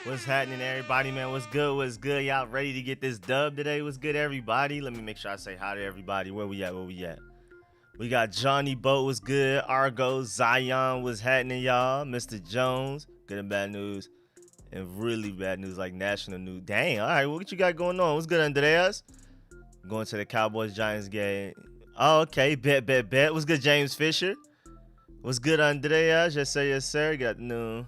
What's happening, everybody, man? What's good? What's good? Y'all ready to get this dub today? What's good, everybody? Let me make sure I say hi to everybody. Where we at? We got Johnny Boat was good. Argo, Zion was happening, y'all. Mr. Jones, good and bad news. And really bad news, like national news. Dang, all right, what you got going on? What's good, Andreas? Going to the Cowboys-Giants game. Oh, okay, bet. What's good, James Fisher? What's good, Andreas? Yes, sir. Got new.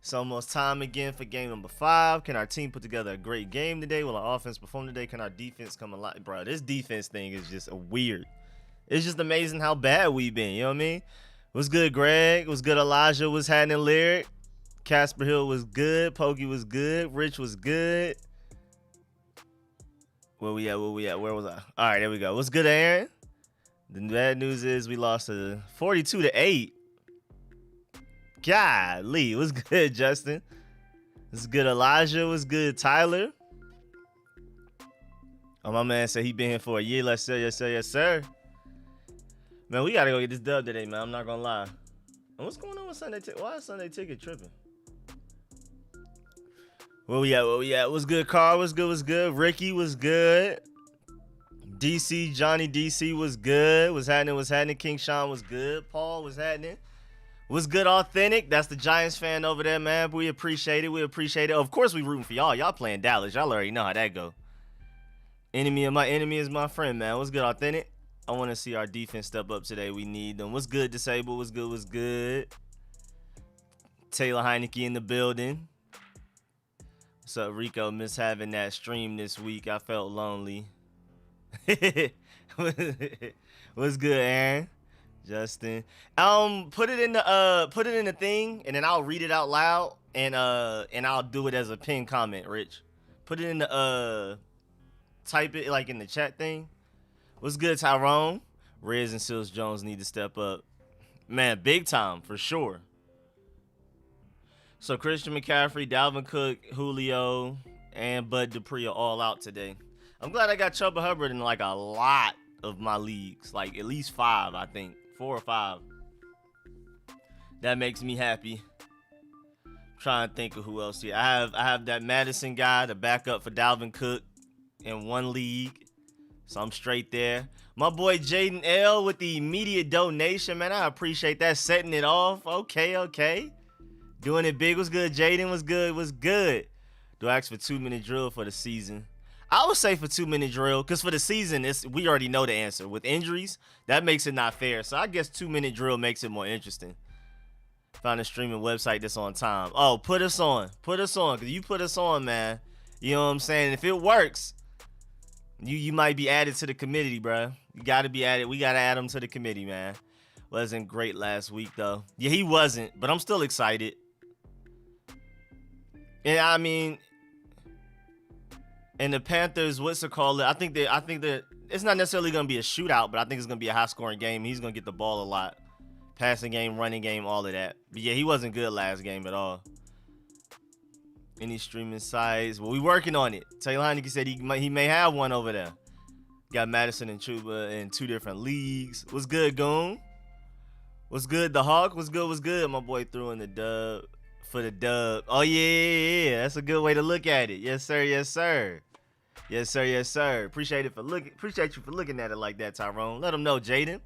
It's almost time again for game number 5. Can our team put together a great game today? Will our offense perform today? Can our defense come alive? Bro, this defense thing is just weird. It's just amazing how bad we've been. You know what I mean? What's good, Greg? What's good, Elijah? What's happening, Lyriq? Casper Hill was good. Pokey was good. Rich was good. Where we at? Where was I? All right, there we go. What's good, Aaron? The bad news is we lost to 42-8. Golly, what's good, Justin? What's good, Elijah? What's good, Tyler? Oh, my man said he been here for a year. Let's say yes, sir. Man, we gotta go get this dub today, man. I'm not gonna lie. And what's going on with Sunday Ticket? Why is Sunday Ticket tripping? Where we at? What's good, Carl? What's good? Ricky was good. DC, Johnny DC was good. What's happening? King Sean was good. Paul was happening. What's good, Authentic? That's the Giants fan over there, man. We appreciate it. Of course, we rooting for y'all. Y'all playing Dallas. Y'all already know how that go. Enemy of my enemy is my friend, man. What's good, Authentic? I want to see our defense step up today. We need them. What's good, Disable? What's good? Taylor Heineke in the building. What's up, Rico? Miss having that stream this week. I felt lonely. What's good, Aaron? Justin, put it in the thing, and then I'll read it out loud, and I'll do it as a pinned comment. Rich, put it in the type it like in the chat thing. What's good, Tyrone? Rez and Sills Jones need to step up, man, big time for sure. So Christian McCaffrey, Dalvin Cook, Julio, and Bud Dupree are all out today. I'm glad I got Chuba Hubbard in like a lot of my leagues, like at least 5, I think. 4 or 5. That makes me happy. Trying to think of who else here. I have that Madison guy, the backup for Dalvin Cook in 1 league. So I'm straight there. My boy Jaden L with the immediate donation, man. I appreciate that. Setting it off. Okay. Doing it big. What's good, Jaden? What's good? Do I ask for 2-minute drill for the season? I would say for 2-minute drill, because for the season, we already know the answer. With injuries, that makes it not fair. So I guess 2-minute drill makes it more interesting. Found a streaming website that's on time. Oh, put us on, because you put us on, man. You know what I'm saying? If it works, you might be added to the committee, bro. You got to be added. We got to add him to the committee, man. Wasn't great last week, though. Yeah, he wasn't, but I'm still excited. And I mean... And the Panthers, I think that it's not necessarily going to be a shootout, but I think it's going to be a high-scoring game. He's going to get the ball a lot. Passing game, running game, all of that. But yeah, he wasn't good last game at all. Any streaming sites? Well, we working on it. Taylor Heineke said he may have one over there. Got Madison and Chuba in 2 different leagues. What's good, Goon? What's good, the Hawk? What's good? My boy threw in the dub. For the dub. Oh, yeah. That's a good way to look at it. Yes, sir. Appreciate you for looking at it like that, Tyrone. Let them know, Jaden.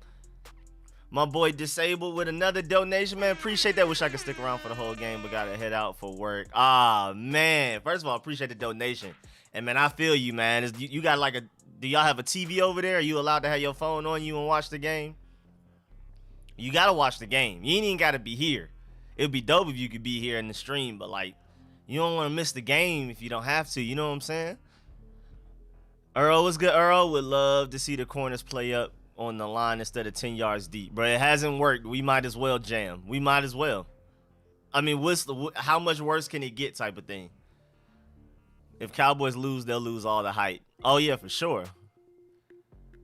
My boy Disabled with another donation, man. Appreciate that. Wish I could stick around for the whole game, but gotta head out for work. Ah, man. First of all, appreciate the donation. And, man, I feel you, man. You got like do y'all have a TV over there? Are you allowed to have your phone on you and watch the game? You gotta watch the game. You ain't even gotta be here. It'd be dope if you could be here in the stream, but like, you don't want to miss the game if you don't have to. You know what I'm saying? Earl, what's good, Earl? Would love to see the corners play up on the line instead of 10 yards deep. But it hasn't worked. We might as well jam. We might as well. I mean, how much worse can it get type of thing? If Cowboys lose, they'll lose all the hype. Oh, yeah, for sure.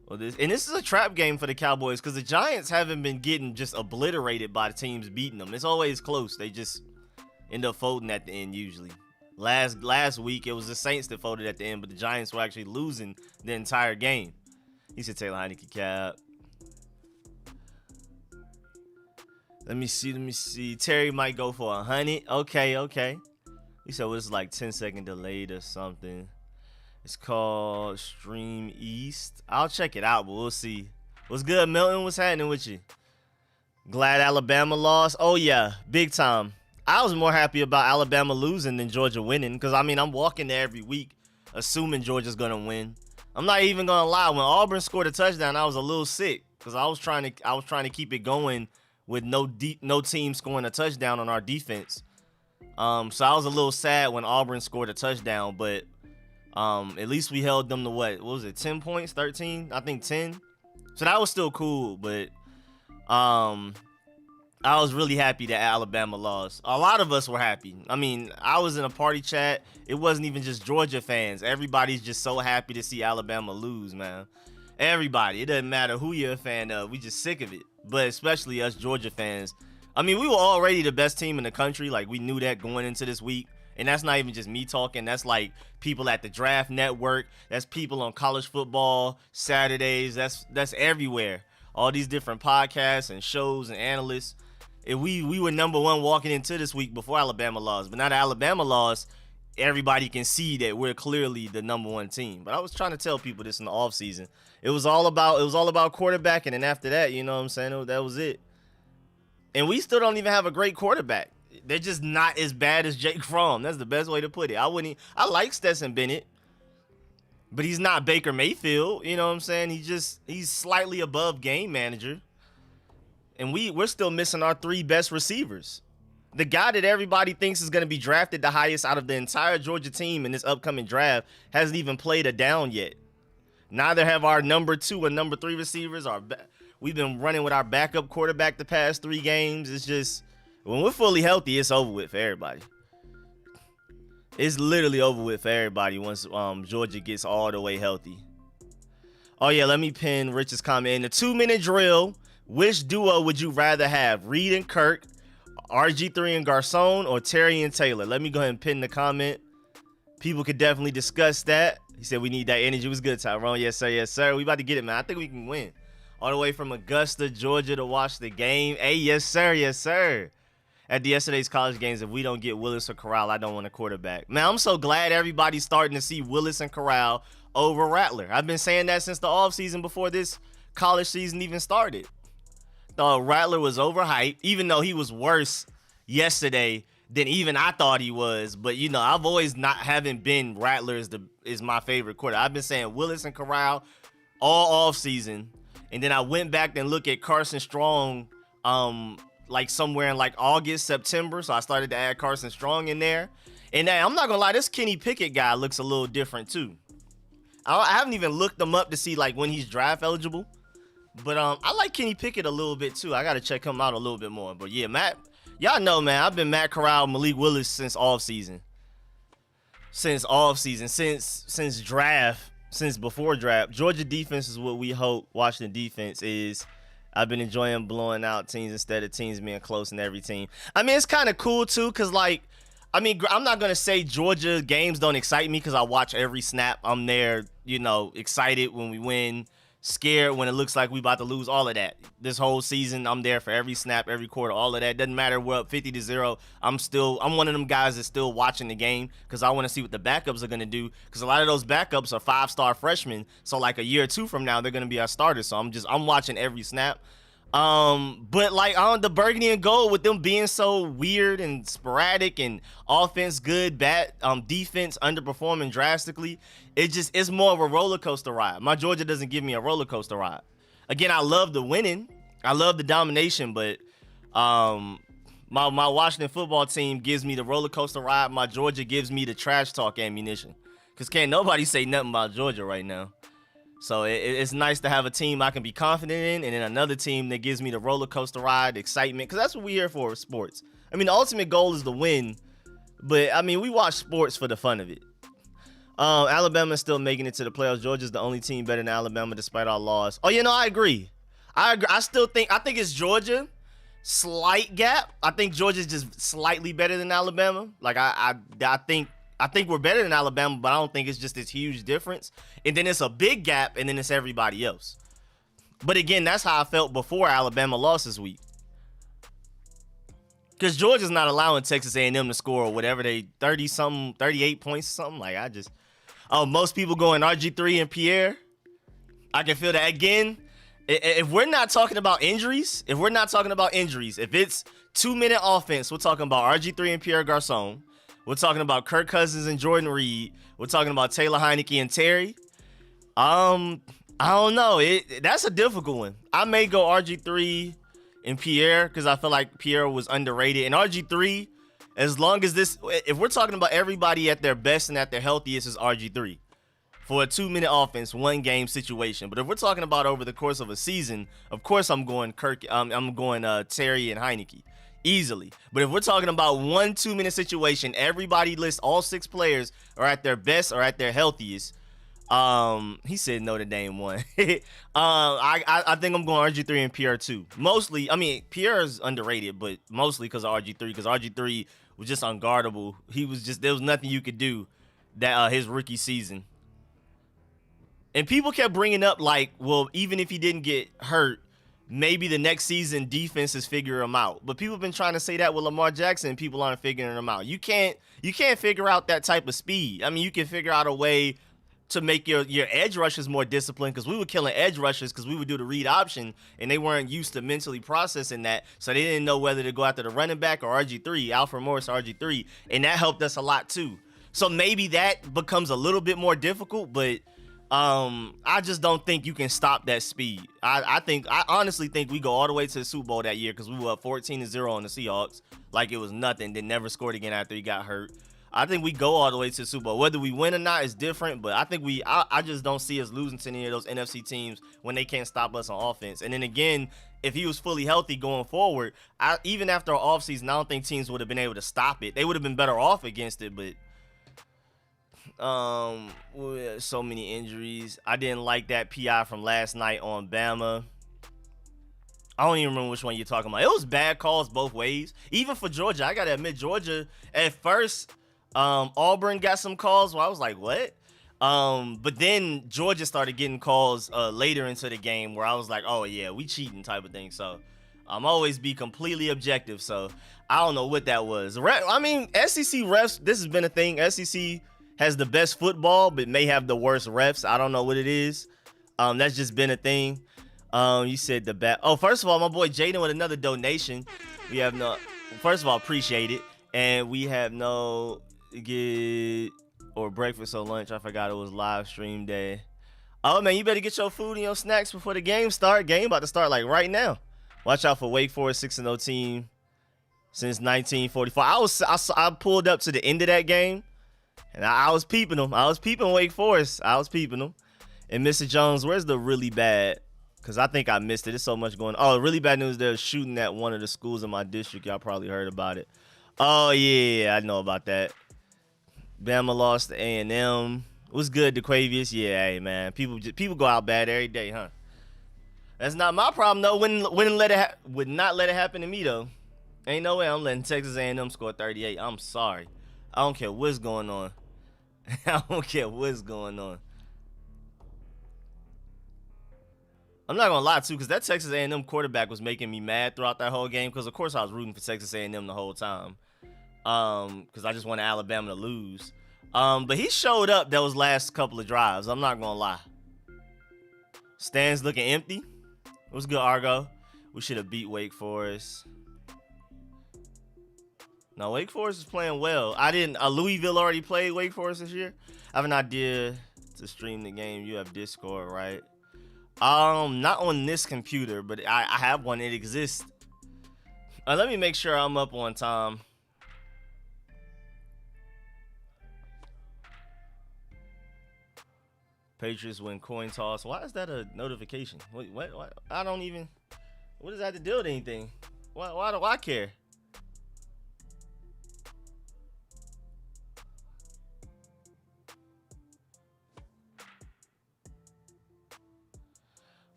Well, this is a trap game for the Cowboys because the Giants haven't been getting just obliterated by the teams beating them. It's always close. They just end up folding at the end usually. Last week, it was the Saints that folded at the end, but the Giants were actually losing the entire game. He said Taylor Heineke cap. Let me see. Terry might go for 100. Okay. He said it was like 10-second delayed or something. It's called Stream East. I'll check it out, but we'll see. What's good, Milton? What's happening with you? Glad Alabama lost. Oh, yeah, big time. I was more happy about Alabama losing than Georgia winning because, I mean, I'm walking there every week assuming Georgia's going to win. I'm not even going to lie. When Auburn scored a touchdown, I was a little sick because I was trying to keep it going with no team scoring a touchdown on our defense. So I was a little sad when Auburn scored a touchdown, but at least we held them to what was it, 10 points, 13? I think 10. So that was still cool, but I was really happy that Alabama lost. A lot of us were happy. I mean, I was in a party chat. It wasn't even just Georgia fans. Everybody's just so happy to see Alabama lose, man. Everybody. It doesn't matter who you're a fan of. We just sick of it. But especially us Georgia fans. I mean, we were already the best team in the country. Like, we knew that going into this week. And that's not even just me talking. That's like people at the Draft Network. That's people on College Football Saturdays. That's everywhere. All these different podcasts and shows and analysts. And we were number one walking into this week before Alabama lost. But now that Alabama lost, everybody can see that we're clearly the number one team. But I was trying to tell people this in the offseason. It was all about quarterbacking, and after that, you know what I'm saying? That was it. And we still don't even have a great quarterback. They're just not as bad as Jake Fromm. That's the best way to put it. I like Stetson Bennett, but he's not Baker Mayfield. You know what I'm saying? He's slightly above game manager. And we're still missing our three best receivers. The guy that everybody thinks is going to be drafted the highest out of the entire Georgia team in this upcoming draft hasn't even played a down yet. Neither have our number 2 and number 3 receivers. We've been running with our backup quarterback the past 3 games. It's just, when we're fully healthy, it's over with for everybody. It's literally over with for everybody once Georgia gets all the way healthy. Oh, yeah, let me pin Rich's comment. In the 2-minute drill, which duo would you rather have? Reed and Kirk, RG3 and Garcon, or Terry and Taylor? Let me go ahead and pin the comment. People could definitely discuss that. He said we need that energy. It was good, Tyrone. Yes, sir. Yes, sir. We about to get it, man. I think we can win. All the way from Augusta, Georgia to watch the game. Hey, yes, sir. Yes, sir. At yesterday's college games, if we don't get Willis or Corral, I don't want a quarterback. Man, I'm so glad everybody's starting to see Willis and Corral over Rattler. I've been saying that since the offseason before this college season even started. Thought Rattler was overhyped, even though he was worse yesterday than even I thought he was. But, you know, I've always haven't been Rattler is my favorite quarterback. I've been saying Willis and Corral all offseason. And then I went back and looked at Carson Strong like somewhere in like August, September. So I started to add Carson Strong in there. And I'm not going to lie, this Kenny Pickett guy looks a little different too. I haven't even looked him up to see like when he's draft eligible. But I like Kenny Pickett a little bit too. I got to check him out a little bit more. But yeah, Matt, y'all know, man, I've been Matt Corral, Malik Willis since offseason. Since draft, since before draft. Georgia defense is what we hope Washington defense is. I've been enjoying blowing out teams instead of teams being close in every team. I mean, it's kind of cool too, because like, I mean, I'm not going to say Georgia games don't excite me because I watch every snap. I'm there, you know, excited when we win, scared when it looks like we about to lose, all of that. This whole season, I'm there for every snap, every quarter, all of that. Doesn't matter, we're up 50-0. I'm one of them guys that's still watching the game because I want to see what the backups are going to do, because a lot of those backups are 5-star freshmen. So like a year or two from now, they're going to be our starters. So I'm watching every snap. But like on the burgundy and gold, with them being so weird and sporadic and offense good, bad, defense underperforming drastically, it's more of a roller coaster ride. My Georgia doesn't give me a roller coaster ride. Again, I love the winning, I love the domination, but my Washington football team gives me the roller coaster ride. My Georgia gives me the trash talk ammunition, because can't nobody say nothing about Georgia right now. So it's nice to have a team I can be confident in, and then another team that gives me the roller coaster ride, excitement, because that's what we're here for, sports. I mean, the ultimate goal is to win, but I mean, we watch sports for the fun of it. Alabama's still making it to the playoffs. Georgia's the only team better than Alabama despite our loss. Oh, you know, I agree. I think it's Georgia. Slight gap. I think Georgia's just slightly better than Alabama. Like I think we're better than Alabama, but I don't think it's just this huge difference. And then it's a big gap, and then it's everybody else. But again, that's how I felt before Alabama lost this week. Because Georgia's not allowing Texas A&M to score whatever they 30-something, 38 points or something. Like, most people going RG3 and Pierre. I can feel that again. If we're not talking about injuries, if it's 2-minute offense, we're talking about RG3 and Pierre Garçon. We're talking about Kirk Cousins and Jordan Reed. We're talking about Taylor Heineke and Terry. I don't know. That's a difficult one. I may go RG3 and Pierre because I feel like Pierre was underrated. And RG3, as long as if we're talking about everybody at their best and at their healthiest, is RG3 for a 2-minute offense, 1-game situation. But if we're talking about over the course of a season, of course I'm going Terry and Heineke easily. But if we're talking about 1 2-minute situation, everybody lists all 6 players are at their best or at their healthiest. He said Notre Dame won. I think I'm going RG3 and Pierre too. Mostly, I mean, Pierre is underrated, but mostly because of RG3. Because RG3 was just unguardable. There was nothing you could do that his rookie season. And people kept bringing up like, well, even if he didn't get hurt, maybe the next season defenses figure him out. But people have been trying to say that with Lamar Jackson, and people aren't figuring him out. You can't figure out that type of speed. I mean, you can figure out a way to make your edge rushers more disciplined, because we were killing edge rushers because we would do the read option and they weren't used to mentally processing that, so they didn't know whether to go after the running back or RG3, Alfred Morris or RG3, and that helped us a lot too. So maybe that becomes a little bit more difficult, but I just don't think you can stop that speed. I honestly think we go all the way to the Super Bowl that year because we were up 14-0 on the Seahawks like it was nothing, then never scored again after he got hurt. I think we go all the way to the Super Bowl. Whether we win or not is different, but I think I just don't see us losing to any of those NFC teams when they can't stop us on offense. And then again, if he was fully healthy going forward, even after our offseason, I don't think teams would have been able to stop it. They would have been better off against it, but so many injuries. I didn't like that PI from last night on Bama. I don't even remember which one you're talking about. It was bad calls both ways. Even for Georgia, I gotta admit, Georgia at first, Auburn got some calls where I was like, what? But then Georgia started getting calls later into the game where I was like, oh yeah, we cheating type of thing. So I'm always be completely objective. So I don't know what that was. I mean, SEC refs, this has been a thing. SEC has the best football, but may have the worst refs. I don't know what it is. That's just been a thing. You said the bad. Oh, first of all, my boy Jaden with another donation. We have no. First of all, appreciate it, and we have no get or breakfast or lunch. I forgot it was live stream day. Oh man, you better get your food and your snacks before the game start. Game about to start like right now. Watch out for Wake Forest 6-0 team since 1944. I pulled up to the end of that game. And I was peeping them. I was peeping Wake Forest. I was peeping them. And Mr. Jones, where's the really bad? Because I think I missed it. There's so much going on. Oh, really bad news. They're shooting at one of the schools in my district. Y'all probably heard about it. Oh, yeah. I know about that. Bama lost to A&M. What's good, DeQuavius? Yeah, hey, man. People go out bad every day, huh? That's not my problem, though. Would not let it happen to me, though. Ain't no way I'm letting Texas A&M score 38. I'm sorry. I don't care what's going on. I don't care what's going on. I'm not gonna lie too, because that Texas A&M quarterback was making me mad throughout that whole game. Because of course I was rooting for Texas A&M the whole time. Because I just wanted Alabama to lose. But he showed up those last couple of drives. I'm not gonna lie. Stands looking empty. What's good, Argo? We should have beat Wake Forest. No, Wake Forest is playing well. Louisville already played Wake Forest this year. I have an idea to stream the game. You have Discord, right? Not on this computer, but I have one. It exists. Let me make sure I'm up on time. Patriots win coin toss. Why is that a notification? What? I don't even. What does that have to do with anything? Why do I care?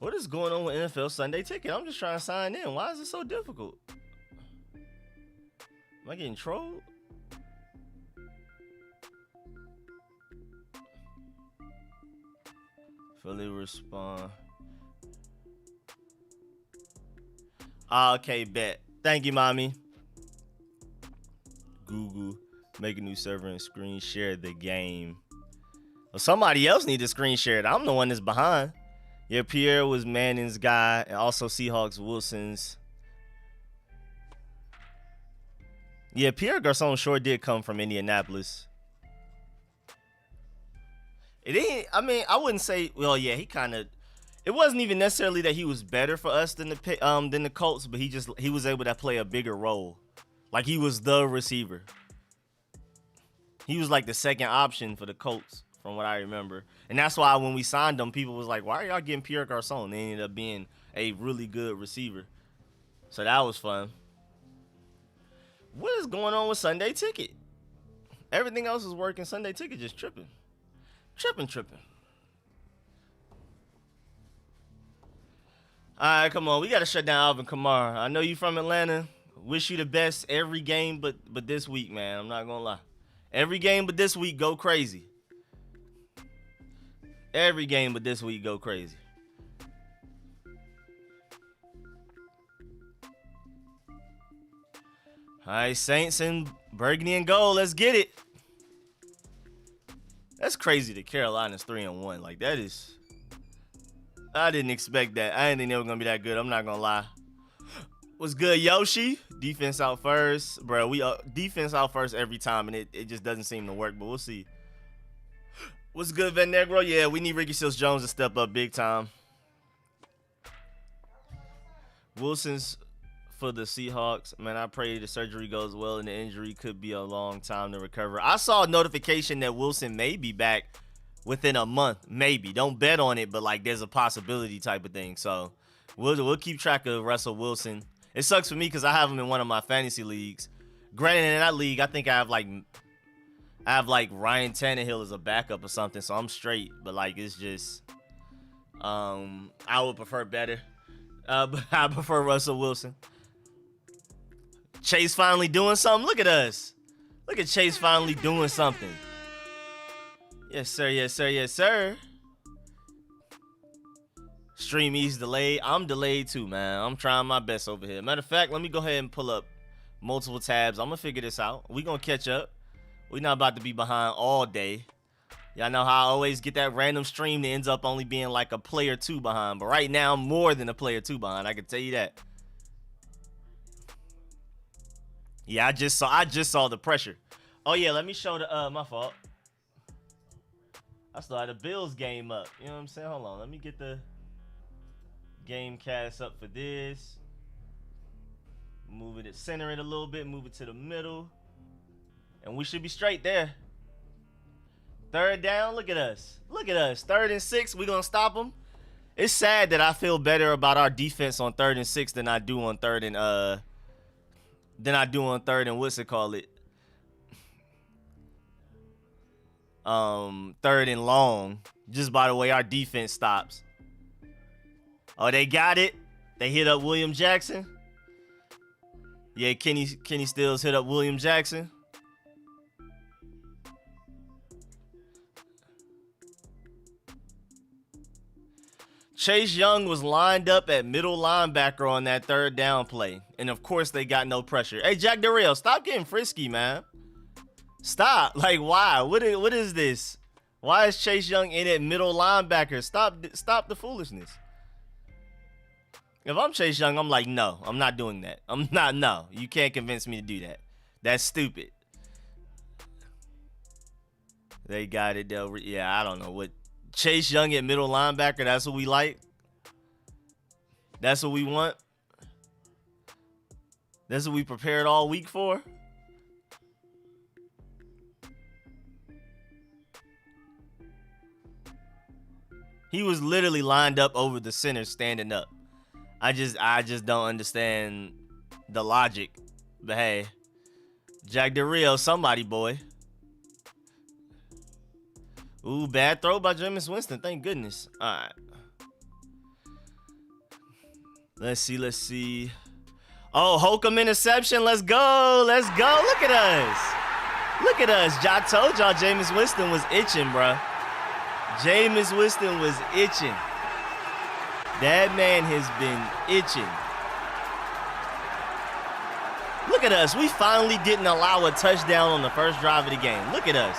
What is going on with NFL Sunday Ticket? I'm just trying to sign in. Why is it so difficult? Am I getting trolled? Fully respond. Okay, bet. Thank you, mommy. Google, make a new server and screen share the game. Well, somebody else need to screen share it. I'm the one that's behind. Yeah, Pierre was Manning's guy, and also Seahawks Wilson's. Yeah, Pierre Garcon sure did come from Indianapolis. It ain't. I mean, I wouldn't say. Well, yeah, he kind of. It wasn't even necessarily that he was better for us than the Colts, but he was able to play a bigger role. Like, he was the receiver. He was like the second option for the Colts, from what I remember. And that's why when we signed him, people was like, why are y'all getting Pierre Garcon? They ended up being a really good receiver. So that was fun. What is going on with Sunday Ticket? Everything else is working. Sunday Ticket just tripping. Tripping. All right, come on. We got to shut down Alvin Kamara. I know you from Atlanta. Wish you the best every game but this week, man. I'm not going to lie. Every game but this week, go crazy. Every game but this week, go crazy. All right, Saints and Burgundy and gold. Let's get it. That's crazy that Carolina's 3-1. Like, that is... I didn't expect that. I didn't think they were going to be that good. I'm not going to lie. What's good, Yoshi? Defense out first. Bro, we defense out first every time, and it just doesn't seem to work, but we'll see. What's good, Van Negro? Yeah, we need Ricky Seals-Jones to step up big time. Wilson's for the Seahawks. Man, I pray the surgery goes well, and the injury could be a long time to recover. I saw a notification that Wilson may be back within a month, maybe. Don't bet on it, but like there's a possibility type of thing. So we'll keep track of Russell Wilson. It sucks for me because I have him in one of my fantasy leagues. Granted, in that league, I think I have like Ryan Tannehill as a backup or something, so I'm straight. But like it's just, I would prefer better. But I prefer Russell Wilson. Chase finally doing something. Look at us. Look at Chase finally doing something. Yes, sir. Yes, sir. Yes, sir. Stream East delayed. I'm delayed too, man. I'm trying my best over here. Matter of fact, let me go ahead and pull up multiple tabs. I'm going to figure this out. We going to catch up. We're not about to be behind all day. Y'all know how I always get that random stream that ends up only being like a player 2 behind. But right now, I'm more than a player 2 behind. I can tell you that. Yeah, I just saw the pressure. Oh, yeah, let me show the, my fault. I still had the Bills game up. You know what I'm saying? Hold on. Let me get the game cast up for this. Move it, center it a little bit. Move it to the middle. And we should be straight there. Third down. Look at us. Look at us. 3rd and 6. We're going to stop them. It's sad that I feel better about our defense on 3rd and 6 than I do on 3rd and what's it call it? 3rd and long, just by the way our defense stops. Oh, they got it. They hit up William Jackson. Yeah, Kenny Stills hit up William Jackson. Chase Young was lined up at middle linebacker on that 3rd down play. And of course they got no pressure. Hey, Jack Darrell, stop getting frisky, man. Stop. Like, why? What is this? Why is Chase Young in at middle linebacker? Stop the foolishness. If I'm Chase Young, I'm like, no, I'm not doing that. No. You can't convince me to do that. That's stupid. They got it, though. Yeah, I don't know what. Chase Young at middle linebacker, that's what we like? That's what we want? That's what we prepared all week for? He was literally lined up over the center standing up. I just don't understand the logic. But hey, Jack Del somebody, boy. Ooh, bad throw by Jemeis Winston. Thank goodness. All right. Let's see. Oh, Holcomb interception. Let's go. Look at us. I told y'all Jameis Winston was itching, bro. Jameis Winston was itching. That man has been itching. Look at us. We finally didn't allow a touchdown on the first drive of the game. Look at us.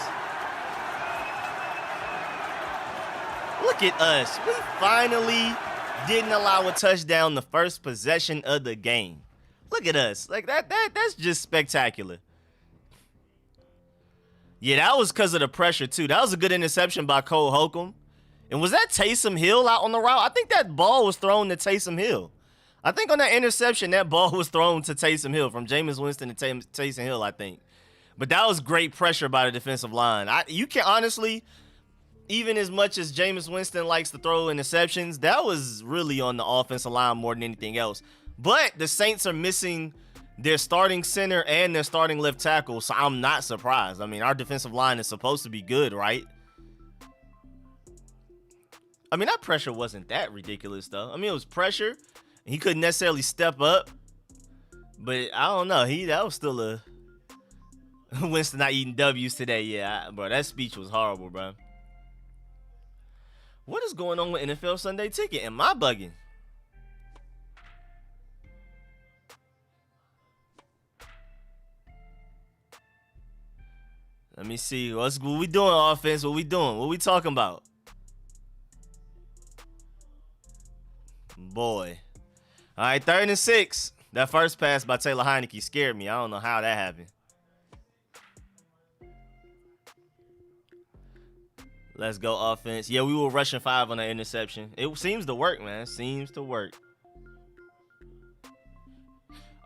Look at us. We finally didn't allow a touchdown the first possession of the game. Look at us. Like that's just spectacular. Yeah, that was because of the pressure too. That was a good interception by Cole Holcomb. And was that Taysom Hill out on the route? I think that ball was thrown to Taysom Hill. I think on that interception, that ball was thrown to Taysom Hill, from Jameis Winston to Taysom Hill, I think. But that was great pressure by the defensive line. You can honestly, even as much as Jameis Winston likes to throw interceptions, that was really on the offensive line more than anything else. But the Saints are missing their starting center and their starting left tackle, so I'm not surprised. I mean, our defensive line is supposed to be good, right? I mean, that pressure wasn't that ridiculous, though. I mean, it was pressure. He couldn't necessarily step up. But I don't know. That was still a Winston not eating W's today. Yeah, bro, that speech was horrible, bro. What is going on with NFL Sunday Ticket? Am I bugging? Let me see. What we doing, offense? What we doing? What we talking about? Boy. All right, 3rd and 6. That first pass by Taylor Heinicke scared me. I don't know how that happened. Let's go, offense. Yeah, we were rushing 5 on that interception. It seems to work, man. Seems to work.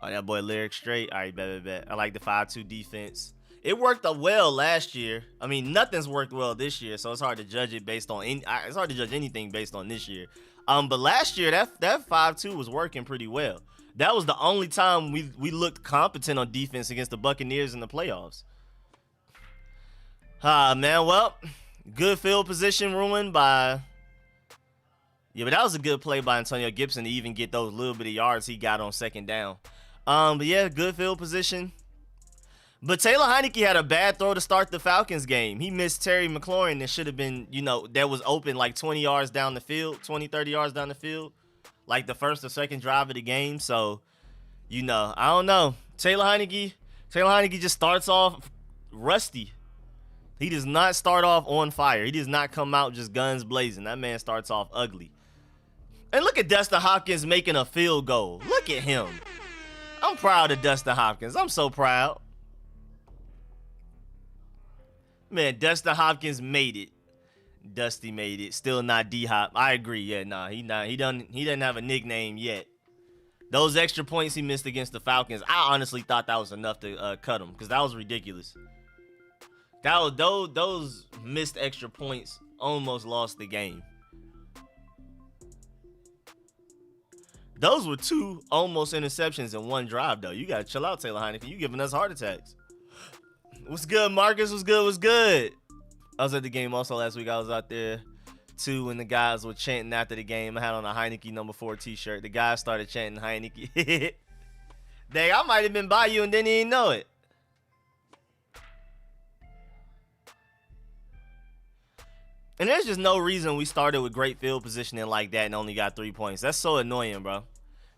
Oh, that boy Lyriq straight. All right, bet. I like the 5-2 defense. It worked well last year. I mean, nothing's worked well this year, so it's hard to judge it based on it's hard to judge anything based on this year. But last year that 5-2 was working pretty well. That was the only time we looked competent on defense against the Buccaneers in the playoffs. Man, well, good field position ruined by. Yeah, but that was a good play by Antonio Gibson to even get those little bit of yards he got on 2nd down. But yeah, good field position. But Taylor Heinicke had a bad throw to start the Falcons game. He missed Terry McLaurin that should have been, that was open like 20 yards down the field, 20, 30 yards down the field, like the first or second drive of the game. So, I don't know. Taylor Heinicke just starts off rusty. He does not start off on fire. He does not come out just guns blazing. That man starts off ugly. And look at Dustin Hopkins making a field goal. Look at him. I'm proud of Dustin Hopkins. I'm so proud. Man, Dustin Hopkins made it. Dusty made it. Still not D-Hop. I agree. Yeah, nah, he doesn't have a nickname yet. Those extra points he missed against the Falcons, I honestly thought that was enough to cut him, because that was ridiculous. Those missed extra points almost lost the game. Those were 2 almost interceptions in 1 drive, though. You gotta chill out, Taylor Heinicke. You giving us heart attacks. What's good, Marcus? What's good? I was at the game also last week. I was out there too when the guys were chanting after the game. I had on a Heinicke number 4 t-shirt. The guys started chanting Heinicke. Dang, I might have been by you and didn't even know it. And there's just no reason we started with great field positioning like that and only got 3 points. That's so annoying, bro.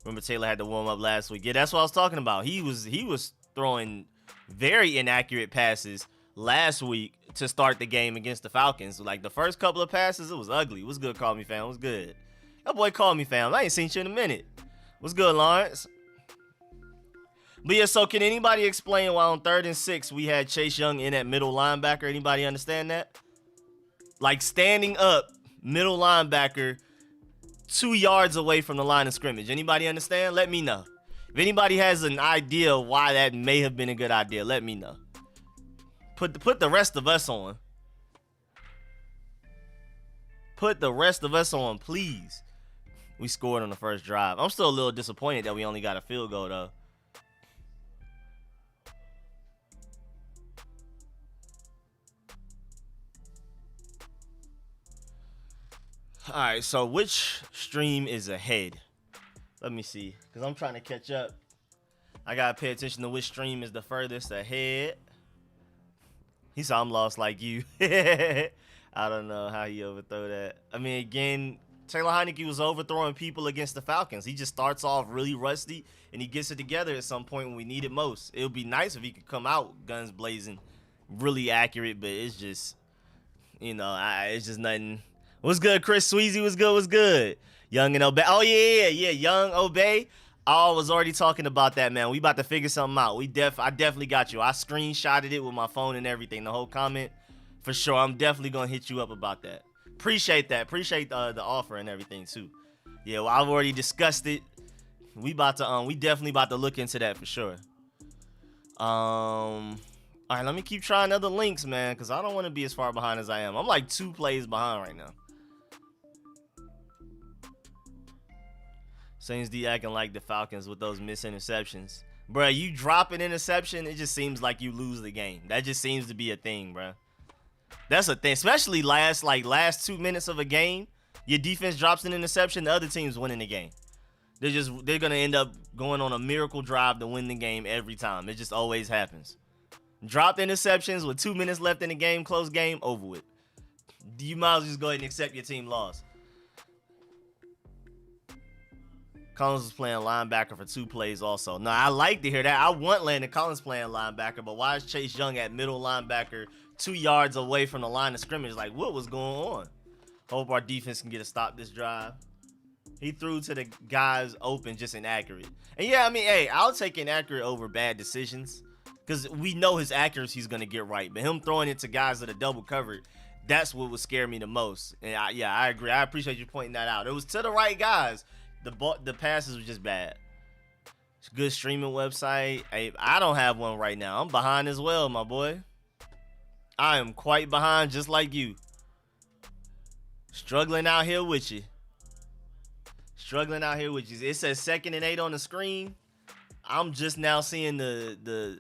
Remember Taylor had to warm up last week. Yeah, that's what I was talking about. He was throwing very inaccurate passes last week to start the game against the Falcons. Like the first couple of passes, it was ugly. What's good, Call Me Fam? What's good? That boy Call Me Fam. I ain't seen you in a minute. What's good, Lawrence? But yeah, so can anybody explain why on 3rd and 6 we had Chase Young in at middle linebacker? Anybody understand that? Like standing up, middle linebacker, 2 yards away from the line of scrimmage. Anybody understand? Let me know. If anybody has an idea why that may have been a good idea, let me know. Put the rest of us on. Put the rest of us on, please. We scored on the first drive. I'm still a little disappointed that we only got a field goal, though. All right, so which stream is ahead? Let me see, because I'm trying to catch up. I got to pay attention to which stream is the furthest ahead. He saw I'm lost like you. I don't know how he overthrow that. I mean, again, Taylor Heineke was overthrowing people against the Falcons. He just starts off really rusty, and he gets it together at some point when we need it most. It would be nice if he could come out guns blazing, really accurate, but it's just, you know, it's just nothing. What's good, Chris Sweezy? What's good? What's good? Young and Obey. Oh, yeah, Young Obey. I was already talking about that, man. We about to figure something out. I definitely got you. I screenshotted it with my phone and everything, the whole comment. For sure, I'm definitely going to hit you up about that. Appreciate that. Appreciate the offer and everything, too. Yeah, well, I've already discussed it. We definitely about to look into that for sure. All right, let me keep trying other links, man, because I don't want to be as far behind as I am. I'm like 2 plays behind right now. Saints D acting like the Falcons with those missed interceptions. Bruh, you drop an interception, it just seems like you lose the game. That just seems to be a thing, bruh. That's a thing, especially last 2 minutes of a game. Your defense drops an interception, the other team's winning the game. They're gonna end up going on a miracle drive to win the game every time. It just always happens. Dropped interceptions with 2 minutes left in the game, close game, over with. You might as well just go ahead and accept your team loss. Collins was playing linebacker for 2 plays also. No, I like to hear that. I want Landon Collins playing linebacker, but why is Chase Young at middle linebacker 2 yards away from the line of scrimmage? Like, what was going on? Hope our defense can get a stop this drive. He threw to the guys open, just inaccurate. And yeah, I mean, hey, I'll take inaccurate over bad decisions because we know his accuracy is going to get right. But him throwing it to guys that are double covered, that's what would scare me the most. And I agree. I appreciate you pointing that out. It was to the right guys. The passes were just bad. It's a good streaming website. I don't have one right now. I'm behind as well, my boy. I am quite behind, just like you. Struggling out here with you. Struggling out here with you. It says 2nd and 8 on the screen. I'm just now seeing the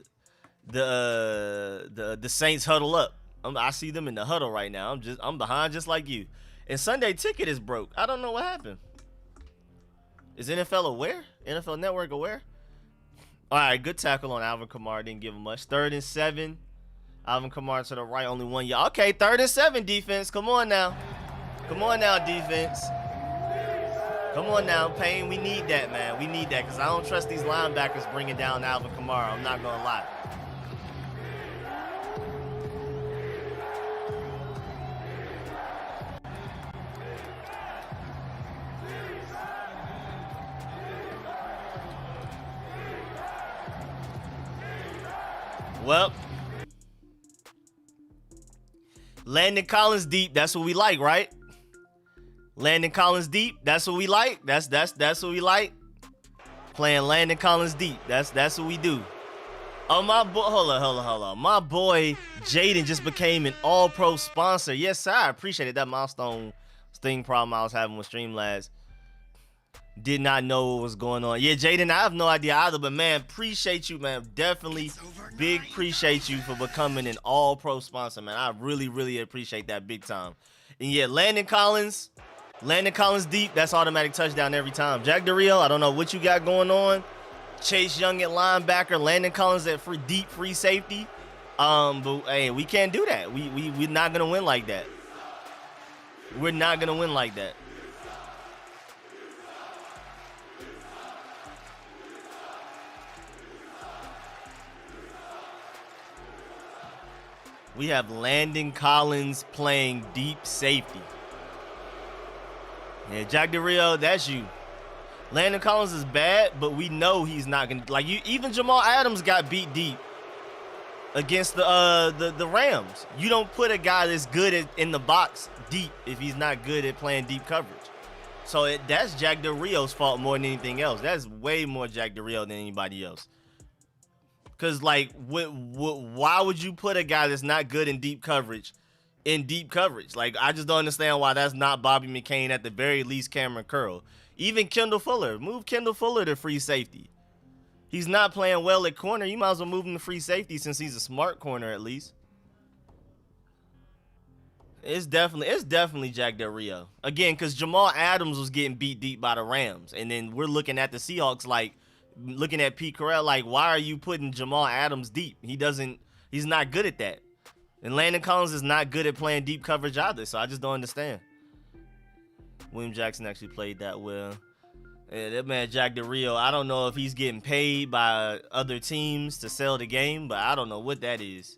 Saints huddle up. I see them in the huddle right now. I'm behind just like you. And Sunday Ticket is broke. I don't know what happened. Is NFL aware? NFL Network aware? All right, good tackle on Alvin Kamara. Didn't give him much. 3rd and 7. Alvin Kamara to the right, only 1 yard. Okay, 3rd and 7, defense. Come on now. Come on now, defense. Come on now, Payne. We need that, man. We need that because I don't trust these linebackers bringing down Alvin Kamara. I'm not going to lie. Well, Landon Collins deep, that's what we like, right? Landon Collins deep, that's what we like. That's what we like. Playing Landon Collins deep. That's what we do. Oh, my boy, hold on. My boy Jaden just became an all-pro sponsor. Yes, sir. I appreciate it. That milestone thing problem I was having with Streamlabs. Did not know what was going on. Yeah, Jaden, I have no idea either, but man, appreciate you, man. Definitely big appreciate you for becoming an all-pro sponsor, man. I really, really appreciate that big time. And yeah, Landon Collins deep, that's automatic touchdown every time. Jack DeRio, I don't know what you got going on. Chase Young at linebacker, Landon Collins at deep free safety. But hey, we can't do that. We're not gonna win like that. We're not gonna win like that. We have Landon Collins playing deep safety. Yeah, Jack DeRio, that's you. Landon Collins is bad, but we know he's not gonna like you. Even Jamal Adams got beat deep against the Rams. You don't put a guy that's good in the box deep if he's not good at playing deep coverage. So that's Jack DeRio's fault more than anything else. That's way more Jack DeRio than anybody else. Because, like, why would you put a guy that's not good in deep coverage in deep coverage? Like, I just don't understand why that's not Bobby McCain, at the very least Cameron Curl. Even Kendall Fuller. Move Kendall Fuller to free safety. He's not playing well at corner. You might as well move him to free safety since he's a smart corner at least. It's definitely Jack Del Rio. Again, because Jamal Adams was getting beat deep by the Rams. And then we're looking at the Seahawks like, looking at Pete Carroll like, why are you putting Jamal Adams deep? He's not good at that. And Landon Collins is not good at playing deep coverage either, so I just don't understand. William Jackson actually played that well. Yeah, that man Jack Del Rio, I don't know if he's getting paid by other teams to sell the game, but I don't know what that is.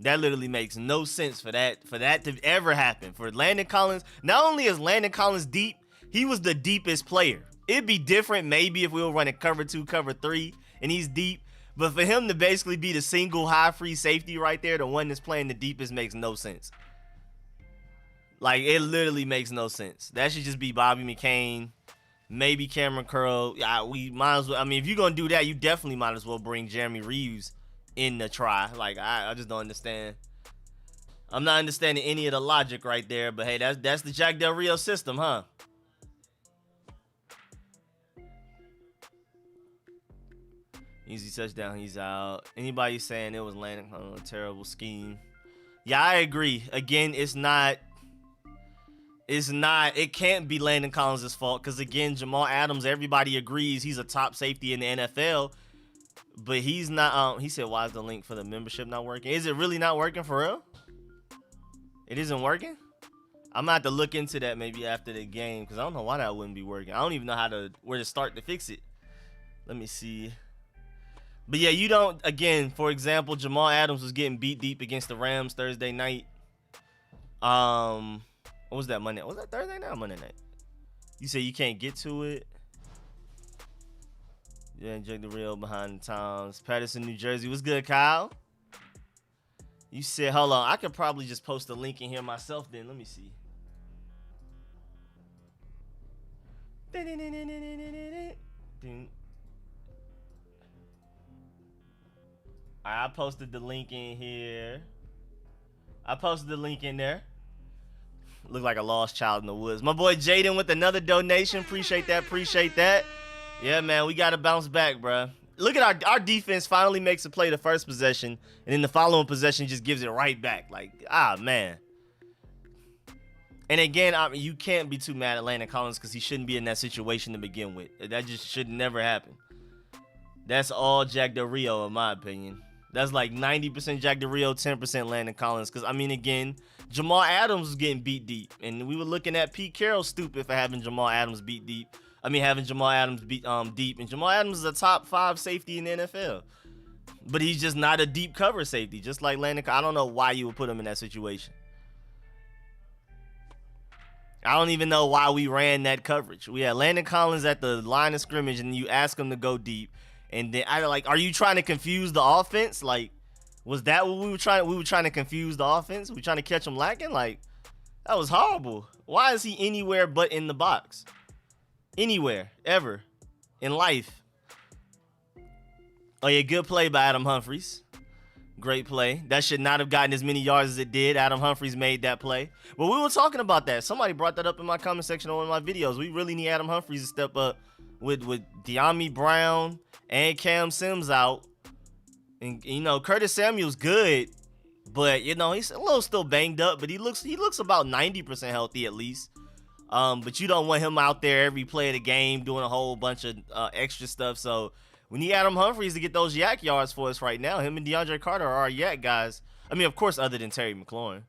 That literally makes no sense for that to ever happen. For Landon Collins, not only is Landon Collins deep, he was the deepest player. It'd be different maybe if we were running cover 2, cover 3, and he's deep. But for him to basically be the single high free safety right there, the one that's playing the deepest, makes no sense. Like, it literally makes no sense. That should just be Bobby McCain, maybe Cameron Curl. Yeah, we might as well. I mean, if you're going to do that, you definitely might as well bring Jeremy Reeves in the try. Like, I just don't understand. I'm not understanding any of the logic right there. But, hey, that's the Jack Del Rio system, huh? Easy touchdown, he's out. Anybody saying it was Landon on a terrible scheme? Yeah, I agree. Again, it can't be Landon Collins' fault because, again, Jamal Adams, everybody agrees he's a top safety in the NFL, but he's not. He said, why is the link for the membership not working? Is it really not working for real? It isn't working? I'm going to have to look into that maybe after the game because I don't know why that wouldn't be working. I don't even know where to start to fix it. Let me see. But, yeah, you don't, again, for example, Jamal Adams was getting beat deep against the Rams Thursday night. What was that Monday? Was that Thursday night or Monday night? You say you can't get to it. Yeah, Jack the Real behind the times. Patterson, New Jersey. What's good, Kyle? You said, hold on. I could probably just post a link in here myself then. Let me see. Alright, I posted the link in here. I posted the link in there. Look like a lost child in the woods. My boy Jaden with another donation. Appreciate that. Yeah, man, we got to bounce back, bro. Look at our defense finally makes a play the first possession, and then the following possession just gives it right back. Like, man. And again, you can't be too mad at Landon Collins because he shouldn't be in that situation to begin with. That just should never happen. That's all Jack Del Rio, in my opinion. That's like 90% Jack Del Rio, 10% Landon Collins. Because, I mean, again, Jamal Adams was getting beat deep. And we were looking at Pete Carroll stupid for having Jamal Adams beat deep. I mean, having Jamal Adams beat deep. And Jamal Adams is a top 5 safety in the NFL. But he's just not a deep cover safety. Just like Landon Collins. I don't know why you would put him in that situation. I don't even know why we ran that coverage. We had Landon Collins at the line of scrimmage, and you ask him to go deep. And then are you trying to confuse the offense? Like, was that what we were trying? We were trying to confuse the offense. We trying to catch him lacking? Like, that was horrible. Why is he anywhere but in the box? Anywhere, ever, in life. Oh yeah, good play by Adam Humphries. Great play. That should not have gotten as many yards as it did. Adam Humphries made that play. But we were talking about that. Somebody brought that up in my comment section on one of my videos. We really need Adam Humphries to step up with De'Ami Brown and Cam Sims out. And, you know, Curtis Samuel's good, but, you know, he's a little still banged up, but he looks about 90% healthy at least. But you don't want him out there every play of the game doing a whole bunch of extra stuff. So we need Adam Humphries to get those yak yards for us right now. Him and DeAndre Carter are our yak guys. I mean, of course, other than Terry McLaurin.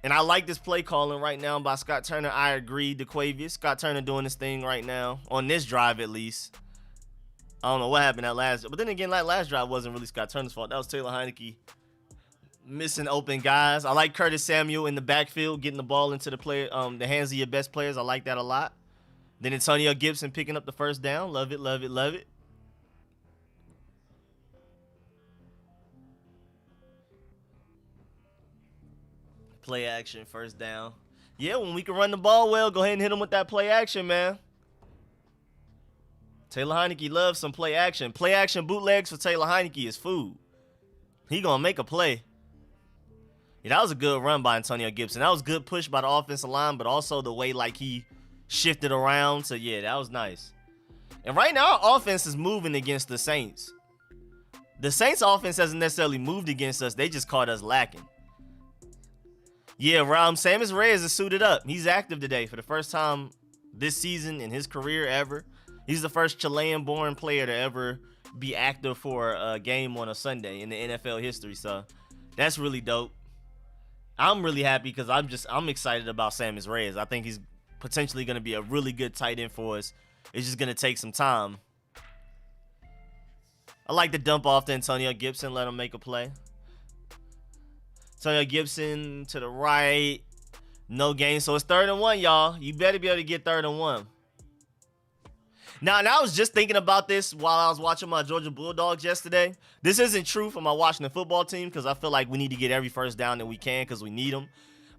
And I like this play calling right now by Scott Turner. I agree, DeQuavius. Scott Turner doing his thing right now, on this drive at least. I don't know what happened that last, but then again, that last drive wasn't really Scott Turner's fault. That was Taylor Heineke missing open guys. I like Curtis Samuel in the backfield, getting the ball into the hands of your best players. I like that a lot. Then Antonio Gibson picking up the first down. Love it, love it, love it. Play action, first down. Yeah, when we can run the ball well, go ahead and hit him with that play action, man. Taylor Heineke loves some play action. Play action bootlegs for Taylor Heineke is food. He gonna make a play. Yeah, that was a good run by Antonio Gibson. That was good push by the offensive line, but also the way like he shifted around. So yeah, that was nice. And right now, our offense is moving against the Saints. The Saints offense hasn't necessarily moved against us. They just caught us lacking. Yeah, Sammis Reyes is suited up. He's active today for the first time this season in his career ever. He's the first Chilean-born player to ever be active for a game on a Sunday in the NFL history. So that's really dope. I'm really happy because I'm excited about Samus Reyes. I think he's potentially going to be a really good tight end for us. It's just going to take some time. I like to dump off to Antonio Gibson, let him make a play. Antonio Gibson to the right. No gain. So it's 3rd and 1, y'all. You better be able to get 3rd and 1. Now, I was just thinking about this while I was watching my Georgia Bulldogs yesterday. This isn't true for my Washington football team because I feel like we need to get every first down that we can because we need them.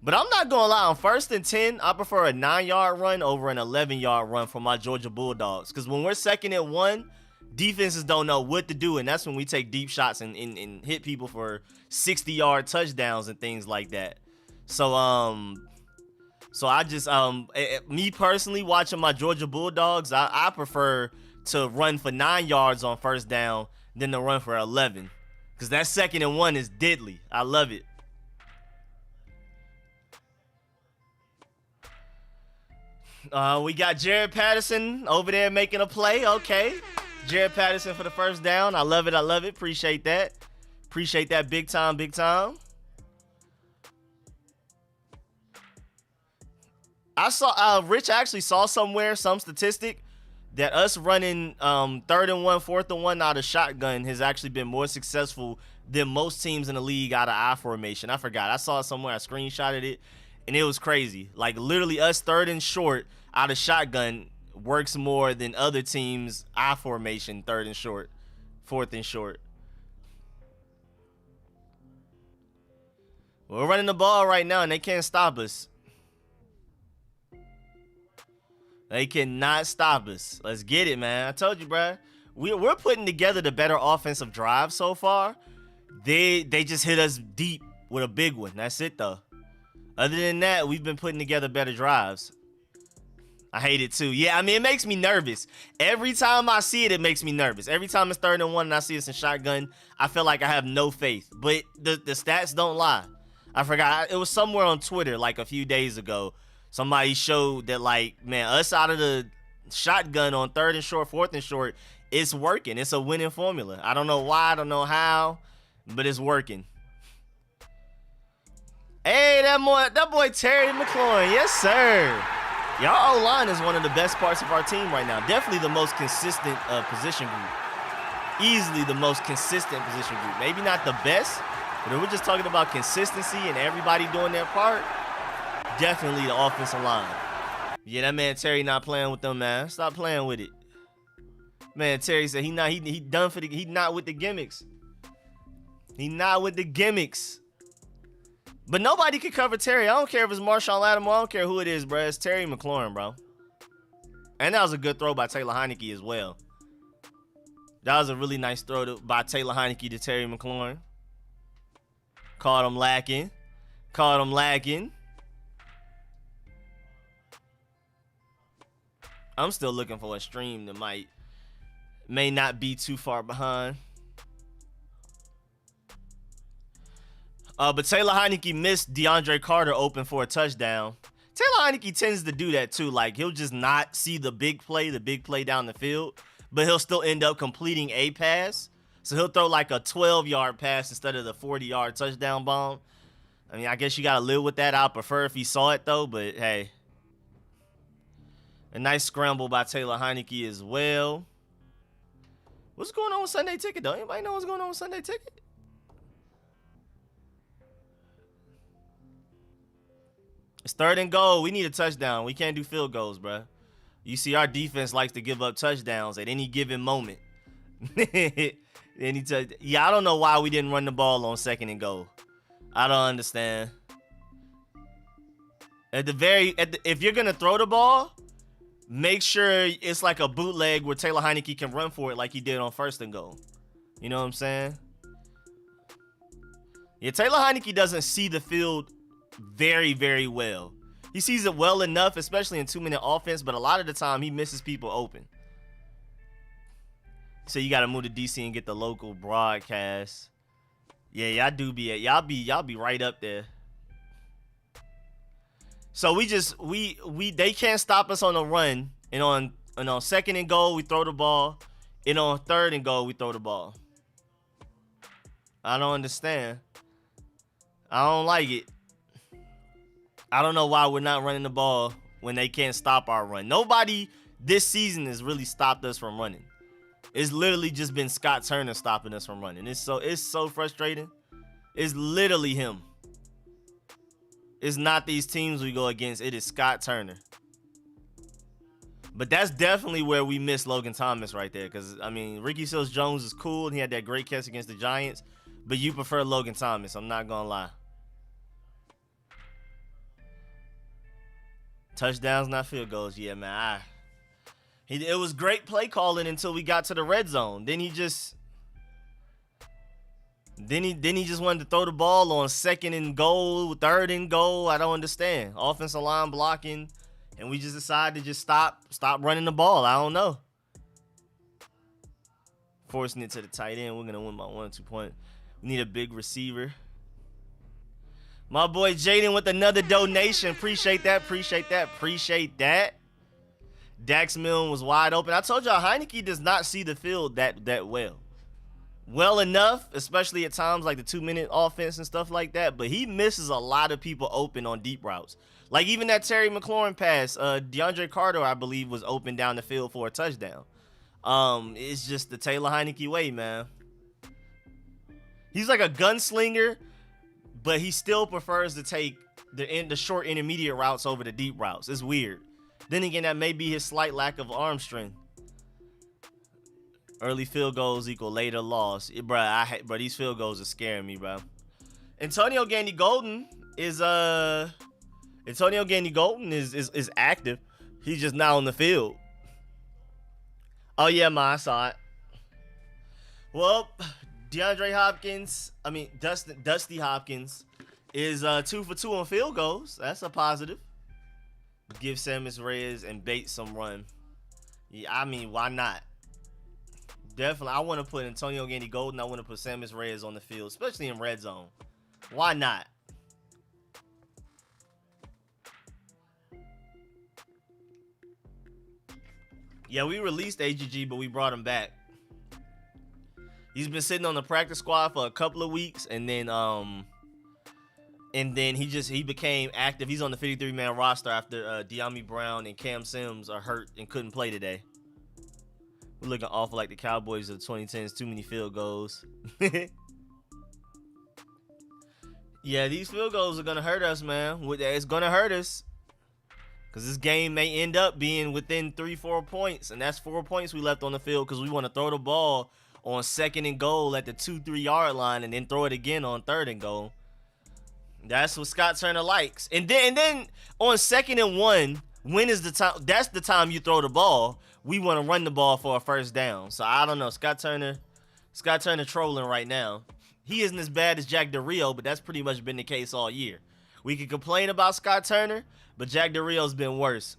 But I'm not going to lie. On 1st and 10, I prefer a 9-yard run over an 11-yard run for my Georgia Bulldogs. Because when we're 2nd and 1, defenses don't know what to do. And that's when we take deep shots and hit people for 60-yard touchdowns and things like that. So I just, me personally, watching my Georgia Bulldogs, I prefer to run for 9 yards on 1st down than to run for 11. Because that 2nd and 1 is deadly. I love it. We got Jared Patterson over there making a play. Okay. Jared Patterson for the 1st down. I love it. I love it. Appreciate that. Appreciate that big time, big time. I saw, Rich actually saw somewhere, some statistic, that us running 3rd and 1, 4th and 1 out of shotgun has actually been more successful than most teams in the league out of I formation. I forgot. I saw it somewhere. I screenshotted it, and it was crazy. Like, literally us 3rd and short out of shotgun works more than other teams' I formation, 3rd and short, 4th and short. We're running the ball right now, and they can't stop us. They cannot stop us. Let's get it, man. I told you, bro. We're putting together the better offensive drive so far. They just hit us deep with a big one. That's it, though. Other than that, we've been putting together better drives. I hate it, too. Yeah, I mean, it makes me nervous. Every time I see it, it makes me nervous. Every time it's 3rd and 1 and I see us in shotgun, I feel like I have no faith. But the stats don't lie. I forgot. It was somewhere on Twitter like a few days ago. Somebody showed that, like, man, us out of the shotgun on 3rd and short, 4th and short, it's working. It's a winning formula. I don't know why. I don't know how, but it's working. Hey, that boy Terry McLaurin. Yes, sir. Y'all O-line is one of the best parts of our team right now. Definitely the most consistent position group. Easily the most consistent position group. Maybe not the best, but if we're just talking about consistency and everybody doing their part, definitely the offensive line. Yeah, that man Terry not playing with them, man. Stop playing with it. Man, Terry said he done for he not with the gimmicks. He not with the gimmicks. But nobody can cover Terry. I don't care if it's Marshawn Lattimore. I don't care who it is, bro. It's Terry McLaurin, bro. And that was a good throw by Taylor Heinicke as well. That was a really nice throw by Taylor Heinicke to Terry McLaurin. Caught him lacking. Caught him lacking. I'm still looking for a stream that may not be too far behind. But Taylor Heinicke missed DeAndre Carter open for a touchdown. Taylor Heinicke tends to do that too. Like, he'll just not see the big play down the field, but he'll still end up completing a pass. So he'll throw like a 12-yard pass instead of the 40-yard touchdown bomb. I mean, I guess you got to live with that. I'd prefer if he saw it though, but hey. A nice scramble by Taylor Heinicke as well. What's going on with Sunday Ticket though? Anybody know what's going on with Sunday Ticket? It's 3rd and goal. We need a touchdown. We can't do field goals, bro. You see, our defense likes to give up touchdowns at any given moment. Yeah, I don't know why we didn't run the ball on 2nd and goal. I don't understand. If you're gonna throw the ball, make sure it's like a bootleg where Taylor Heinicke can run for it like he did on 1st and goal. You know what I'm saying? Yeah, Taylor Heinicke doesn't see the field very, very well. He sees it well enough, especially in 2-minute offense, but a lot of the time he misses people open. So you got to move to DC and get the local broadcast. Yeah, y'all do be at y'all be right up there. So they can't stop us on the run, and on 2nd and goal we throw the ball, and on 3rd and goal we throw the ball. I don't understand. I don't like it. I don't know why we're not running the ball when they can't stop our run. Nobody this season has really stopped us from running. It's literally just been Scott Turner stopping us from running. It's so frustrating. It's literally him. It's not these teams we go against. It is Scott Turner. But that's definitely where we miss Logan Thomas right there. Because, I mean, Ricky Seals-Jones is cool, and he had that great catch against the Giants. But you prefer Logan Thomas. I'm not going to lie. Touchdowns, not field goals. Yeah, man. It was great play calling until we got to the red zone. Then he just wanted to throw the ball on 2nd and goal, 3rd and goal. I don't understand. Offensive line blocking, and we just decided to just stop running the ball. I don't know. Forcing it to the tight end. We're gonna win by 1 or 2 points. We need a big receiver. My boy Jaden with another donation. Appreciate that. Dax Milne was wide open. I told y'all Heineke does not see the field that well enough, especially at times like the 2-minute offense and stuff like that. But he misses a lot of people open on deep routes. Like even that Terry McLaurin pass, DeAndre Carter, I believe, was open down the field for a touchdown. It's just the Taylor Heineke way, man. He's like a gunslinger, but he still prefers to take the short intermediate routes over the deep routes. It's weird. Then again, that may be his slight lack of arm strength. Early field goals equal later loss. Bro, these field goals are scaring me, bro. Antonio Gandy Golden is active. He's just not on the field. Oh yeah, I saw it. Well, Dusty Hopkins is 2 for 2 on field goals. That's a positive. Give Samus Reyes and bait some run. Yeah, I mean, why not? Definitely, I want to put Antonio Gandy Golden. I want to put Samus Reyes on the field, especially in red zone. Why not? Yeah, we released AGG, but we brought him back. He's been sitting on the practice squad for a couple of weeks, and then he became active. He's on the 53-man roster after De'Ami Brown and Cam Sims are hurt and couldn't play today. We're looking awful like the Cowboys of the 2010s. Too many field goals. Yeah, these field goals are going to hurt us, man. It's going to hurt us. Because this game may end up being within 3-4 points. And that's 4 points we left on the field because we want to throw the ball on 2nd and goal at the 2-3 yard line and then throw it again on 3rd and goal. That's what Scott Turner likes. And then on 2nd and 1, when is the time? That's the time you throw the ball. We want to run the ball for a first down. So I don't know. Scott Turner trolling right now. He isn't as bad as Jack Del Rio, but that's pretty much been the case all year. We can complain about Scott Turner, but Jack Del Rio's been worse.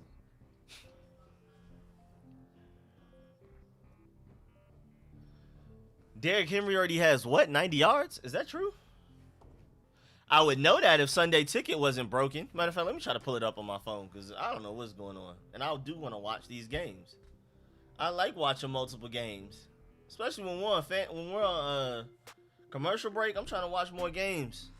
Derrick Henry already has, what, 90 yards? Is that true? I would know that if Sunday Ticket wasn't broken. Matter of fact, let me try to pull it up on my phone because I don't know what's going on. And I do want to watch these games. I like watching multiple games, especially when we're on commercial break. I'm trying to watch more games.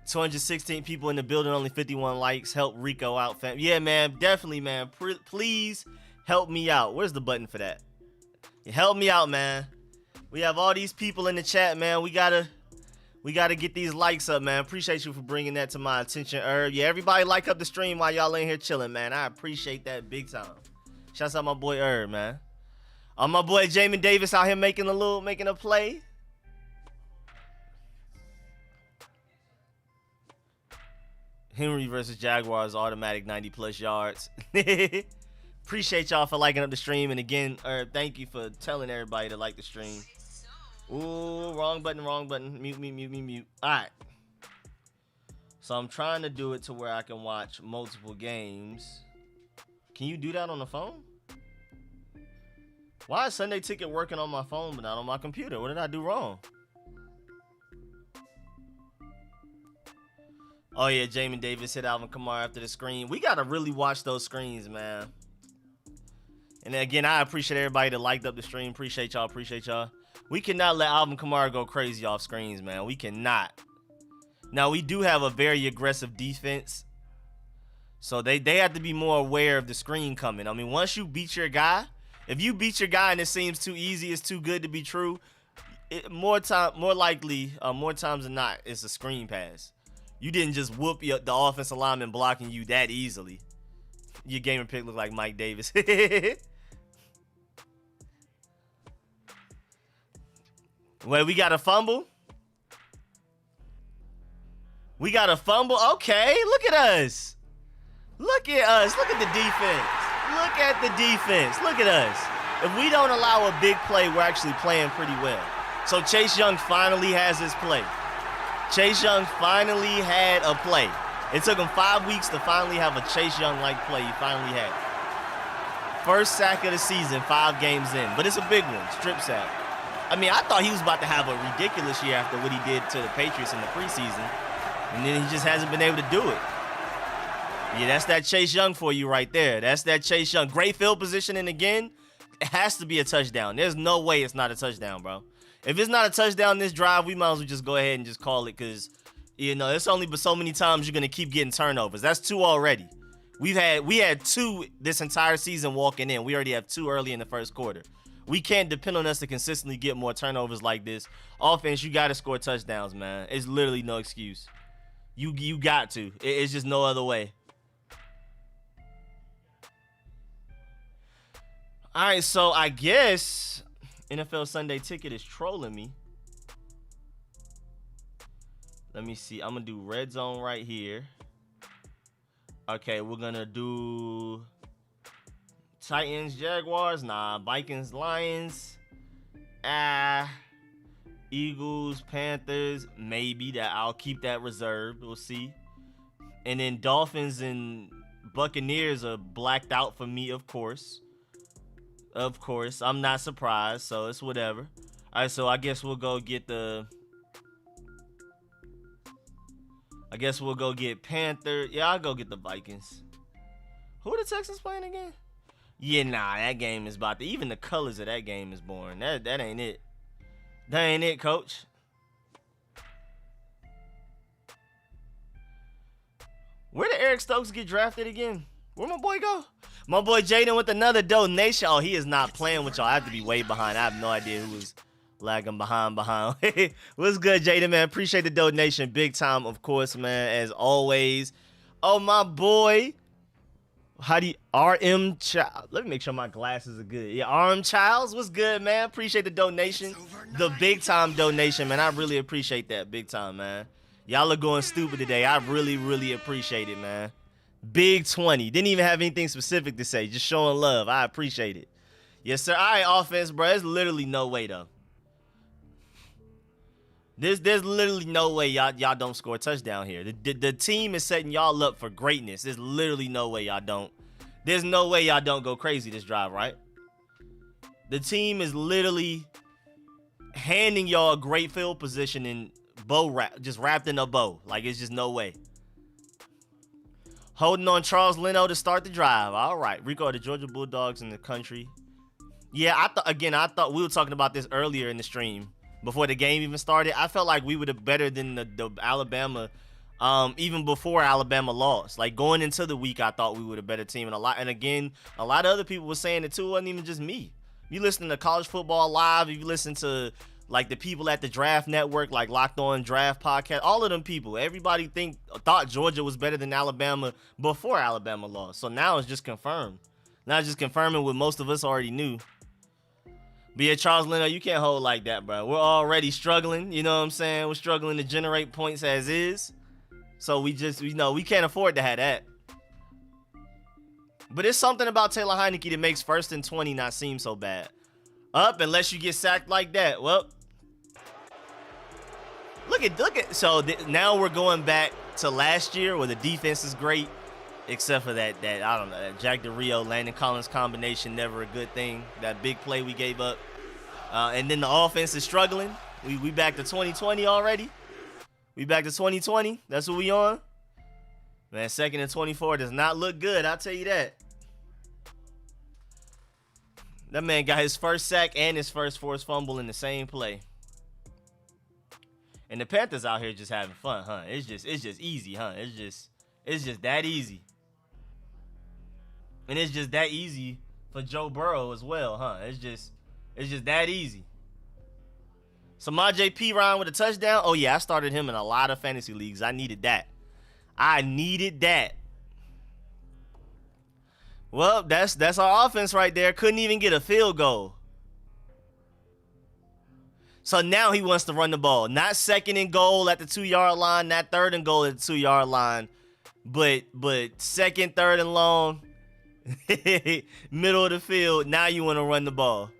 216 people in the building, only 51 likes. Help Rico out, fam. Yeah, man, definitely, man. Please help me out. Where's the button for that? Help me out, man. We have all these people in the chat, man. We gotta get these likes up, man. Appreciate you for bringing that to my attention, Herb. Yeah, everybody like up the stream while y'all in here chilling, man. I appreciate that big time. Shouts out my boy Herb, man. My boy Jamin Davis out here making a play. Henry versus Jaguars, automatic 90+ yards. Appreciate y'all for liking up the stream. And again, Herb, thank you for telling everybody to like the stream. Ooh, wrong button. Mute. All right. So I'm trying to do it to where I can watch multiple games. Can you do that on the phone? Why is Sunday Ticket working on my phone but not on my computer? What did I do wrong? Oh, yeah, Jamin Davis hit Alvin Kamara after the screen. We got to really watch those screens, man. And again, I appreciate everybody that liked up the stream. Appreciate y'all. We cannot let Alvin Kamara go crazy off screens, man. We cannot. Now, we do have a very aggressive defense, so they have to be more aware of the screen coming. I mean, once you beat your guy, if you beat your guy and it seems too easy, it's too good to be true, more times than not, it's a screen pass. You didn't just whoop the offensive lineman blocking you that easily. Your gamer pick look like Mike Davis. Wait, we got a fumble? We got a fumble? Okay, look at us. Look at us. Look at the defense. Look at the defense. Look at us. If we don't allow a big play, we're actually playing pretty well. So Chase Young finally has his play. Chase Young finally had a play. It took him 5 weeks to finally have a Chase Young-like play. He finally had it. First sack of the season, 5 games in. But it's a big one, strip sack. I mean, I thought he was about to have a ridiculous year after what he did to the Patriots in the preseason. And then he just hasn't been able to do it. Yeah, that's that Chase Young for you right there. That's that Chase Young. Great field positioning again. It has to be a touchdown. There's no way it's not a touchdown, bro. If it's not a touchdown this drive, we might as well just go ahead and just call it because, you know, it's only but so many times you're going to keep getting turnovers. That's 2 already. We had 2 this entire season walking in. We already have 2 early in the first quarter. We can't depend on us to consistently get more turnovers like this. Offense, you got to score touchdowns, man. It's literally no excuse. You got to. It's just no other way. All right, so I guess NFL Sunday Ticket is trolling me. Let me see. I'm going to do red zone right here. Okay, we're going to do Titans, Jaguars. Nah, Vikings, Lions. Eagles, Panthers. Maybe that. I'll keep that reserved. We'll see. And then Dolphins and Buccaneers are blacked out for me, of course. Of course. I'm not surprised, so it's whatever. All right, so I guess we'll go get the... I guess we'll go get Panther. Yeah, I'll go get the Vikings. Who are the Texans playing again? Yeah, nah, that game is about to... Even the colors of that game is boring. That ain't it. That ain't it, coach. Where did Eric Stokes get drafted again? Where'd my boy go? My boy Jaden with another donation. Oh, he is not playing with y'all. I have to be way behind. I have no idea who was lagging behind. What's good, Jaden, man? Appreciate the donation. Big time, of course, man, as always. Oh, my boy. How do you... RM Child. Let me make sure my glasses are good. Yeah, RM Childs. What's good, man? Appreciate the donation. The big time donation, man. I really appreciate that. Big time, man. Y'all are going stupid today. I really, really appreciate it, man. Big 20. Didn't even have anything specific to say. Just showing love. I appreciate it. Yes, sir. All right, offense, bro. There's literally no way, though. There's literally no way y'all don't score a touchdown here. The team is setting y'all up for greatness. There's literally no way y'all don't. There's no way y'all don't go crazy this drive, right? The team is literally handing y'all a great field position and just wrapped in a bow. Like, it's just no way. Holding on Charles Leno to start the drive. All right. Rico are the Georgia Bulldogs in the country. Yeah, I thought we were talking about this earlier in the stream before the game even started. I felt like we were better than the Alabama, even before Alabama lost. Like, going into the week, I thought we were the better team. And again, a lot of other people were saying it too. It wasn't even just me. You listen to College Football Live, if you listen to like the people at the Draft Network, like Locked On Draft Podcast, all of them people, everybody thought Georgia was better than Alabama before Alabama lost. So now it's just confirmed. Now it's just confirming what most of us already knew. But yeah, Charles Leno, you can't hold like that, bro. We're already struggling. You know what I'm saying? We're struggling to generate points as is. So we can't afford to have that. But it's something about Taylor Heinicke that makes 1st and 20 not seem so bad. Up unless you get sacked like that. Well, look at. So now we're going back to last year where the defense is great, except for that I don't know, that Jack Del Rio, Landon Collins combination, never a good thing. That big play we gave up, and then the offense is struggling. We back to 2020 already. We back to 2020. That's what we on. Man, 2nd and 24 does not look good. I'll tell you that. That man got his first sack and his first forced fumble in the same play. And the Panthers out here just having fun, huh? It's just easy, huh? It's just that easy. And it's just that easy for Joe Burrow as well, huh? It's just that easy. So my JP Ryan with a touchdown. Oh yeah, I started him in a lot of fantasy leagues. I needed that. Well, that's our offense right there. Couldn't even get a field goal. So now he wants to run the ball. Not second and goal at the 2-yard line, not third and goal at the 2-yard line, but second, third and long, middle of the field. Now you want to run the ball.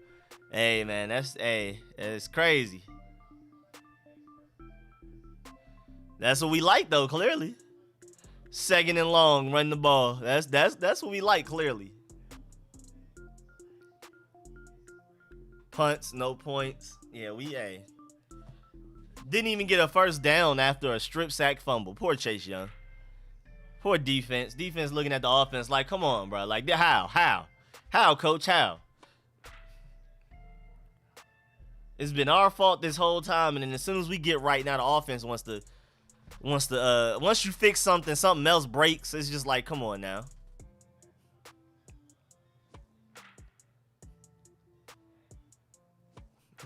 Hey man, that's crazy. That's what we like though, clearly. Second and long, run the ball. That's what we like, clearly. Punts, no points. Yeah, didn't even get a first down after a strip sack fumble. Poor Chase Young. Poor defense. Defense looking at the offense like, come on, bro. Like, how, coach, how? It's been our fault this whole time, and then as soon as we get right now, the offense wants to once you fix something else breaks. It's just like, come on now.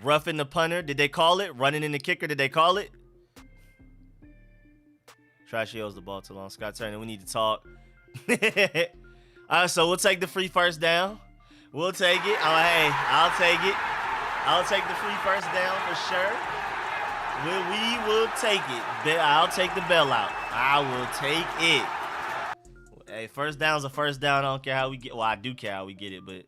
Roughing the punter, did they call it? Running in the kicker, did they call it? Trash yells the ball too long. Scott Turner, we need to talk. All right, so we'll take the free first down. We'll take it. Oh, hey, I'll take it. I'll take the free first down for sure. We will take it. I'll take the bailout. I will take it. Hey, first down's a first down. I don't care how we get. Well, I do care how we get it, but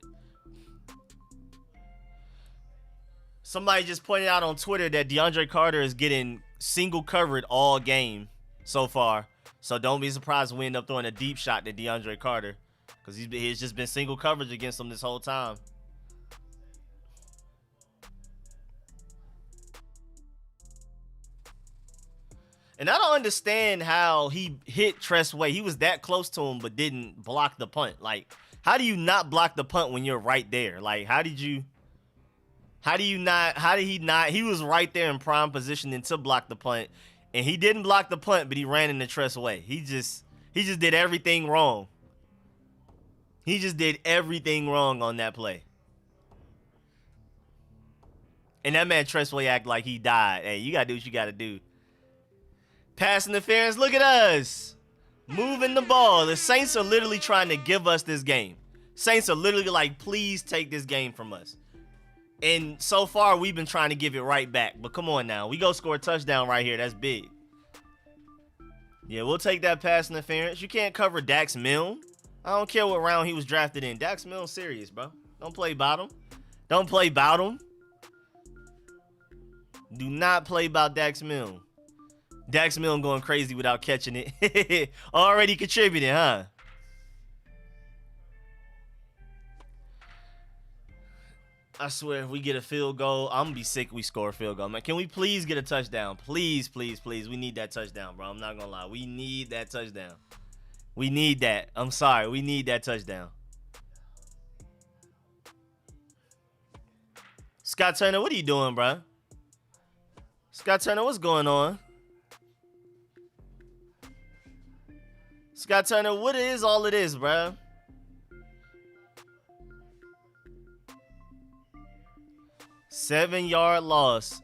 somebody just pointed out on Twitter that DeAndre Carter is getting single covered all game so far. So don't be surprised if we end up throwing a deep shot to DeAndre Carter, because he's just been single coverage against him this whole time. And I don't understand how he hit Tressway. He was that close to him but didn't block the punt. Like, how do you not block the punt when you're right there? Like, how did he not? He was right there in prime position to block the punt, and he didn't block the punt, but he ran into Tressway. He just did everything wrong. He just did everything wrong on that play. And that man Tressway act like he died. Hey, you gotta do what you gotta do. Pass interference, look at us. Moving the ball. The Saints are literally trying to give us this game. Saints are literally like, please take this game from us. And so far, we've been trying to give it right back. But come on now. We go score a touchdown right here. That's big. Yeah, we'll take that pass interference. You can't cover Dax Milne. I don't care what round he was drafted in. Dax Milne's serious, bro. Don't play about him. Don't play about him. Do not play about Dax Milne. Dax Milne going crazy without catching it. Already contributing, huh? I swear, if we get a field goal, I'm going to be sick we score a field goal, man. Can we please get a touchdown? Please, please, please. We need that touchdown, bro. I'm not going to lie. We need that touchdown. We need that. I'm sorry. We need that touchdown. Scott Turner, what are you doing, bro? Scott Turner, what's going on? Scott Turner, what is all of this, bro? Seven-yard loss.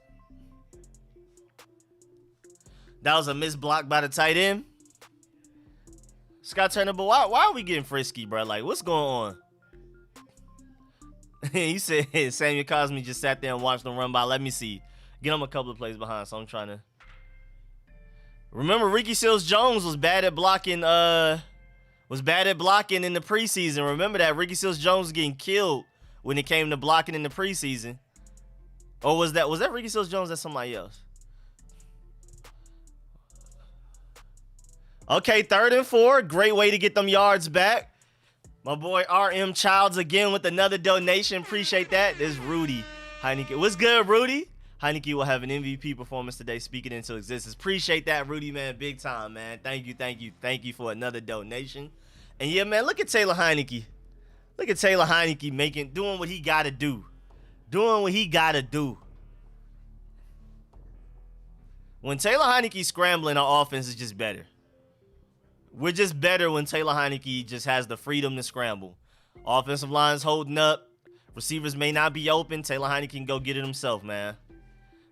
That was a missed block by the tight end. Scott Turner, but why are we getting frisky, bro? Like, what's going on? He said Samuel Cosme just sat there and watched them run by. Let me see. Get him a couple of plays behind, so I'm trying to. Remember, Ricky Seals-Jones was bad at blocking. In the preseason. Remember that Ricky Seals-Jones was getting killed when it came to blocking in the preseason. Or was that Ricky Seals-Jones? That's somebody else. Okay, 3rd and 4. Great way to get them yards back. My boy RM Childs again with another donation. Appreciate that. This is Rudy Heineke. What's good, Rudy? Heineke will have an MVP performance today, speaking into existence. Appreciate that, Rudy, man. Big time, man. Thank you for another donation. And yeah, man, look at Taylor Heineke. Look at Taylor Heineke doing what he got to do. Doing what he got to do. When Taylor Heinicke's scrambling, our offense is just better. We're just better when Taylor Heinicke just has the freedom to scramble. Offensive line's holding up. Receivers may not be open. Taylor Heinicke can go get it himself, man.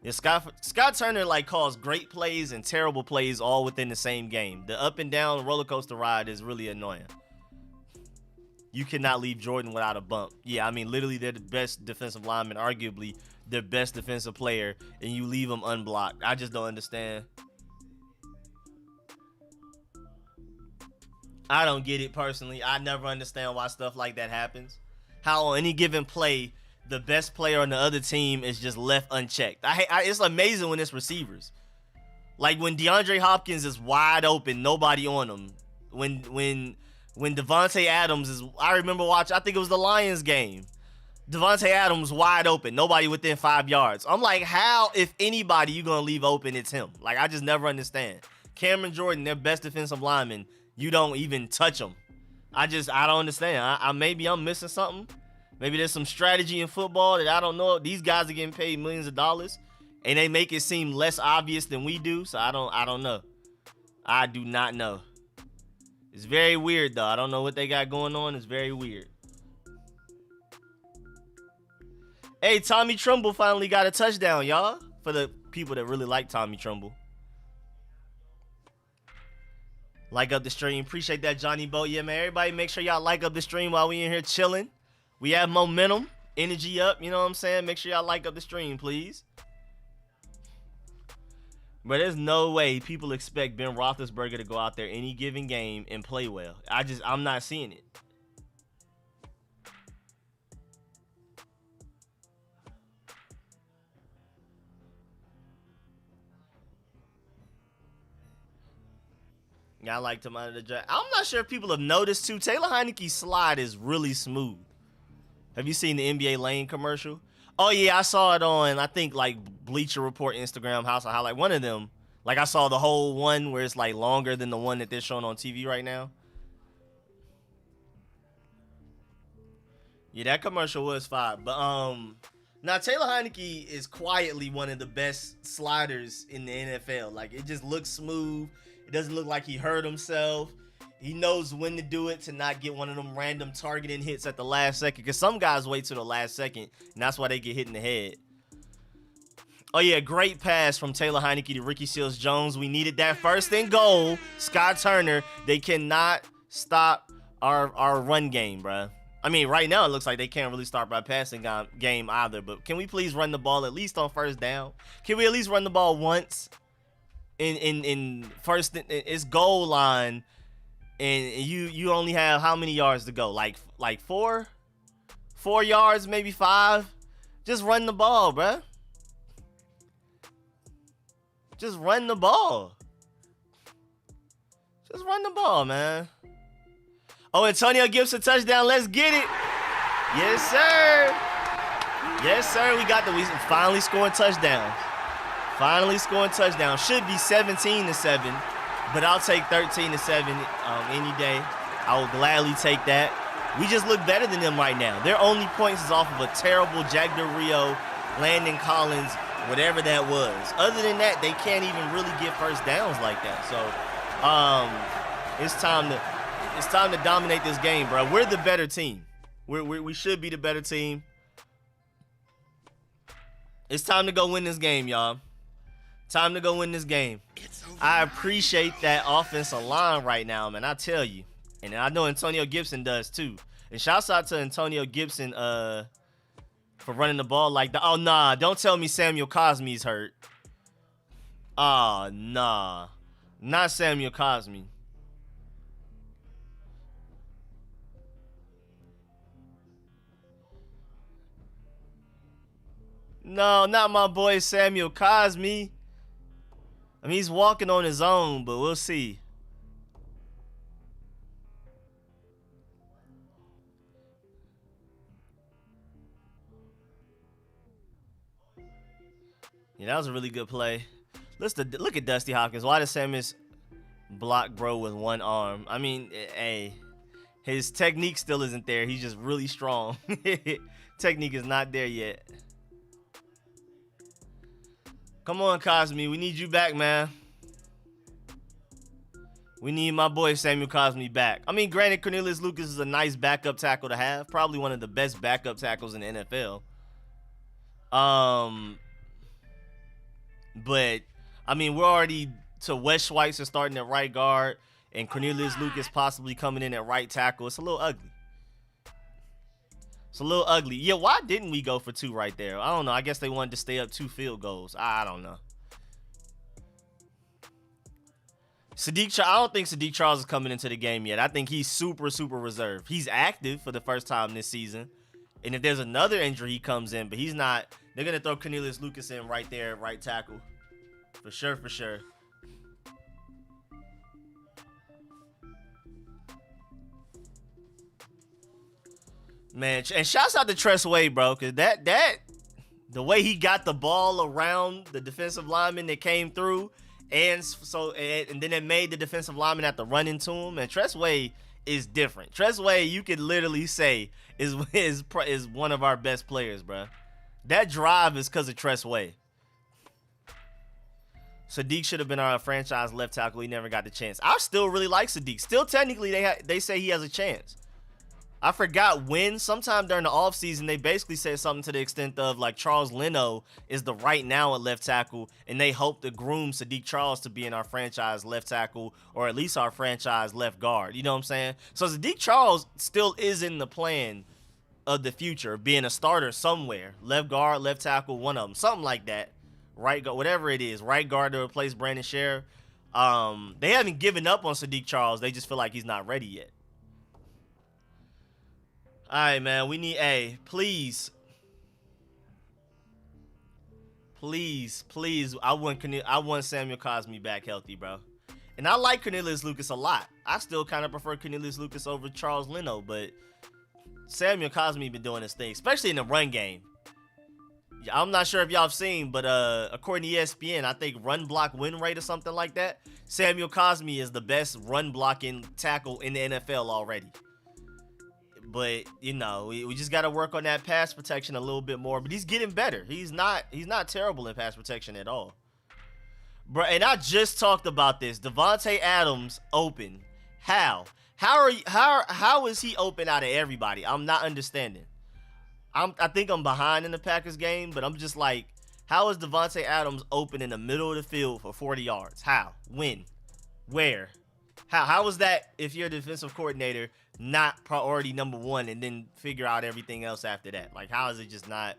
Yeah, Scott Turner like calls great plays and terrible plays all within the same game. The up and down roller coaster ride is really annoying. You cannot leave Jordan without a bump. Yeah, I mean, literally, they're the best defensive lineman, arguably their best defensive player, and you leave them unblocked. I just don't understand. I don't get it personally. I never understand why stuff like that happens. How on any given play, the best player on the other team is just left unchecked. It's amazing when it's receivers. Like when DeAndre Hopkins is wide open, nobody on him. When Devontae Adams is, I remember watching, I think it was the Lions game. Devontae Adams wide open, nobody within 5 yards. I'm like, how, if anybody, you gonna leave open, it's him. Like, I just never understand. Cameron Jordan, their best defensive lineman, you don't even touch him. I don't understand. Maybe I'm missing something. Maybe there's some strategy in football that I don't know. These guys are getting paid millions of dollars, and they make it seem less obvious than we do. So I don't know. I do not know. It's very weird though. I don't know what they got going on. It's very weird. Hey, Tommy Tremble finally got a touchdown, y'all. For the people that really like Tommy Tremble. Like up the stream. Appreciate that, Johnny Boat. Yeah, man. Everybody make sure y'all like up the stream while we in here chilling. We have momentum. Energy up. You know what I'm saying? Make sure y'all like up the stream, please. But there's no way people expect Ben Roethlisberger to go out there any given game and play well. I'm not seeing it. Yeah, I liked him out of the draft. I'm not sure if people have noticed too. Taylor Heinicke's slide is really smooth. Have you seen the NBA Lane commercial? Oh yeah, I saw it on, I think, like Bleacher Report, Instagram, House of Highlight. One of them. Like I saw the whole one where it's like longer than the one that they're showing on TV right now. Yeah, that commercial was fire. But now Taylor Heinicke is quietly one of the best sliders in the NFL. Like it just looks smooth. It doesn't look like he hurt himself. He knows when to do it to not get one of them random targeting hits at the last second. Because some guys wait till the last second, and that's why they get hit in the head. Oh, yeah, great pass from Taylor Heinicke to Ricky Seals-Jones. We needed that first and goal. Scott Turner, they cannot stop our run game, bro. I mean, right now it looks like they can't really start our passing game either. But can we please run the ball at least on first down? Can we at least run the ball once? In first, it's goal line, and you only have how many yards to go? Like 4 yards, maybe 5. Just run the ball, bruh. Just run the ball. Just run the ball, man. Oh, Antonio Gibson touchdown. Let's get it. Yes, sir. Yes, sir. We finally scoring touchdowns. Finally scoring touchdown. Should be 17-7, but I'll take 13-7 any day. I will gladly take that. We just look better than them right now. Their only points is off of a terrible Jack Del Rio, Landon Collins, whatever that was. Other than that, they can't even really get first downs like that. So, it's time to dominate this game, bro. We're the better team. We should be the better team. It's time to go win this game, y'all. Time to go win this game. I appreciate that offensive line right now, man. I tell you. And I know Antonio Gibson does too. And shouts out to Antonio Gibson for running the ball like that. Oh, nah. Don't tell me Samuel Cosme's hurt. Oh, nah. Not Samuel Cosme. No, not my boy Samuel Cosme. I mean, he's walking on his own, but we'll see. Yeah, that was a really good play. Look at Dusty Hopkins. Why does Samus block bro with one arm? I mean, hey, his technique still isn't there. He's just really strong. Technique is not there yet. Come on, Cosme. We need you back, man. We need my boy Samuel Cosme back. I mean, granted, Cornelius Lucas is a nice backup tackle to have. Probably one of the best backup tackles in the NFL. But, I mean, we're already to Wes Schweitzer starting at right guard and Cornelius Lucas possibly coming in at right tackle. It's a little ugly. It's a little ugly. Yeah, why didn't we go for 2 right there? I don't know. I guess they wanted to stay up 2 field goals. I don't know. I don't think Sadiq Charles is coming into the game yet. I think he's super, super reserved. He's active for the first time this season. And if there's another injury, he comes in, but he's not. They're going to throw Cornelius Lucas in right there, right tackle. For sure, for sure. Man, and shouts out to Tress Wade, bro, because the way he got the ball around the defensive lineman that came through, and then it made the defensive lineman have to run into him. And Tress Wade is different. Tress Wade, you could literally say is one of our best players, bro. That drive is because of Tress Wade. Sadiq should have been our franchise left tackle. He never got the chance. I still really like Sadiq. Still, technically, they say he has a chance. I forgot when. Sometime during the offseason, they basically said something to the extent of, like, Charles Leno is the right now at left tackle, and they hope to groom Sadiq Charles to be in our franchise left tackle, or at least our franchise left guard. You know what I'm saying? So Sadiq Charles still is in the plan of the future, being a starter somewhere. Left guard, left tackle, one of them. Something like that. Right guard, whatever it is. Right guard to replace Brandon Scherff. They haven't given up on Sadiq Charles. They just feel like he's not ready yet. All right, man. We need please. I want Samuel Cosme back healthy, bro. And I like Cornelius Lucas a lot. I still kind of prefer Cornelius Lucas over Charles Leno, but Samuel Cosme been doing his thing, especially in the run game. I'm not sure if y'all have seen, but according to ESPN, I think run block win rate or something like that, Samuel Cosme is the best run blocking tackle in the NFL already. But, you know, we just got to work on that pass protection a little bit more. But he's getting better. He's not terrible in pass protection at all. Bro, and I just talked about this. Devontae Adams open. How is he open out of everybody? I'm not understanding. I think I'm behind in the Packers game, but I'm just like, how is Devontae Adams open in the middle of the field for 40 yards? How? When? Where? How is that, if you're a defensive coordinator, not priority number 1 and then figure out everything else after that? Like, how is it just not,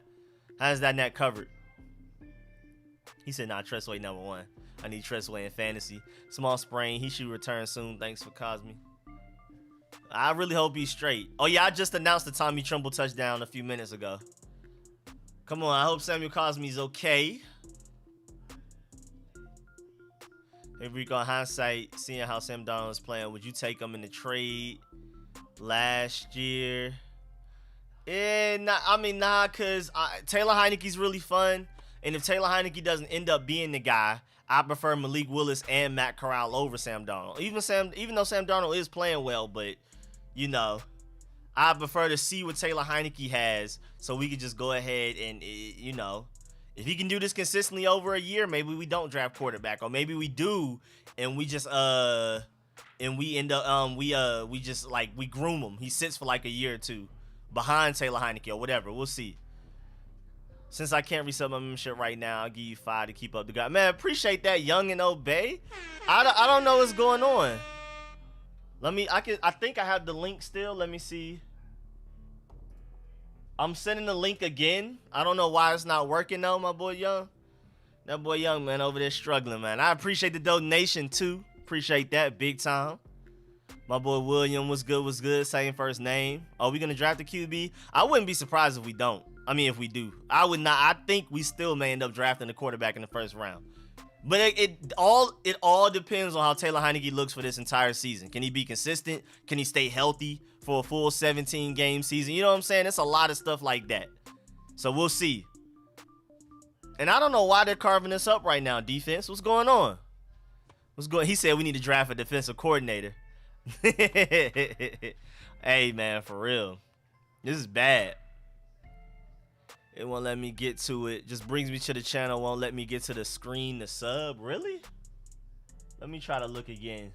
how is that not covered? He said, nah, Tress Wade number 1. I need Tress Wade in fantasy. Small sprain. He should return soon. Thanks for Cosme. I really hope he's straight. Oh, yeah, I just announced the Tommy Tremble touchdown a few minutes ago. Come on, I hope Samuel Cosme's okay. Hey, Rico, in hindsight, seeing how Sam Darnold is playing, would you take him in the trade last year? Nah, because Taylor Heineke's really fun. And if Taylor Heineke doesn't end up being the guy, I prefer Malik Willis and Matt Corral over Sam Darnold. Even though Sam Darnold is playing well, but, you know, I prefer to see what Taylor Heineke has so we can just go ahead and, you know, if he can do this consistently over a year, maybe we don't draft quarterback, or maybe we do, and we just and we end up we just like we groom him. He sits for like a year or two behind Taylor Heineke or whatever. We'll see. Since I can't reset my membership right now, I'll give you 5 to keep up the guy. Man, appreciate that, Young and Obey. I don't know what's going on. I think I have the link still. Let me see. I'm sending the link again. I don't know why it's not working though, my boy Young. That boy Young, man, over there struggling, man. I appreciate the donation too. Appreciate that big time. My boy William was good. Same first name. Are we gonna draft the QB? I wouldn't be surprised if we don't. I mean, if we do. I would not. I think we still may end up drafting the quarterback in the first round. But it all depends on how Taylor Heineke looks for this entire season. Can he be consistent? Can he stay healthy for a full 17-game season? You know what I'm saying? It's a lot of stuff like that. So we'll see. And I don't know why they're carving this up right now, defense. What's going on? He said we need to draft a defensive coordinator. Hey, man, for real. This is bad. It won't let me get to it. Just brings me to the channel. Won't let me get to the screen, the sub. Really? Let me try to look again.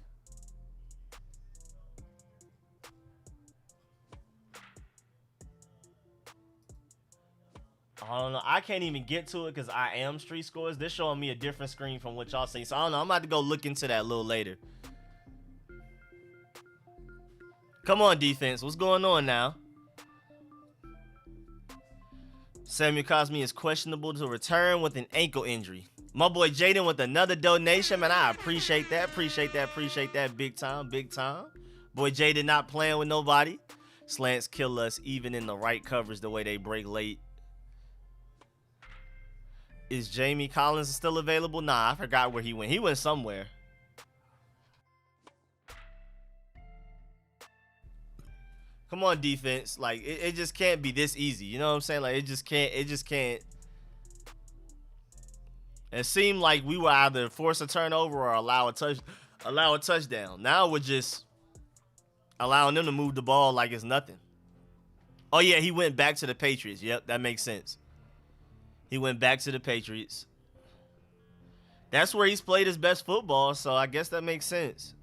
I don't know. I can't even get to it because I am Street Scores. They're showing me a different screen from what y'all see. So I don't know. I'm about to go look into that a little later. Come on, defense. What's going on now? Samuel Cosme is questionable to return with an ankle injury. My boy Jaden with another donation, man. I appreciate that. Appreciate that. Big time. Boy Jaden not playing with nobody. Slants kill us even in the right coverage the way they break late. Is Jamie Collins still available? Nah, I forgot where he went. He went somewhere. Come on, defense. Like, it just can't be this easy. You know what I'm saying? Like, it just can't. It seemed like we were either force a turnover or allow a touchdown. Now we're just allowing them to move the ball like it's nothing. Oh, yeah, he went back to the Patriots. Yep, that makes sense. He went back to the Patriots. That's where he's played his best football, so I guess that makes sense.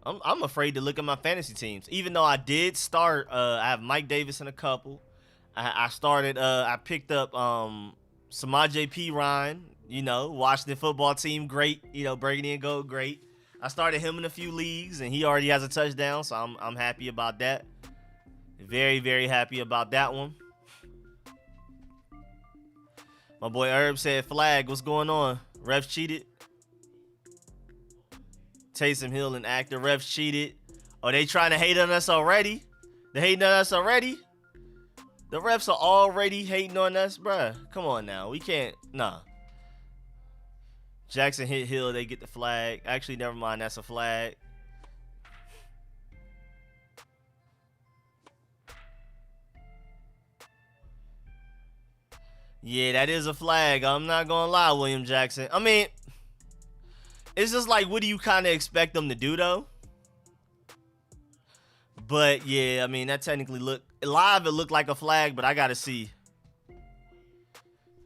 I'm afraid to look at my fantasy teams. Even though I did start, I have Mike Davis in a couple. I picked up Samaje Perine, you know, Washington football team, great. You know, Burgundy and Gold, great. I started him in a few leagues, and he already has a touchdown, so I'm happy about that. Very, very happy about that one. My boy Herb said flag. What's going on? Refs cheated. Taysom Hill and actor. Refs cheated. Oh, they trying to hate on us already? They hating on us already? The refs are already hating on us, bruh. Come on now. We can't. Nah. Jackson hit Hill. They get the flag. Actually, never mind. That's a flag. Yeah, that is a flag. I'm not gonna lie, William Jackson. I mean, it's just like, what do you kind of expect them to do, though? But, yeah, I mean, that technically live, it looked like a flag, but I gotta see.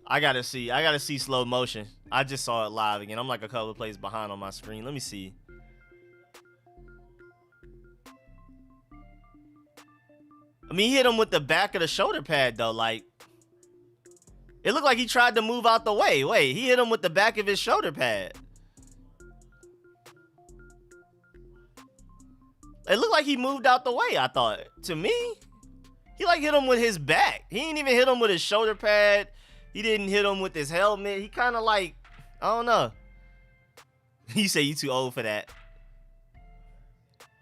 I gotta see slow motion. I just saw it live again. I'm like a couple of plays behind on my screen. Let me see. I mean, he hit him with the back of the shoulder pad, though. Like, it looked like he tried to move out the way. Wait, he hit him with the back of his shoulder pad. It looked like he moved out the way, I thought. To me, he like hit him with his back. He didn't even hit him with his shoulder pad. He didn't hit him with his helmet. He kind of like, I don't know. He said you too old for that.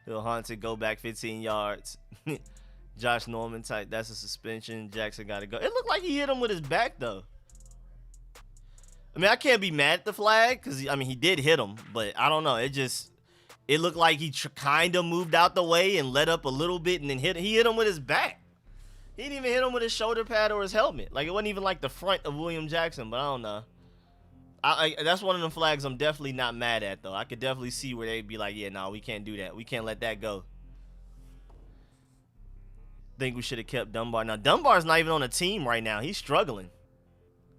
He'll Haunted, go back 15 yards. Josh Norman type, that's a suspension. Jackson got to go. It looked like he hit him with his back, though. I mean, I can't be mad at the flag because, I mean, he did hit him. But I don't know. It looked like he kind of moved out the way and let up a little bit and then he hit him with his back. He didn't even hit him with his shoulder pad or his helmet. Like, it wasn't even like the front of William Jackson, but I don't know. That's one of them flags I'm definitely not mad at, though. I could definitely see where they'd be like, yeah, no, we can't do that. We can't let that go. Think we should have kept Dunbar. Now, Dunbar's not even on a team right now. He's struggling.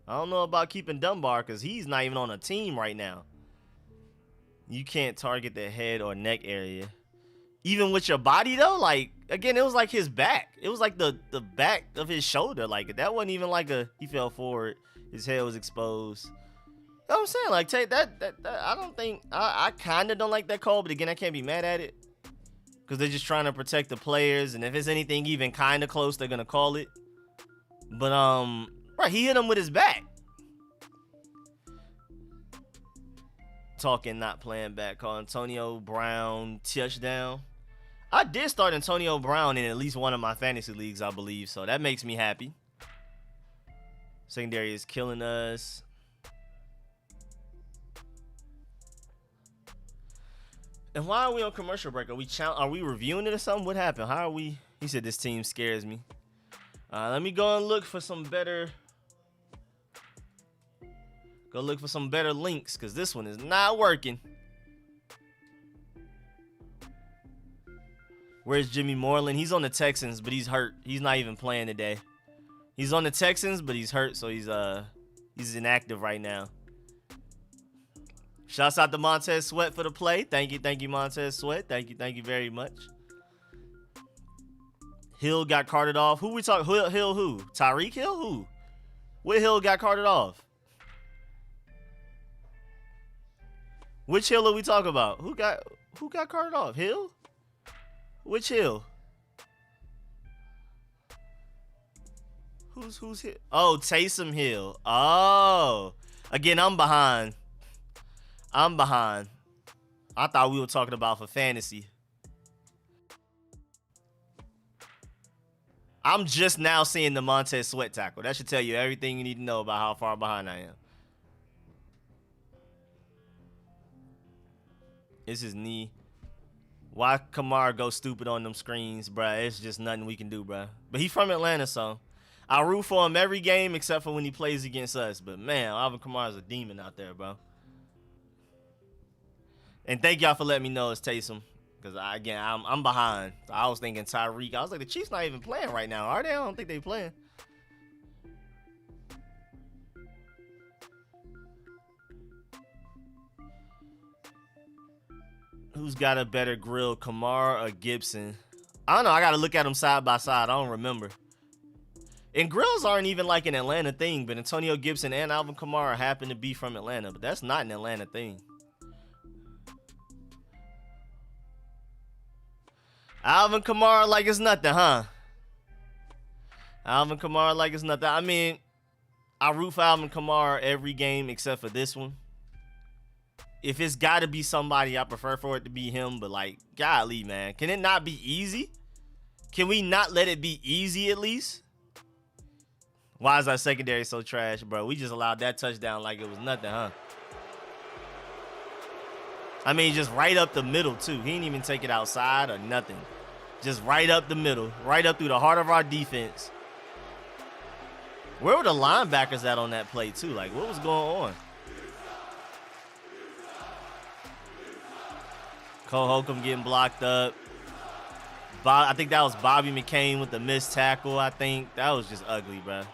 I don't know about keeping Dunbar because he's not even on a team right now. You can't target the head or neck area. Even with your body, though, like, again, it was like his back. It was like the back of his shoulder. Like, that wasn't even like he fell forward. His head was exposed. You know what I'm saying? Like, take that I don't think, I kind of don't like that call, but again, I can't be mad at it. Because they're just trying to protect the players. And if it's anything even kind of close, they're going to call it. But, right, he hit him with his back. Talking, not playing back. Call Antonio Brown touchdown. I did start Antonio Brown in at least one of my fantasy leagues, I believe. So that makes me happy. Secondary is killing us. And why are we on commercial break? Are we reviewing it or something? What happened? How are we? He said this team scares me. Let me go and look for some better. Go look for some better links because this one is not working. Where's Jimmy Moreland? He's on the Texans, but he's hurt. He's not even playing today. He's on the Texans, but he's hurt, so he's inactive right now. Shouts out to Montez Sweat for the play. Thank you, Montez Sweat. Thank you very much. Hill got carted off. Who we talking? Hill who? Tyreek Hill? Who? What Hill got carted off? Which Hill are we talking about? Who got carted off? Hill? Which Hill? Who's Hill? Oh, Taysom Hill. Oh. Again, I'm behind. I thought we were talking about for fantasy. I'm just now seeing the Montez Sweat tackle. That should tell you everything you need to know about how far behind I am. It's his knee. Why Kamara go stupid on them screens, bruh? It's just nothing we can do, bruh. But he from Atlanta, so I root for him every game except for when he plays against us. But man, Alvin Kamara's a demon out there, bro. And thank y'all for letting me know it's Taysom. Because, I'm behind. So I was thinking Tyreek. I was like, the Chiefs not even playing right now, are they? I don't think they playing. Who's got a better grill, Kamara or Gibson? I don't know. I got to look at them side by side. I don't remember. And grills aren't even like an Atlanta thing, but Antonio Gibson and Alvin Kamara happen to be from Atlanta. But that's not an Atlanta thing. Alvin Kamara like it's nothing, huh? Alvin Kamara like it's nothing. I mean, I root for Alvin Kamara every game except for this one. If it's got to be somebody, I prefer for it to be him. But, like, golly, man. Can it not be easy? Can we not let it be easy at least? Why is our secondary so trash, bro? We just allowed that touchdown like it was nothing, huh? I mean, just right up the middle, too. He didn't even take it outside or nothing. Just right up the middle. Right up through the heart of our defense. Where were the linebackers at on that play, too? Like, what was going on? Cole Holcomb getting blocked up. I think that was Bobby McCain with the missed tackle, I think. That was just ugly, bro.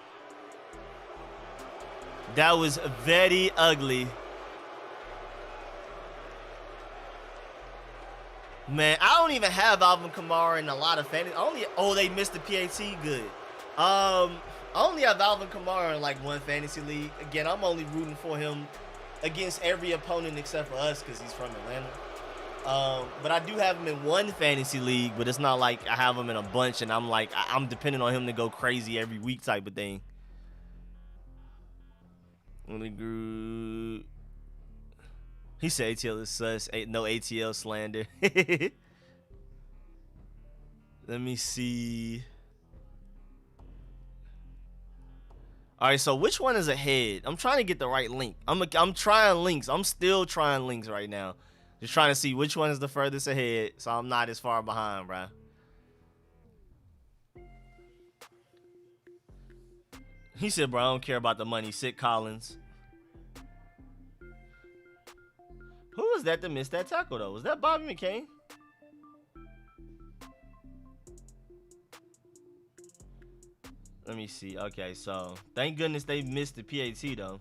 That was very ugly. Man, I don't even have Alvin Kamara in a lot of fantasy. Oh, they missed the PAT. Good. I only have Alvin Kamara in like one fantasy league. Again, I'm only rooting for him against every opponent except for us because he's from Atlanta. But I do have him in one fantasy league, but it's not like I have him in a bunch and I'm depending on him to go crazy every week type of thing. He said ATL is sus. No ATL slander. Let me see. All right, so which one is ahead? I'm trying to get the right link. I'm trying links. I'm still trying links right now. Just trying to see which one is the furthest ahead, so I'm not as far behind, bro. He said, bro, I don't care about the money. Sit Collins. Who was that missed that tackle, though? Was that Bobby McCain? Let me see. Okay, so thank goodness they missed the PAT, though.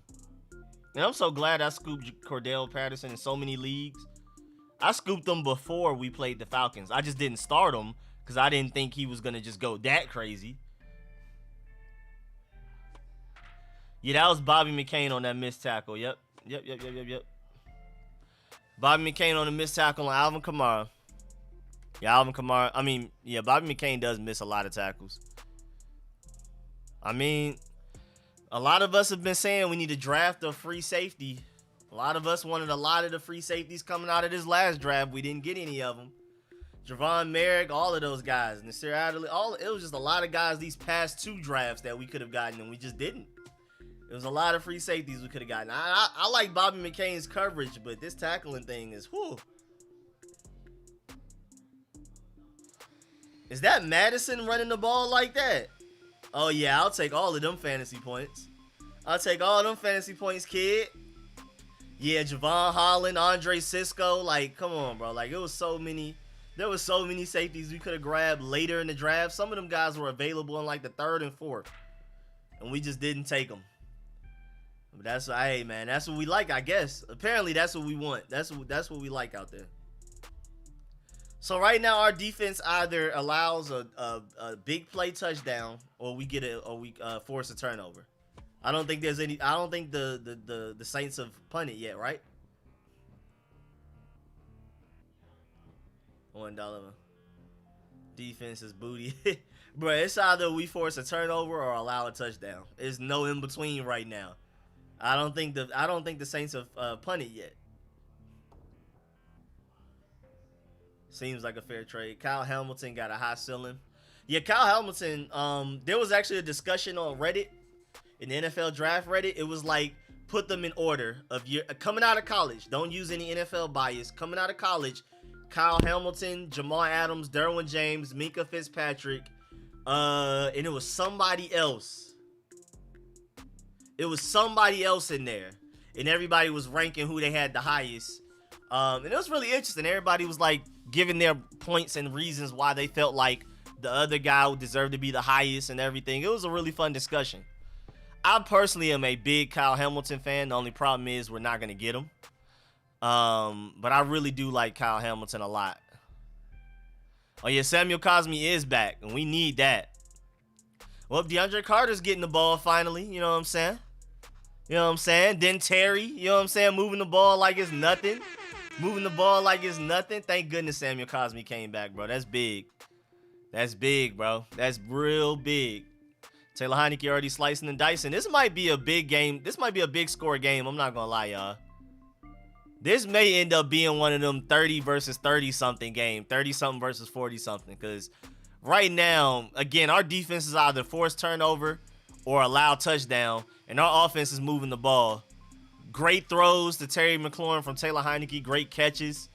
And I'm so glad I scooped Cordell Patterson in so many leagues. I scooped him before we played the Falcons. I just didn't start him because I didn't think he was going to just go that crazy. Yeah, that was Bobby McCain on that missed tackle. Yep. Bobby McCain on the missed tackle on Alvin Kamara. Yeah, Bobby McCain does miss a lot of tackles. I mean, a lot of us have been saying we need to draft a free safety. A lot of us wanted a lot of the free safeties coming out of this last draft. We didn't get any of them. Javon Merrick, all of those guys. Nasir Adderley, it was just a lot of guys these past two drafts that we could have gotten, and we just didn't. There was a lot of free safeties we could have gotten. I like Bobby McCain's coverage, but this tackling thing is, whew. Is that Madison running the ball like that? Oh, yeah, I'll take all of them fantasy points. I'll take all of them fantasy points, kid. Yeah, Javon Holland, Andre Sisco. Like, come on, bro. Like, it was so many There was so many safeties we could have grabbed later in the draft. Some of them guys were available in like the 3rd and 4th, and we just didn't take them. But that's hey man, that's what we like, I guess. Apparently that's what we want. That's what we like out there. So right now our defense either allows a big play touchdown or we force a turnover. I don't think there's any. I don't think the Saints have punted yet, right? $1 defense is booty. Bro, it's either we force a turnover or allow a touchdown. There's no in between right now. I don't think the Saints have punted yet. Seems like a fair trade. Kyle Hamilton got a high ceiling. Yeah, Kyle Hamilton, there was actually a discussion on Reddit, in the NFL draft Reddit. It was like, put them in order of coming out of college. Don't use any NFL bias. Coming out of college, Kyle Hamilton, Jamal Adams, Derwin James, Minka Fitzpatrick, and it was somebody else. It was somebody else in there, and everybody was ranking who they had the highest. And it was really interesting. Everybody was like giving their points and reasons why they felt like the other guy would deserve to be the highest and everything. It was a really fun discussion. I personally am a big Kyle Hamilton fan. The only problem is we're not going to get him. But I really do like Kyle Hamilton a lot. Oh yeah, Samuel Cosme is back, and we need that. Well, DeAndre Carter's getting the ball finally. You know what I'm saying? You know what I'm saying? Then Terry, you know what I'm saying? Moving the ball like it's nothing. Moving the ball like it's nothing. Thank goodness Samuel Cosme came back, bro. That's big. That's big, bro. That's real big. Taylor Heineke already slicing and dicing. This might be a big game. This might be a big score game. I'm not going to lie, y'all. This may end up being one of them 30 versus 30-something game. 30-something versus 40-something. Because right now, again, our defense is either force turnover or allow touchdown. And our offense is moving the ball. Great throws to Terry McLaurin from Taylor Heineke. Great catches.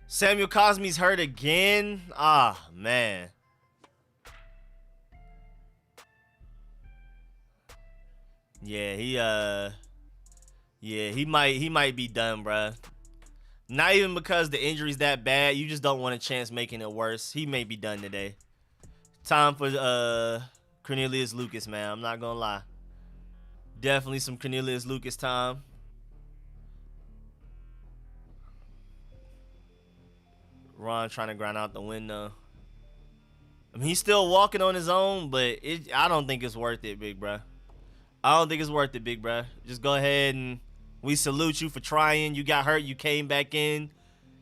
Samuel Cosme's hurt again. Ah, man. Yeah, he might be done, bruh. Not even because the injury's that bad. You just don't want a chance making it worse. He may be done today. Time for Cornelius Lucas, man. I'm not gonna lie. Definitely some Cornelius Lucas time. Ron trying to grind out the window. I mean, he's still walking on his own, but I don't think it's worth it, big bruh. I don't think it's worth it, big bruh. Just go ahead and we salute you for trying. You got hurt. You came back in.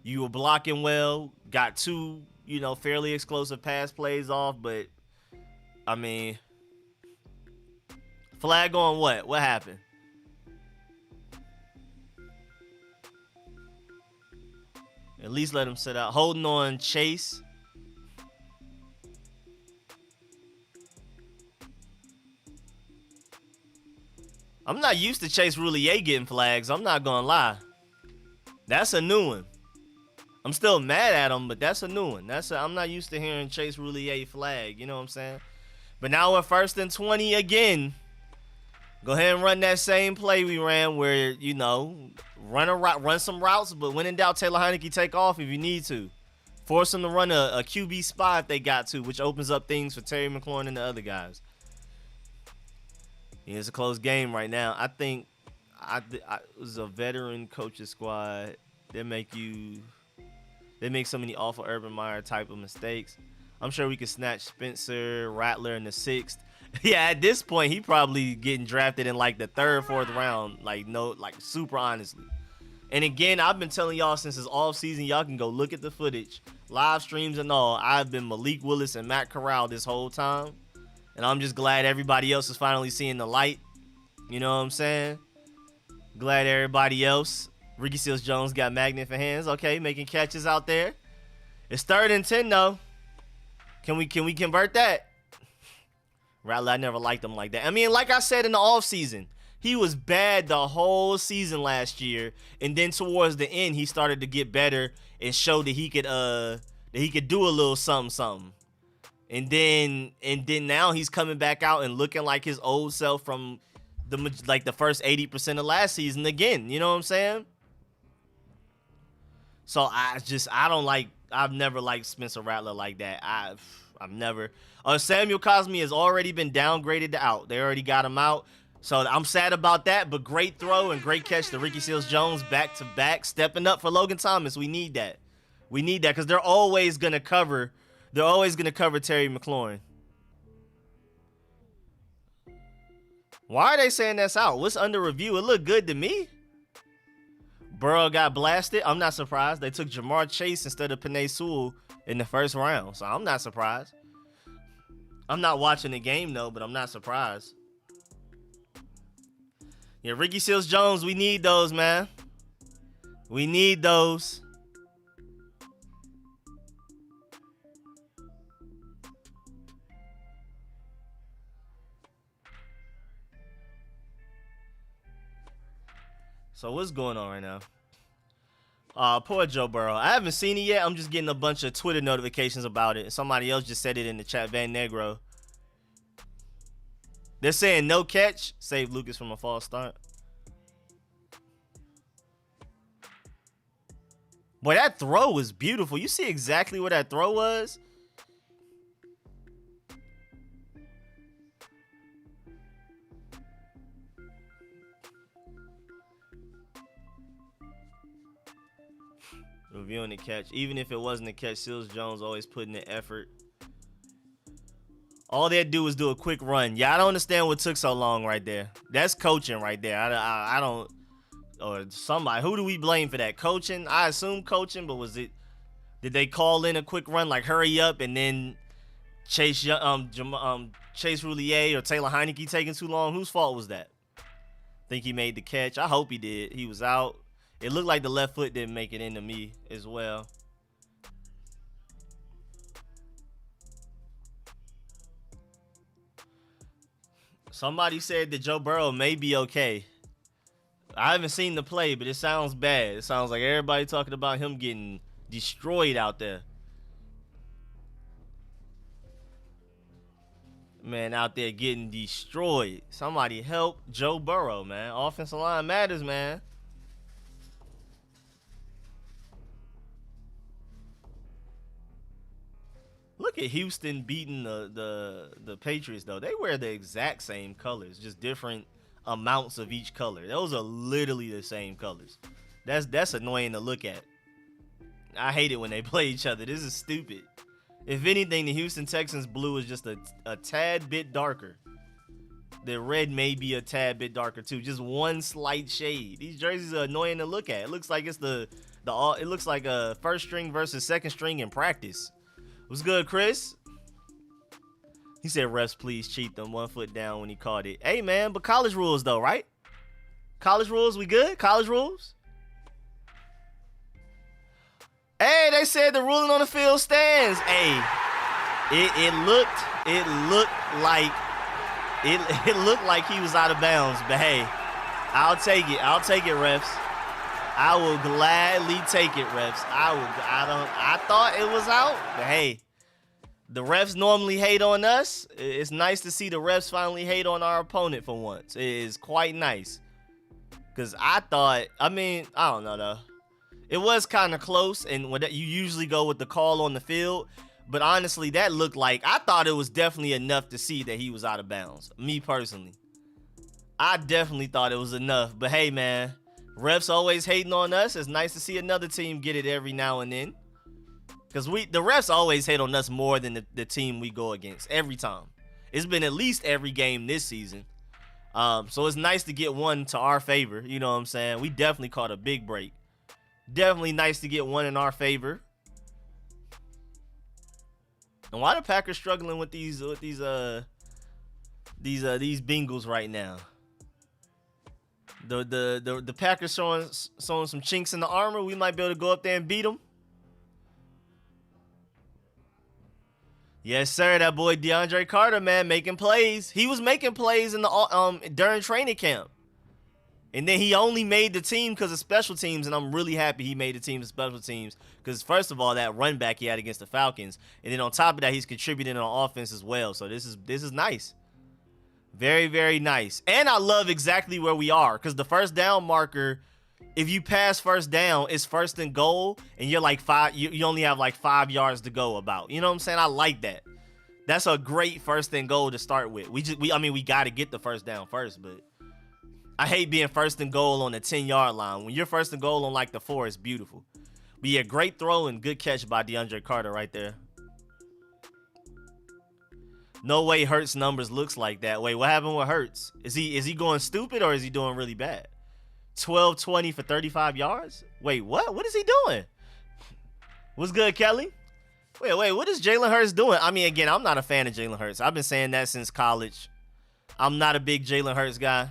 You were blocking well. Got two, fairly explosive pass plays off, but, I mean, flag on what? What happened? At least let him sit out. Holding on Chase. I'm not used to Chase Roulier getting flags. I'm not going to lie. That's a new one. I'm still mad at him, but that's a new one. I'm not used to hearing Chase Roulier flag. You know what I'm saying? But now we're 1st and 20 again. Go ahead and run that same play we ran where, run some routes, but when in doubt, Taylor Heineke take off if you need to. Force them to run a QB spot if they got to, which opens up things for Terry McLaurin and the other guys. It's a close game right now. I think it was a veteran coach's squad. They make so many awful Urban Meyer type of mistakes. I'm sure we could snatch Spencer Rattler in the 6th. Yeah, at this point, he probably getting drafted in like the 3rd, 4th round. Super honestly. And again, I've been telling y'all since this offseason, y'all can go look at the footage, live streams and all. I've been Malik Willis and Matt Corral this whole time. And I'm just glad everybody else is finally seeing the light. You know what I'm saying? Glad everybody else. Ricky Seals-Jones got magnet for hands. Okay, making catches out there. It's 3rd and 10 though. Can we convert that? Rattler, I never liked him like that. I mean, like I said in the offseason, he was bad the whole season last year, and then towards the end, he started to get better and showed that he could do a little something. And then now he's coming back out and looking like his old self from the first 80% of last season again. You know what I'm saying? So I've never liked Spencer Rattler like that. I've never. Samuel Cosme has already been downgraded to out. They already got him out. So I'm sad about that, but great throw and great catch to Ricky Seals-Jones back to back, stepping up for Logan Thomas. We need that. We need that because they're always gonna cover. They're always gonna cover Terry McLaurin. Why are they saying that's out? What's under review? It looked good to me. Burrow got blasted. I'm not surprised. They took Jamar Chase instead of Penei Sewell in the first round, so I'm not surprised. I'm not watching the game though, but I'm not surprised. Yeah, Ricky Seals-Jones, we need those, man. We need those. So what's going on right now? Poor Joe Burrow. I haven't seen it yet. I'm just getting a bunch of Twitter notifications about it. Somebody else just said it in the chat, Van Negro. They're saying no catch. Save Lucas from a false start. Boy, that throw was beautiful. You see exactly what that throw was? Reviewing the catch. Even if it wasn't a catch, Seals-Jones always put in the effort. All they had to do was do a quick run. Yeah, I don't understand what took so long right there. That's coaching right there. I don't, or somebody. Who do we blame for that? Coaching? I assume coaching, but was it, did they call in a quick run, like hurry up, and then Chase Roulier or Taylor Heineke taking too long? Whose fault was that? Think he made the catch? I hope he did. He was out. It looked like the left foot didn't make it into me as well. Somebody said that Joe Burrow may be okay. I haven't seen the play, but it sounds bad. It sounds like everybody talking about him getting destroyed out there. Man, out there getting destroyed. Somebody help Joe Burrow, man. Offensive line matters, man. Look at Houston beating the Patriots, though. They wear the exact same colors, just different amounts of each color. Those are literally the same colors. That's annoying to look at. I hate it when they play each other. This is stupid. If anything, the Houston Texans blue is just a tad bit darker. The red may be a tad bit darker too, just one slight shade. These jerseys are annoying to look at. It looks like it's it looks like a first string versus second string in practice. What's good, Chris? He said, refs, please cheat them. 1 foot down when he caught it. Hey, man, but college rules, though, right? College rules, we good? College rules? Hey, they said the ruling on the field stands. Hey, it looked like he was out of bounds. But, hey, I'll take it. I'll take it, refs. I will gladly take it, refs. I thought it was out, but hey, the refs normally hate on us. It's nice to see the refs finally hate on our opponent for once. It is quite nice. Because I don't know though. It was kind of close, and you usually go with the call on the field. But honestly, that looked like, I thought it was definitely enough to see that he was out of bounds. Me personally. I definitely thought it was enough. But hey, man. Refs always hating on us. It's nice to see another team get it every now and then. Because the refs always hate on us more than the team we go against. Every time. It's been at least every game this season. So it's nice to get one to our favor. You know what I'm saying? We definitely caught a big break. Definitely nice to get one in our favor. And why the Packers struggling with these Bengals right now? The Packers showing some chinks in the armor. We might be able to go up there and beat them. Yes, sir. That boy DeAndre Carter, man, making plays. He was making plays in the during training camp, and then he only made the team because of special teams. And I'm really happy he made the team of special teams because first of all, that run back he had against the Falcons, and then on top of that, he's contributing on offense as well. So this is nice. Very, very nice. And I love exactly where we are because the first down marker If you pass first down, it's first and goal, and you're like you only have like 5 yards to go about. You know what I'm saying? I like that. That's a great first and goal to start with. I mean, we got to get the first down first, but I hate being first and goal on the 10-yard line. When you're first and goal on like the 4, it's beautiful. But yeah, great throw and good catch by DeAndre Carter right there. No way Hurts numbers looks like that. Wait, what happened with Hurts? Is he going stupid or is he doing really bad? 12-20 for 35 yards? Wait, what? What is he doing? What's good, Kelly? Wait, what is Jalen Hurts doing? I mean, again, I'm not a fan of Jalen Hurts. I've been saying that since college. I'm not a big Jalen Hurts guy.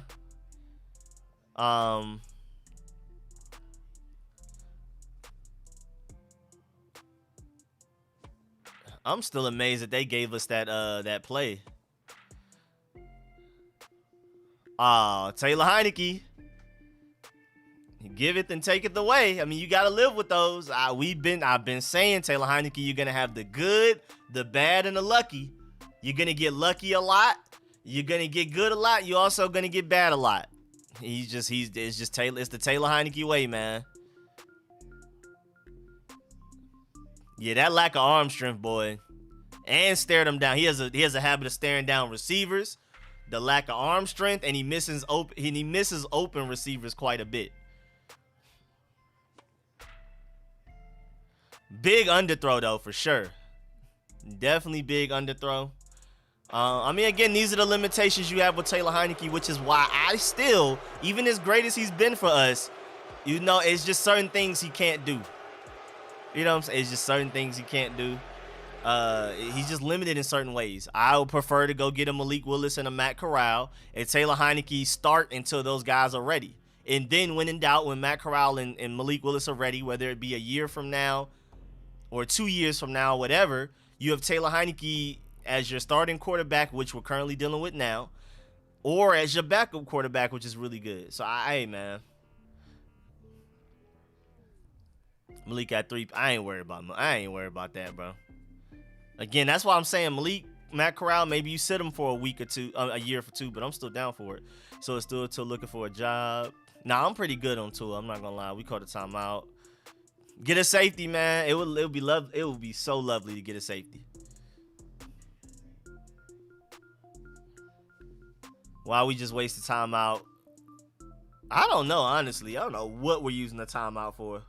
I'm still amazed that they gave us that play. Taylor Heineke. Give it and take it away. I mean, you got to live with those. I've been saying, Taylor Heineke, you're going to have the good, the bad, and the lucky. You're going to get lucky a lot. You're going to get good a lot. You're also going to get bad a lot. It's the Taylor Heineke way, man. Yeah, that lack of arm strength, boy. And stared him down. He has a habit of staring down receivers. The lack of arm strength, and he misses open receivers quite a bit. Big underthrow, though, for sure. Definitely big underthrow. I mean, again, these are the limitations you have with Taylor Heineke, which is why I still, even as great as he's been for us, you know, it's just certain things he can't do. You know what I'm saying? It's just certain things he can't do. He's just limited in certain ways. I would prefer to go get a Malik Willis and a Matt Corral and Taylor Heineke start until those guys are ready. And then when in doubt, when Matt Corral and Malik Willis are ready, whether it be a year from now or 2 years from now, whatever, you have Taylor Heineke as your starting quarterback, which we're currently dealing with now, or as your backup quarterback, which is really good. So, hey, man. Malik at 3. I ain't worried about that, bro. Again, that's why I'm saying Malik, Matt Corral, maybe you sit him for a week or two, a year for 2, but I'm still down for it. So it's still looking for a job. Nah, I'm pretty good on Tua. I'm not gonna lie. We called a timeout. Get a safety, man. It would be so lovely to get a safety. Why we just wasted timeout? I don't know, honestly. I don't know what we're using the timeout for.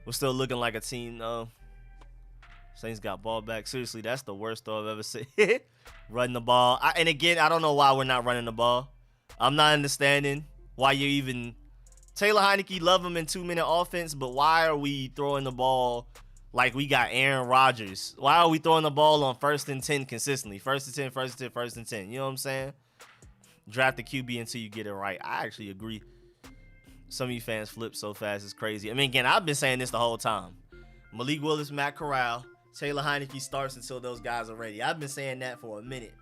We're still looking like a team, though. Saints got ball back. Seriously, that's the worst throw I've ever seen. Running the ball. And again, I don't know why we're not running the ball. I'm not understanding why you even... Taylor Heineke, love him in 2-minute offense, but why are we throwing the ball like we got Aaron Rodgers? Why are we throwing the ball on 1st and 10 consistently? 1st and 10, 1st and 10, 1st and 10. You know what I'm saying? Draft the QB until you get it right. I actually agree. Some of you fans flip so fast, it's crazy. I mean, again, I've been saying this the whole time. Malik Willis, Matt Corral, Taylor Heineke starts until those guys are ready. I've been saying that for a minute.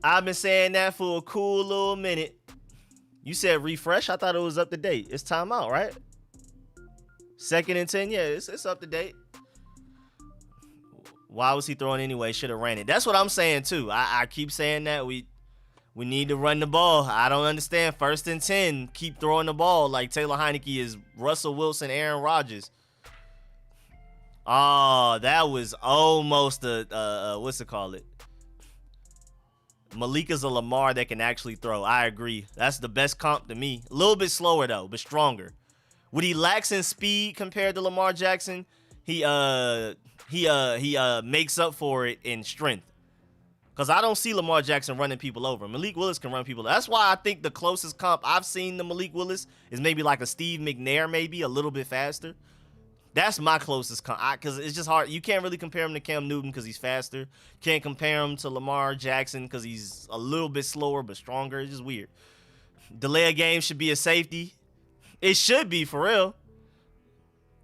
I've been saying that for a cool little minute. You said refresh? I thought it was up to date. It's timeout, right? 2nd and 10? Yeah, it's up to date. Why was he throwing anyway? Should have ran it. That's what I'm saying, too. I keep saying that. We need to run the ball. I don't understand. 1st and 10, keep throwing the ball like Taylor Heineke is Russell Wilson, Aaron Rodgers. Oh, that was almost what's it called? Malika's a Lamar that can actually throw. I agree. That's the best comp to me. A little bit slower, though, but stronger. What he lacks in speed compared to Lamar Jackson, he makes up for it in strength. Because I don't see Lamar Jackson running people over. Malik Willis can run people over. That's why I think the closest comp I've seen to Malik Willis is maybe like a Steve McNair, maybe a little bit faster. That's my closest comp. Because it's just hard. You can't really compare him to Cam Newton because he's faster. Can't compare him to Lamar Jackson because he's a little bit slower but stronger. It's just weird. Delay a game should be a safety. It should be, for real.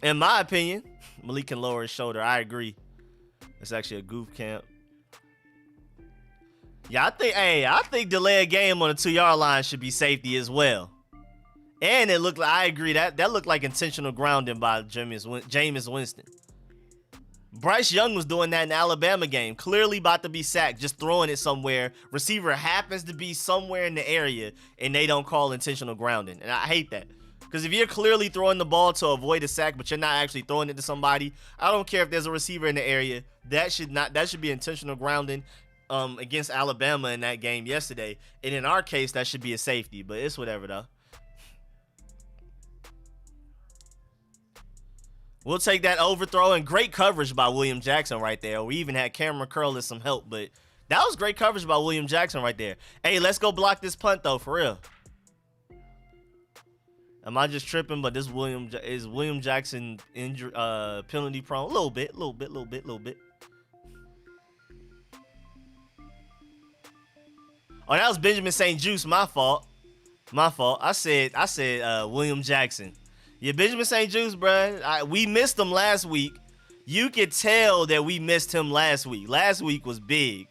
In my opinion. Malik can lower his shoulder. I agree. It's actually a goof camp. Yeah, I think delay a game on the 2-yard line should be safety as well. And it looked like, I agree, that looked like intentional grounding by Jameis Winston. Bryce Young was doing that in the Alabama game. Clearly about to be sacked, just throwing it somewhere. Receiver happens to be somewhere in the area, and they don't call intentional grounding. And I hate that. Because if you're clearly throwing the ball to avoid a sack, but you're not actually throwing it to somebody, I don't care if there's a receiver in the area. That should be intentional grounding against Alabama in that game yesterday. And in our case, that should be a safety. But it's whatever, though. We'll take that overthrow, and great coverage by William Jackson right there. We even had Cameron Curl as some help, but that was great coverage by William Jackson right there. Hey, let's go block this punt, though, for real. Am I just tripping? But this William Jackson injury, penalty prone? A little bit. Oh, that was Benjamin St. Juice. My fault. I said William Jackson. Yeah, Benjamin St. Juice, bro. We missed him last week. You could tell that we missed him last week. Last week was big.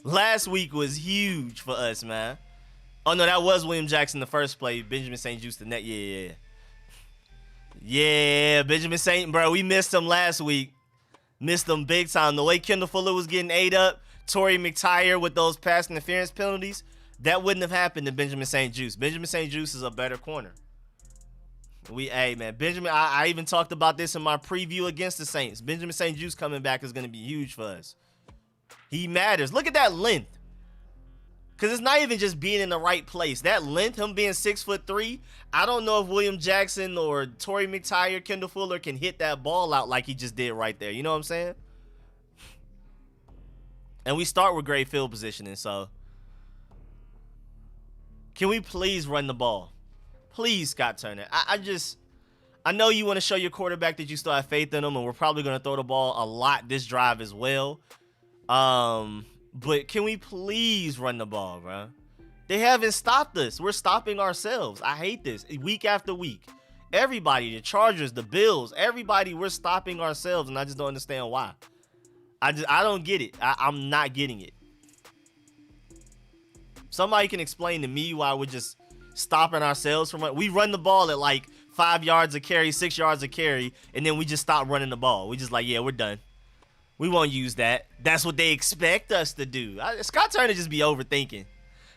Last week was huge for us, man. Oh, no, that was William Jackson the first play. Benjamin St. Juice the net. Yeah. Yeah, Benjamin St. Bro, we missed him last week. Missed him big time. The way Kendall Fuller was getting ate up, Torrey McTyer with those pass interference penalties, that wouldn't have happened to Benjamin St. Juice. Benjamin St. Juice is a better corner. Hey, man, Benjamin, I even talked about this in my preview against the Saints. Benjamin St. Juice coming back is going to be huge for us. He matters. Look at that length. Because it's not even just being in the right place. That length, him being 6'3", I don't know if William Jackson or Torrey McTyer, Kendall Fuller can hit that ball out like he just did right there. You know what I'm saying? And we start with great field positioning, so. Can we please run the ball? Please, Scott Turner. I know you want to show your quarterback that you still have faith in him, and we're probably going to throw the ball a lot this drive as well. But can we please run the ball, bro? They haven't stopped us. We're stopping ourselves. I hate this. Week after week. Everybody, the Chargers, the Bills, everybody, we're stopping ourselves, and I just don't understand why. I don't get it. I'm not getting it. Somebody can explain to me why we're just stopping ourselves from we run the ball at like 5 yards a carry, 6 yards a carry, and then we just stop running the ball. We just like, yeah, we're done. We won't use that. That's what they expect us to do. Scott Turner just be overthinking.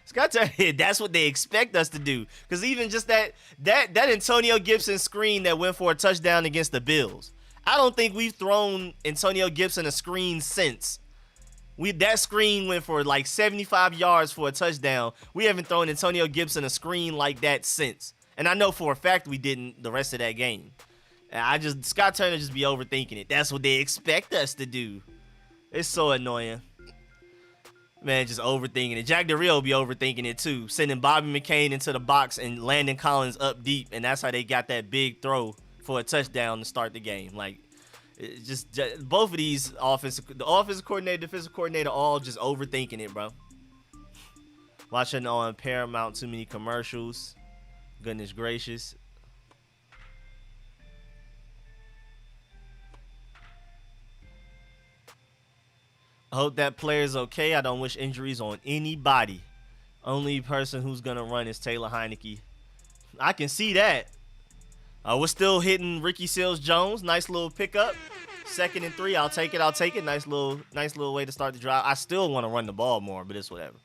Scott Turner, that's what they expect us to do. Because even just that Antonio Gibson screen that went for a touchdown against the Bills, I don't think we've thrown Antonio Gibson a screen since. That screen went for like 75 yards for a touchdown. We haven't thrown Antonio Gibson a screen like that since. And I know for a fact we didn't the rest of that game. Scott Turner just be overthinking it. That's what they expect us to do. It's so annoying. Man, just overthinking it. Jack Del Rio be overthinking it too. Sending Bobby McCain into the box and Landon Collins up deep. And that's how they got that big throw for a touchdown to start the game. Like, just both of these the offensive coordinator, defensive coordinator, all just overthinking it, bro. Watching on Paramount too many commercials. Goodness gracious. I hope that player's okay. I don't wish injuries on anybody. Only person who's gonna run is Taylor Heineke. I can see that. We're still hitting Ricky Seals-Jones. Nice little pickup. 2nd and 3. I'll take it. Nice little way to start the drive. I still want to run the ball more, but it's whatever.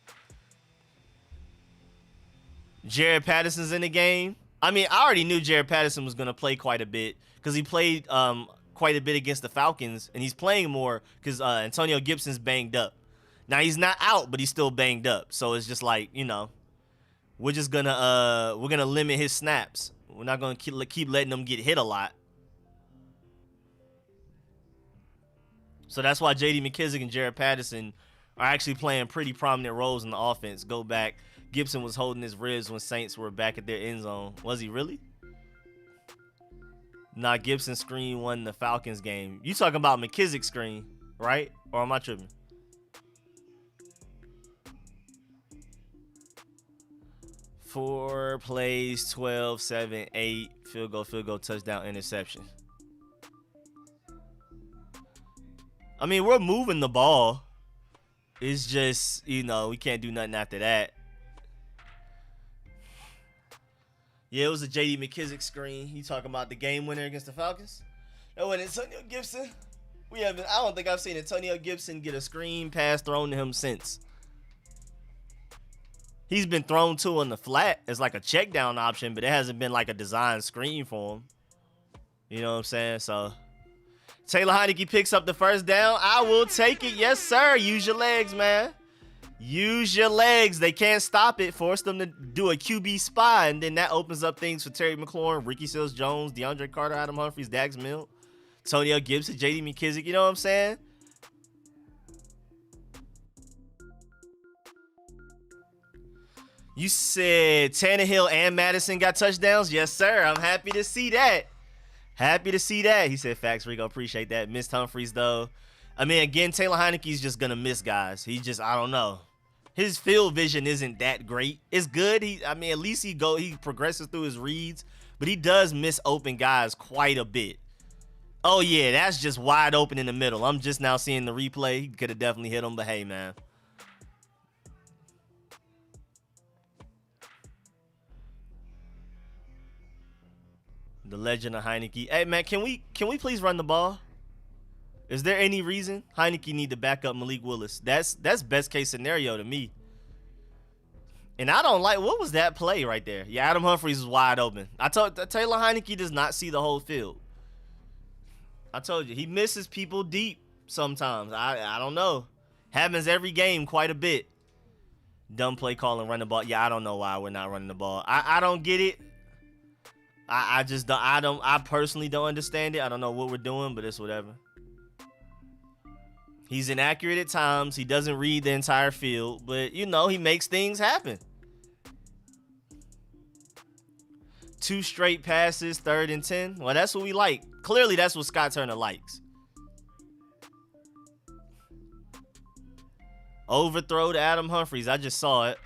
Jared Patterson's in the game. I mean, I already knew Jared Patterson was going to play quite a bit because he played quite a bit against the Falcons, and he's playing more because Antonio Gibson's banged up. Now, he's not out, but he's still banged up. So it's just like, you know, we're gonna limit his snaps. We're not going to keep letting them get hit a lot. So that's why J.D. McKissic and Jared Patterson are actually playing pretty prominent roles in the offense. Go back. Gibson was holding his ribs when Saints were back at their end zone. Was he really? Nah, Gibson screen won the Falcons game. You talking about McKissick's screen, right? Or am I tripping? Four plays, 12, 7, 8, field goal, touchdown, interception. I mean, we're moving the ball. It's just, you know, we can't do nothing after that. Yeah, it was a J.D. McKissic screen. You talking about the game winner against the Falcons? That wasn't Antonio Gibson. We haven't. I don't think I've seen Antonio Gibson get a screen pass thrown to him since. He's been thrown to on the flat as like a check down option, but it hasn't been like a design screen for him. You know what I'm saying? So Taylor Heinicke picks up the first down. I will take it. Yes, sir. Use your legs, man. Use your legs. They can't stop it. Force them to do a QB spy, and then that opens up things for Terry McLaurin, Ricky Seals-Jones, DeAndre Carter, Adam Humphries, Dax Milne, Antonio Gibson, J.D. McKissick. You know what I'm saying? You said Tannehill and Madison got touchdowns? Yes, sir. I'm happy to see that. Happy to see that. He said, facts, Rico. Appreciate that. Missed Humphries, though. I mean, again, Taylor Heinicke's just going to miss guys. He just, I don't know. His field vision isn't that great. It's good. I mean, at least he progresses through his reads, but he does miss open guys quite a bit. Oh, yeah, that's just wide open in the middle. I'm just now seeing the replay. He could have definitely hit him, but hey, man. The legend of Heinicke. Hey, man, can we please run the ball? Is there any reason Heinicke need to back up Malik Willis? That's best case scenario to me. And I don't like, what was that play right there? Yeah, Adam Humphries is wide open. I told Taylor Heinicke does not see the whole field. I told you, he misses people deep sometimes. I don't know. Happens every game quite a bit. Dumb play calling, run the ball. Yeah, I don't know why we're not running the ball. I don't get it. I just don't. I personally don't understand it. I don't know what we're doing, but it's whatever. He's inaccurate at times. He doesn't read the entire field, but you know, he makes things happen. 2 straight passes, 3rd and 10. Well, that's what we like. Clearly, that's what Scott Turner likes. Overthrow to Adam Humphries. I just saw it.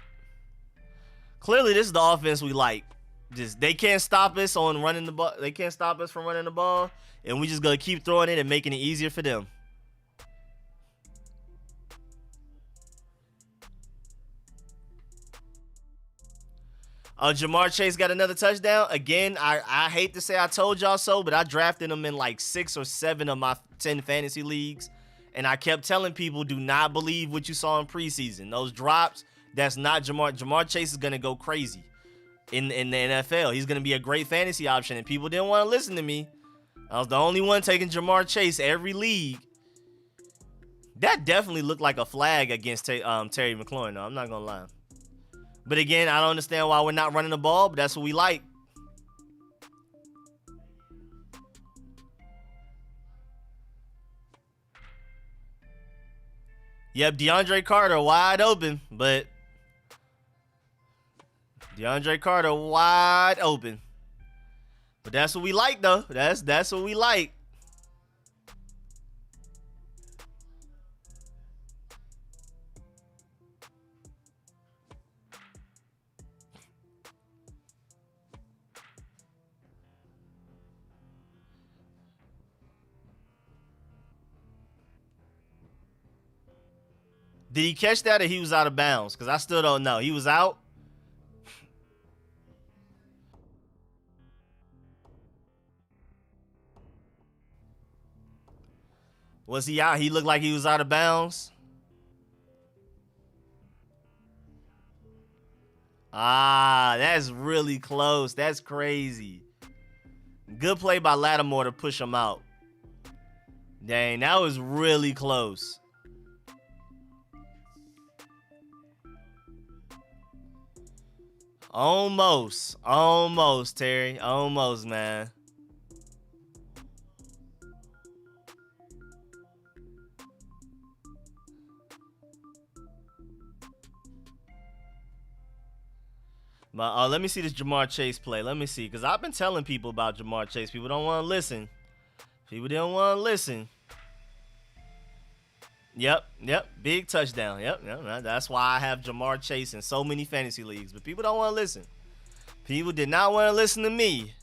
Clearly, this is the offense we like. Just they can't stop us on running the ball. They can't stop us from running the ball, and we just gonna keep throwing it and making it easier for them. Jamar Chase got another touchdown. Again, I hate to say I told y'all so, but I drafted him in like 6 or 7 of my 10 fantasy leagues, and I kept telling people, do not believe what you saw in preseason. Those drops, that's not Jamar. Jamar Chase is gonna go crazy in the NFL. He's going to be a great fantasy option, and people didn't want to listen to me. I was the only one taking Jamar Chase every league. That definitely looked like a flag against Terry McLaurin, though. I'm not going to lie. But again, I don't understand why we're not running the ball, but that's what we like. Yep, DeAndre Carter wide open, but DeAndre Carter wide open. But that's what we like, though. That's what we like. Did he catch that or he was out of bounds? Because I still don't know. He was out? Was he out? He looked like he was out of bounds. Ah, that's really close. That's crazy. Good play by Lattimore to push him out. Dang, that was really close. Almost. Almost, Terry. Almost, man. But let me see this Jamar Chase play. Let me see. Because I've been telling people about Jamar Chase. People don't want to listen. People don't want to listen. Yep. Big touchdown. Yep. That's why I have Jamar Chase in so many fantasy leagues. But people don't want to listen. People did not want to listen to me.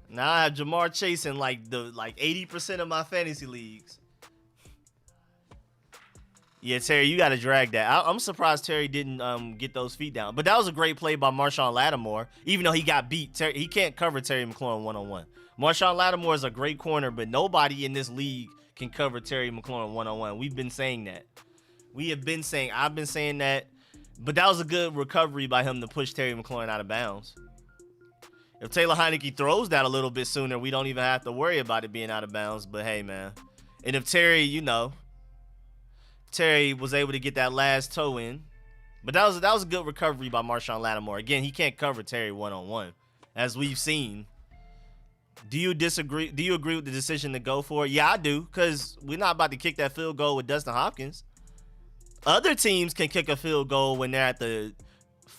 Now I have Jamar Chase in like 80% of my fantasy leagues. Yeah, Terry, you got to drag that. I'm surprised Terry didn't get those feet down. But that was a great play by Marshawn Lattimore, even though he got beat. He can't cover Terry McLaurin one-on-one. Marshawn Lattimore is a great corner, but nobody in this league can cover Terry McLaurin one-on-one. We've been saying that. I've been saying that. But that was a good recovery by him to push Terry McLaurin out of bounds. If Taylor Heinicke throws that a little bit sooner, we don't even have to worry about it being out of bounds. But hey, man. And if Terry, Terry was able to get that last toe in. But that was a good recovery by Marshawn Lattimore. Again, he can't cover Terry one-on-one, as we've seen. Do you disagree? Do you agree with the decision to go for it? Yeah, I do, because we're not about to kick that field goal with Dustin Hopkins. Other teams can kick a field goal when they're at the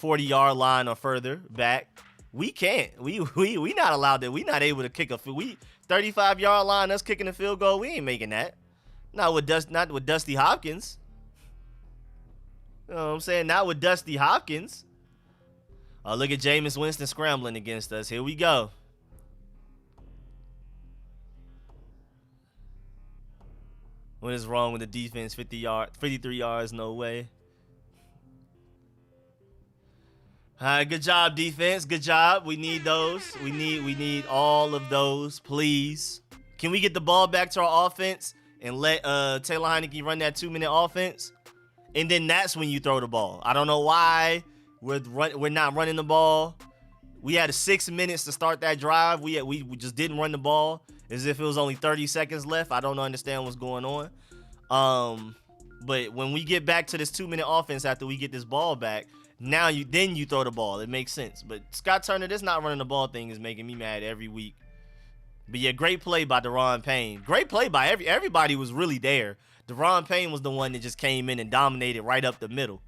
40-yard line or further back. We can't. We not allowed that. We not able to kick a 35-yard line. Us kicking a field goal. We ain't making that. Not with Dusty Hopkins. You know what I'm saying? Not with Dusty Hopkins. Oh, look at Jameis Winston scrambling against us. Here we go. What is wrong with the defense? 53 yards, no way. All right, good job, defense. Good job. We need those. We need all of those, please. Can we get the ball back to our offense and let Taylor Heinicke run that 2-minute offense? And then that's when you throw the ball. I don't know why we're not running the ball. We had 6 minutes to start that drive. We just didn't run the ball as if it was only 30 seconds left. I don't understand what's going on. But when we get back to this 2-minute offense after we get this ball back, now you throw the ball. It makes sense. But Scott Turner, this not running the ball thing is making me mad every week. But yeah, great play by Daron Payne. Great play by everybody was really there. Daron Payne was the one that just came in and dominated right up the middle.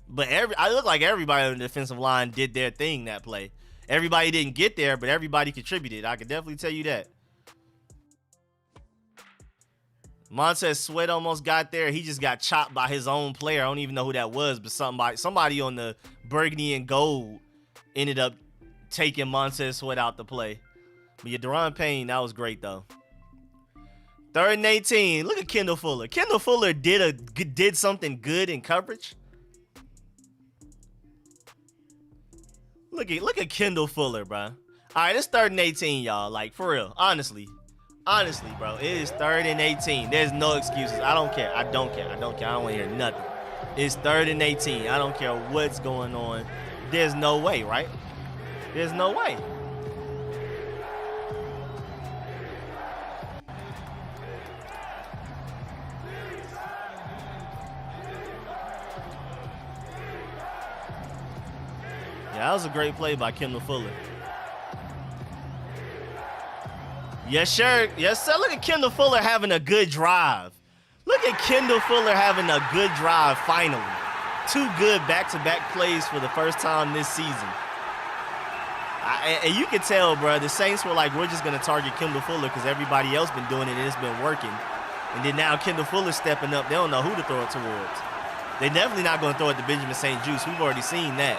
But I look like everybody on the defensive line did their thing that play. Everybody didn't get there, but everybody contributed. I can definitely tell you that. Montez Sweat almost got there. He just got chopped by his own player. I don't even know who that was, but somebody on the burgundy and gold ended up taking Montez Sweat out the play. But yeah, Daron Payne, that was great though. 3rd and 18. Look at Kendall Fuller. Kendall Fuller did something good in coverage. Look at Kendall Fuller, bro. All right, it's 3rd and 18, y'all. Like, for real. Honestly, bro. It is 3rd and 18. There's no excuses. I don't care. I don't want to hear nothing. It's 3rd and 18. I don't care what's going on. There's no way, right? There's no way. Yeah, that was a great play by Kendall Fuller. Yes, sir. Yes, sir. Look at Kendall Fuller having a good drive. Look at Kendall Fuller having a good drive finally. 2 good back-to-back plays for the first time this season. And you can tell, bro, the Saints were like, we're just going to target Kendall Fuller because everybody else been doing it and it's been working. And then now Kendall Fuller's stepping up. They don't know who to throw it towards. They're definitely not going to throw it to Benjamin St. Juste. We've already seen that.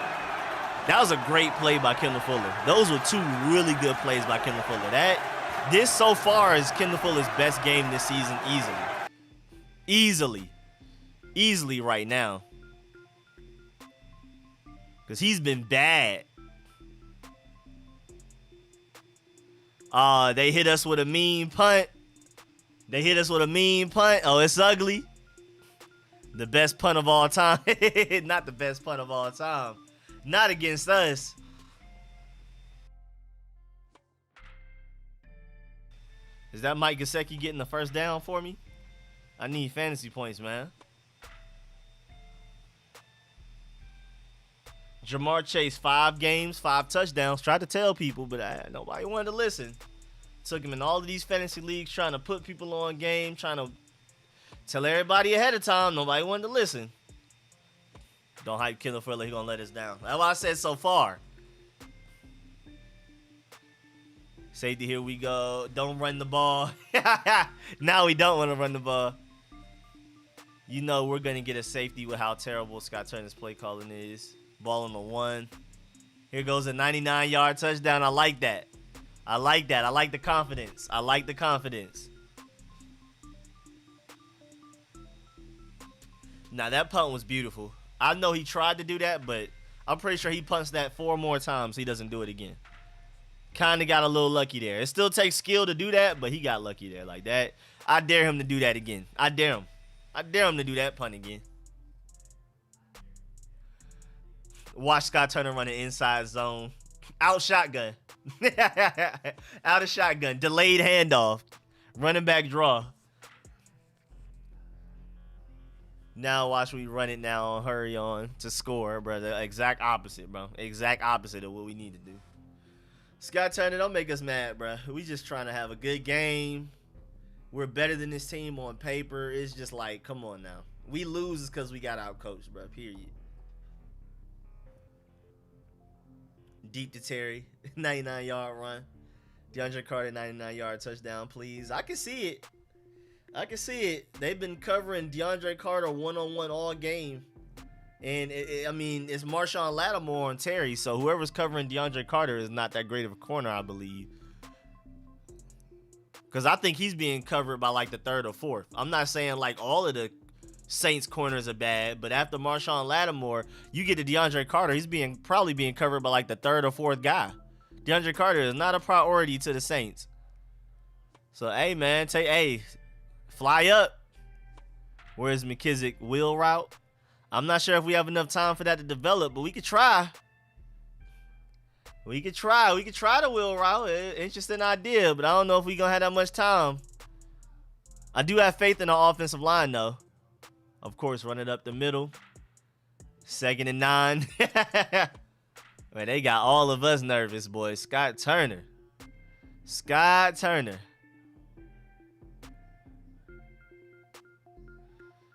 That was a great play by Kendall Fuller. Those were 2 really good plays by Kendall Fuller. This so far is Kendall Fuller's best game this season easily. Easily right now. Because he's been bad. They hit us with a mean punt. Oh, it's ugly. The best punt of all time. Not the best punt of all time. Not against us. Is that Mike Gesicki getting the first down for me? I need fantasy points, man. Jamar Chase, 5 games, 5 touchdowns. Tried to tell people, but nobody wanted to listen. Took him in all of these fantasy leagues, trying to put people on game, trying to tell everybody ahead of time. Nobody wanted to listen. Don't hype Kendall Fuller. He's going to let us down. That's what I said so far. Safety, here we go. Don't run the ball. Now we don't want to run the ball. You know we're going to get a safety with how terrible Scott Turner's play calling is. Ball on the 1. Here goes a 99-yard touchdown. I like that. I like the confidence. Now, that punt was beautiful. I know he tried to do that, but I'm pretty sure he punts that 4 more times. He doesn't do it again. Kind of got a little lucky there. It still takes skill to do that, but he got lucky there like that. I dare him to do that again. I dare him. I dare him to do that punt again. Watch Scott Turner run an inside zone. Out shotgun. Out of shotgun. Delayed handoff. Running back draw. Now watch we run it now. Hurry on to score, brother. Exact opposite, bro. Exact opposite of what we need to do. Scott Turner, don't make us mad, bro. We just trying to have a good game. We're better than this team on paper. It's just like, come on now. We lose because we got out-coached, bro. Period. Deep to Terry. 99-yard run. DeAndre Carter, 99-yard touchdown, please. I can see it. I can see it. They've been covering DeAndre Carter one-on-one all game. And, I mean, it's Marshawn Lattimore and Terry, so whoever's covering DeAndre Carter is not that great of a corner, I believe. Because I think he's being covered by, like, the third or fourth. I'm not saying, like, all of the Saints corners are bad, but after Marshawn Lattimore, you get to DeAndre Carter, he's probably being covered by, like, the third or fourth guy. DeAndre Carter is not a priority to the Saints. So, hey, man, fly up. Where's McKissick? Wheel route? I'm not sure if we have enough time for that to develop, but we could try. We could try. We could try the wheel route. Interesting idea, but I don't know if we're going to have that much time. I do have faith in our offensive line, though. Of course, run it up the middle. 2nd and 9. Man, they got all of us nervous, boys. Scott Turner. Scott Turner.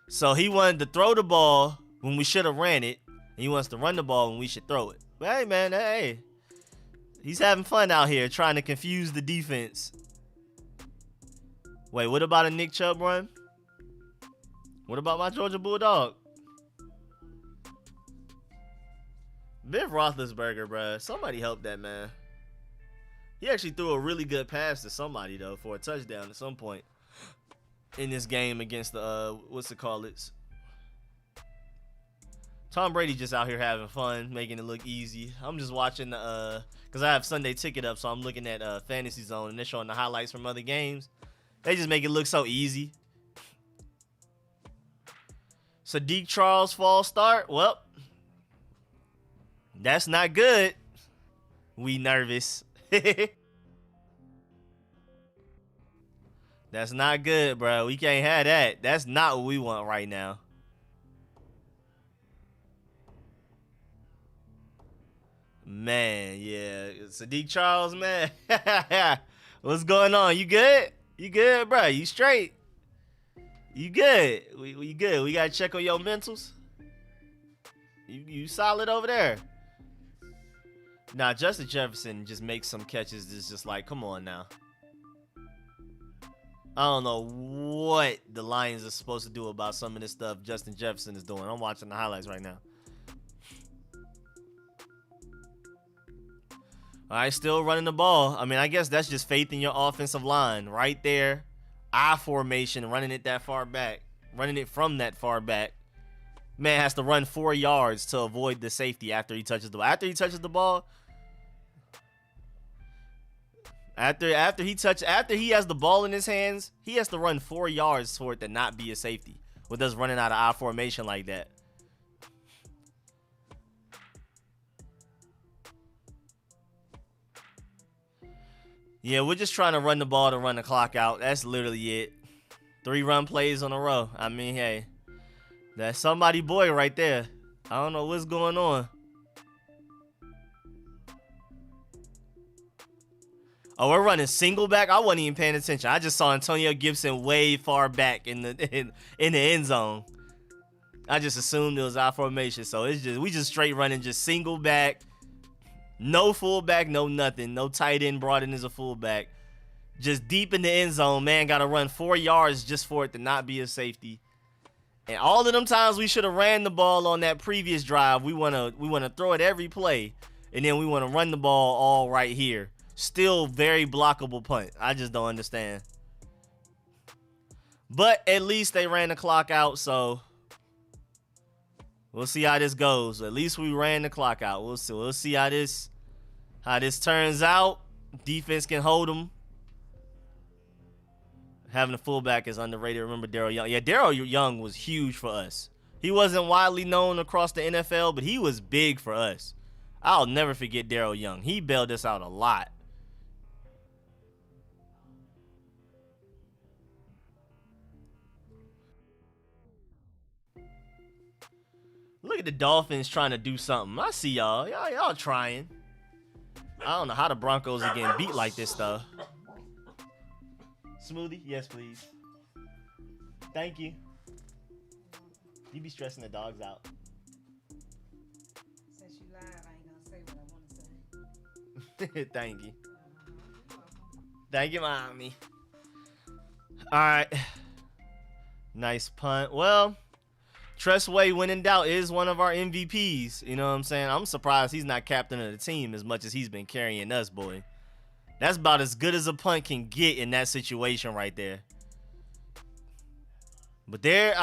So he wanted to throw the ball when we should have ran it. And he wants to run the ball when we should throw it. But hey, man, hey. He's having fun out here trying to confuse the defense. Wait, what about a Nick Chubb run? What about my Georgia Bulldog? Ben Roethlisberger, bruh. Somebody help that man. He actually threw a really good pass to somebody, though, for a touchdown at some point in this game against the, what's it called? It's Tom Brady just out here having fun, making it look easy. I'm just watching the, because I have Sunday Ticket up, so I'm looking at Fantasy Zone, and they're showing the highlights from other games. They just make it look so easy. Sadiq Charles false start. Well, that's not good. We nervous. That's not good, bro. We can't have that. That's not what we want right now. Man, yeah. Sadiq Charles, man. What's going on? You good? You good, bro? You straight? You good? We good. We got to check on your mentals. You solid over there. Nah, Justin Jefferson just makes some catches. It's just like, come on now. I don't know what the Lions are supposed to do about some of this stuff Justin Jefferson is doing. I'm watching the highlights right now. All right, still running the ball. I mean, I guess that's just faith in your offensive line right there. I formation, running it that far back. Running it from that far back. Man has to run 4 yards to avoid the safety after he touches the ball. After he touches the ball, after he has the ball in his hands, he has to run 4 yards for it to not be a safety with us running out of I formation like that. Yeah, we're just trying to run the ball to run the clock out. That's literally it. 3 run plays on a row. I mean, hey, that's somebody boy right there. I don't know what's going on. Oh, we're running single back. I wasn't even paying attention. I just saw Antonio Gibson way far back in the end zone. I just assumed it was our formation. So we just straight running just single back. No fullback, no nothing. No tight end brought in as a fullback. Just deep in the end zone, man. Got to run 4 yards just for it to not be a safety. And all of them times we should have ran the ball on that previous drive. We wanna throw it every play, and then we want to run the ball all right here. Still very blockable punt. I just don't understand. But at least they ran the clock out, so we'll see how this goes. At least we ran the clock out. We'll see how this turns out. Defense can hold them. Having a fullback is underrated. Remember Daryl Young? Yeah, Daryl Young was huge for us. He wasn't widely known across the NFL, but he was big for us. I'll never forget Daryl Young. He bailed us out a lot. Look at the Dolphins trying to do something. I see y'all. Y'all trying. I don't know how the Broncos are getting beat like this, though. Smoothie? Yes, please. Thank you. You be stressing the dogs out. Since you lied, I ain't gonna say what I want to say. Thank you. Thank you, mommy. All right. Nice punt. Well, Tressway, when in doubt, is one of our MVPs. You know what I'm saying? I'm surprised he's not captain of the team as much as he's been carrying us, boy. That's about as good as a punt can get in that situation right there. But they're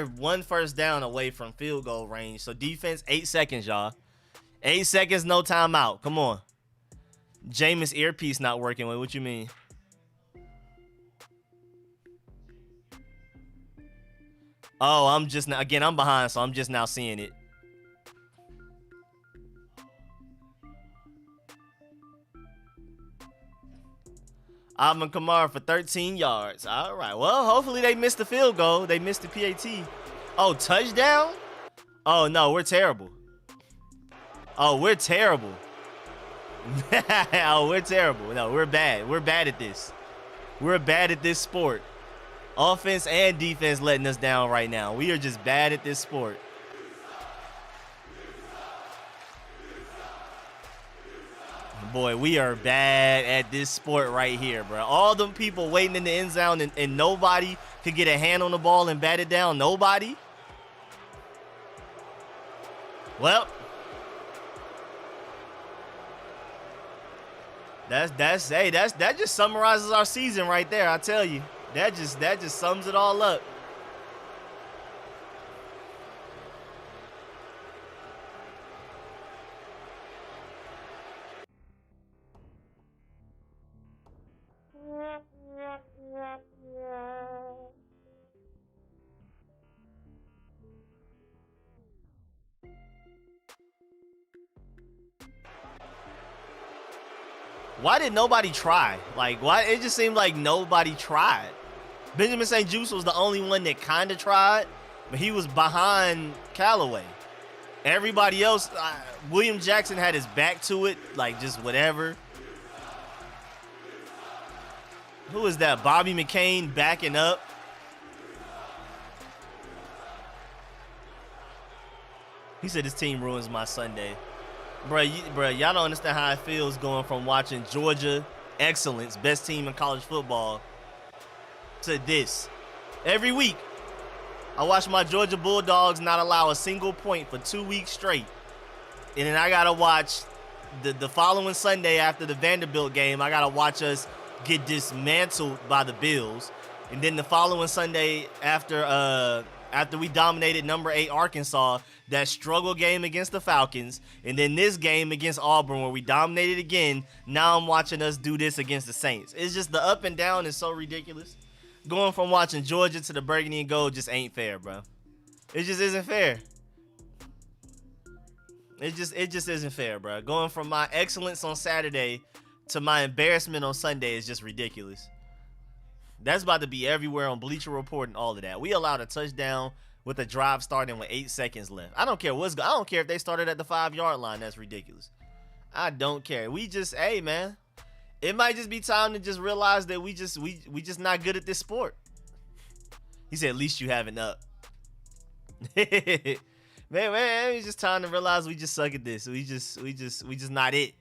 1 first down away from field goal range. So defense, 8 seconds, y'all. 8 seconds, no timeout. Come on. Jemeis earpiece not working. Wait, what you mean? Oh, I'm behind, so I'm just now seeing it. Alvin Kamara for 13 yards. All right. Well, hopefully they missed the field goal. They missed the PAT. Oh, touchdown? Oh, no, we're terrible. Oh, we're terrible. Oh, we're terrible. No, we're bad. We're bad at this. We're bad at this sport. Offense and defense letting us down right now. We are just bad at this sport. Boy, we are bad at this sport right here, bro. All them people waiting in the end zone and nobody could get a hand on the ball and bat it down. Nobody. Well, that just summarizes our season right there. I tell you, that just sums it all up. Why did nobody try? Like, why? It just seemed like nobody tried. Benjamin St. Juste was the only one that kind of tried, but he was behind Callaway. Everybody else, William Jackson had his back to it, like just whatever. Who is that? Bobby McCain backing up. He said his team ruins my Sunday. Bruh, y'all don't understand how it feels going from watching Georgia excellence, best team in college football, to this. Every week, I watch my Georgia Bulldogs not allow a single point for 2 weeks straight. And then I got to watch the following Sunday after the Vanderbilt game, I got to watch us get dismantled by the Bills. And then the following Sunday after we dominated number 8 Arkansas, that struggle game against the Falcons, and then this game against Auburn where we dominated again. Now I'm watching us do this against the Saints. It's just the up and down is so ridiculous. Going from watching Georgia to the burgundy and gold just ain't fair, bro. It just isn't fair. It just isn't fair, bro. Going from my excellence on Saturday to my embarrassment on Sunday is just ridiculous. That's about to be everywhere on Bleacher Report and all of that. We allowed a touchdown with a drive starting with 8 seconds left. I don't care I don't care if they started at the 5-yard line. That's ridiculous. I don't care. We just, hey man, it might just be time to just realize that we just not good at this sport. He said, at least you haven't up. man, it's just time to realize we just suck at this. We just not it.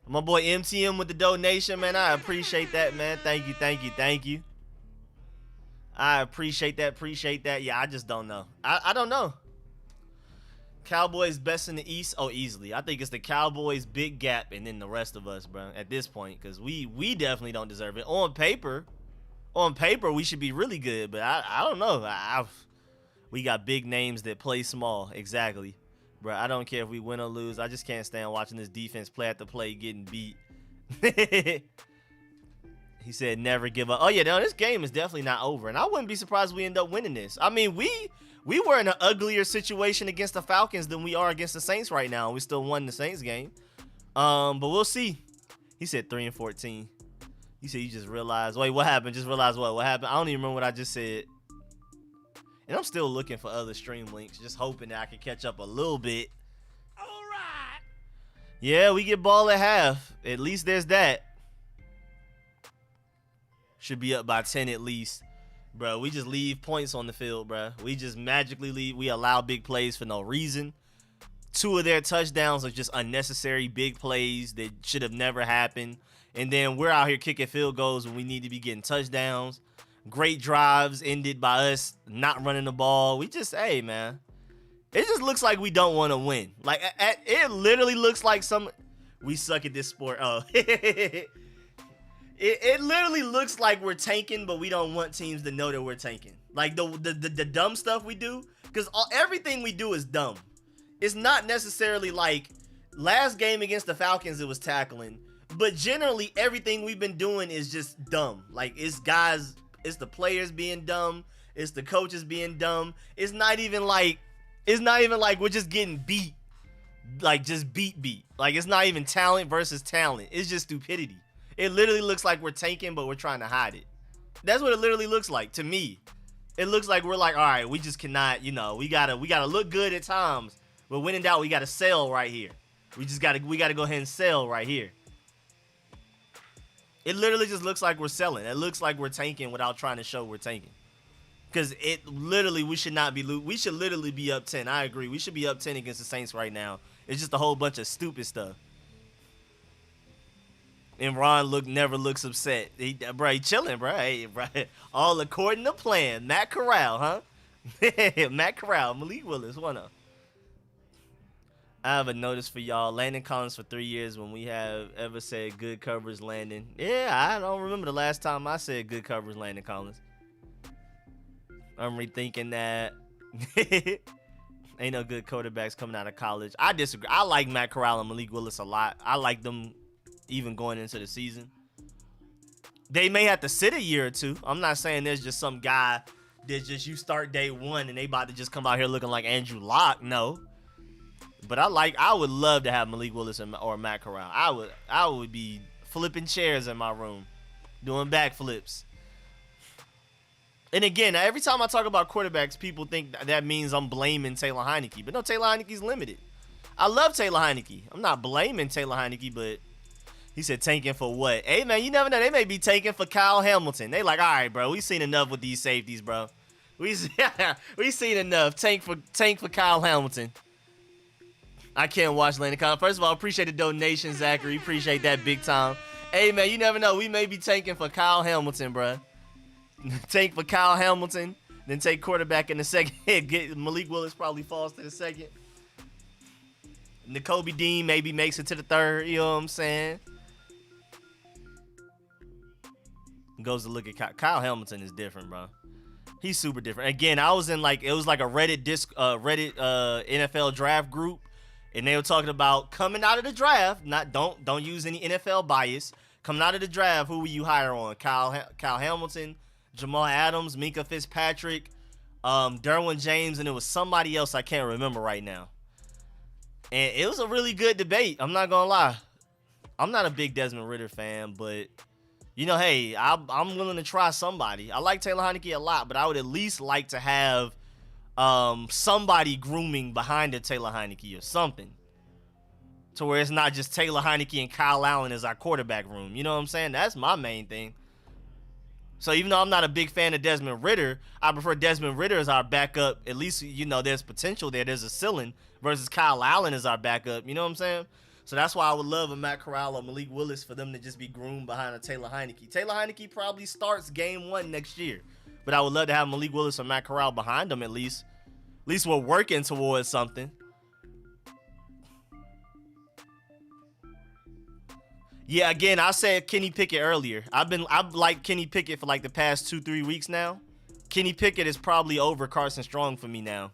My boy MTM with the donation, man. I appreciate that, man. Thank you. I appreciate that. Yeah, I just don't know. I don't know. Cowboys best in the East? Oh, easily. I think it's the Cowboys big gap and then the rest of us, bro, at this point, because we definitely don't deserve it. On paper, we should be really good, but I don't know. We got big names that play small. Exactly. Bro, I don't care if we win or lose. I just can't stand watching this defense play after play getting beat. He said never give up. Oh yeah, no, this game is definitely not over, and I wouldn't be surprised if we end up winning this. I mean, we were in an uglier situation against the Falcons than we are against the Saints right now. We still won the Saints game. But we'll see. He said 3-14. He said you just realized. Wait, what happened? Just realized what? What happened? I don't even remember what I just said. And I'm still looking for other stream links, just hoping that I can catch up a little bit. All right. Yeah, we get ball at half. At least there's that. Should be up by 10 at least. Bro, we just leave points on the field, bro. We just magically leave. We allow big plays for no reason. 2 of their touchdowns are just unnecessary big plays that should have never happened. And then we're out here kicking field goals when we need to be getting touchdowns. Great drives ended by us not running the ball. We just, hey, man. It just looks like we don't want to win. Like, it literally looks like we suck at this sport. Oh, It literally looks like we're tanking, but we don't want teams to know that we're tanking. Like the dumb stuff we do, because everything we do is dumb. It's not necessarily like last game against the Falcons, it was tackling, but generally everything we've been doing is just dumb. Like it's the players being dumb, it's the coaches being dumb. It's not even like we're just getting beat, like just beat. Like it's not even talent versus talent. It's just stupidity. It literally looks like we're tanking, but we're trying to hide it. That's what it literally looks like to me. It looks like we're like, all right, we just cannot, we gotta look good at times, but when in doubt, we gotta sell right here. We gotta go ahead and sell right here. It literally just looks like we're selling. It looks like we're tanking without trying to show we're tanking. Because we should not be we should literally be up 10. I agree. We should be up 10 against the Saints right now. It's just a whole bunch of stupid stuff. And Ron never looks upset. He chilling, bro. Hey, bro. All according to plan. Matt Corral, huh? Matt Corral, Malik Willis, one of. I have a notice for y'all. Landon Collins for 3 years when we have ever said good coverage Landon. Yeah, I don't remember the last time I said good coverage Landon Collins. I'm rethinking that. Ain't no good quarterbacks coming out of college. I disagree. I like Matt Corral and Malik Willis a lot. I like them even going into the season. They may have to sit a year or two. I'm not saying there's just some guy that just you start day one and they about to just come out here looking like Andrew Luck. No. But I would love to have Malik Willis or Matt Corral. I would be flipping chairs in my room, doing backflips. And again, every time I talk about quarterbacks, people think that means I'm blaming Taylor Heinicke. But no, Taylor Heinicke's limited. I love Taylor Heinicke. I'm not blaming Taylor Heinicke, but he said tanking for what? Hey, man, you never know. They may be tanking for Kyle Hamilton. They like, all right, bro, we seen enough with these safeties, bro. We seen enough. Tank for Kyle Hamilton. I can't watch Landon Collins. First of all, appreciate the donation, Zachary. Appreciate that big time. Hey, man, you never know. We may be tanking for Kyle Hamilton, bro. Tank for Kyle Hamilton, then take quarterback in the second. Get Malik Willis probably falls to the second. N'Kobe Dean maybe makes it to the third. You know what I'm saying? Goes to look at Kyle Hamilton is different, bro. He's super different. Again, I was in it was like a Reddit NFL draft group, and they were talking about coming out of the draft. Don't use any NFL bias. Coming out of the draft, who will you hire on? Kyle Hamilton, Jamal Adams, Minka Fitzpatrick, Derwin James, and it was somebody else I can't remember right now. And it was a really good debate. I'm not gonna lie. I'm not a big Desmond Ridder fan, but hey, I'm willing to try somebody. I like Taylor Heinicke a lot, but I would at least like to have somebody grooming behind the Taylor Heinicke or something, to where it's not just Taylor Heinicke and Kyle Allen as our quarterback room. You know what I'm saying? That's my main thing. So even though I'm not a big fan of Desmond Ridder, I prefer Desmond Ridder as our backup. At least, there's potential there. There's a ceiling versus Kyle Allen as our backup. You know what I'm saying? So that's why I would love a Matt Corral or Malik Willis for them to just be groomed behind a Taylor Heinicke. Taylor Heinicke probably starts game 1 next year. But I would love to have Malik Willis or Matt Corral behind them at least. At least we're working towards something. Yeah, again, I said Kenny Pickett earlier. I've liked Kenny Pickett for like the past 2-3 weeks now. Kenny Pickett is probably over Carson Strong for me now.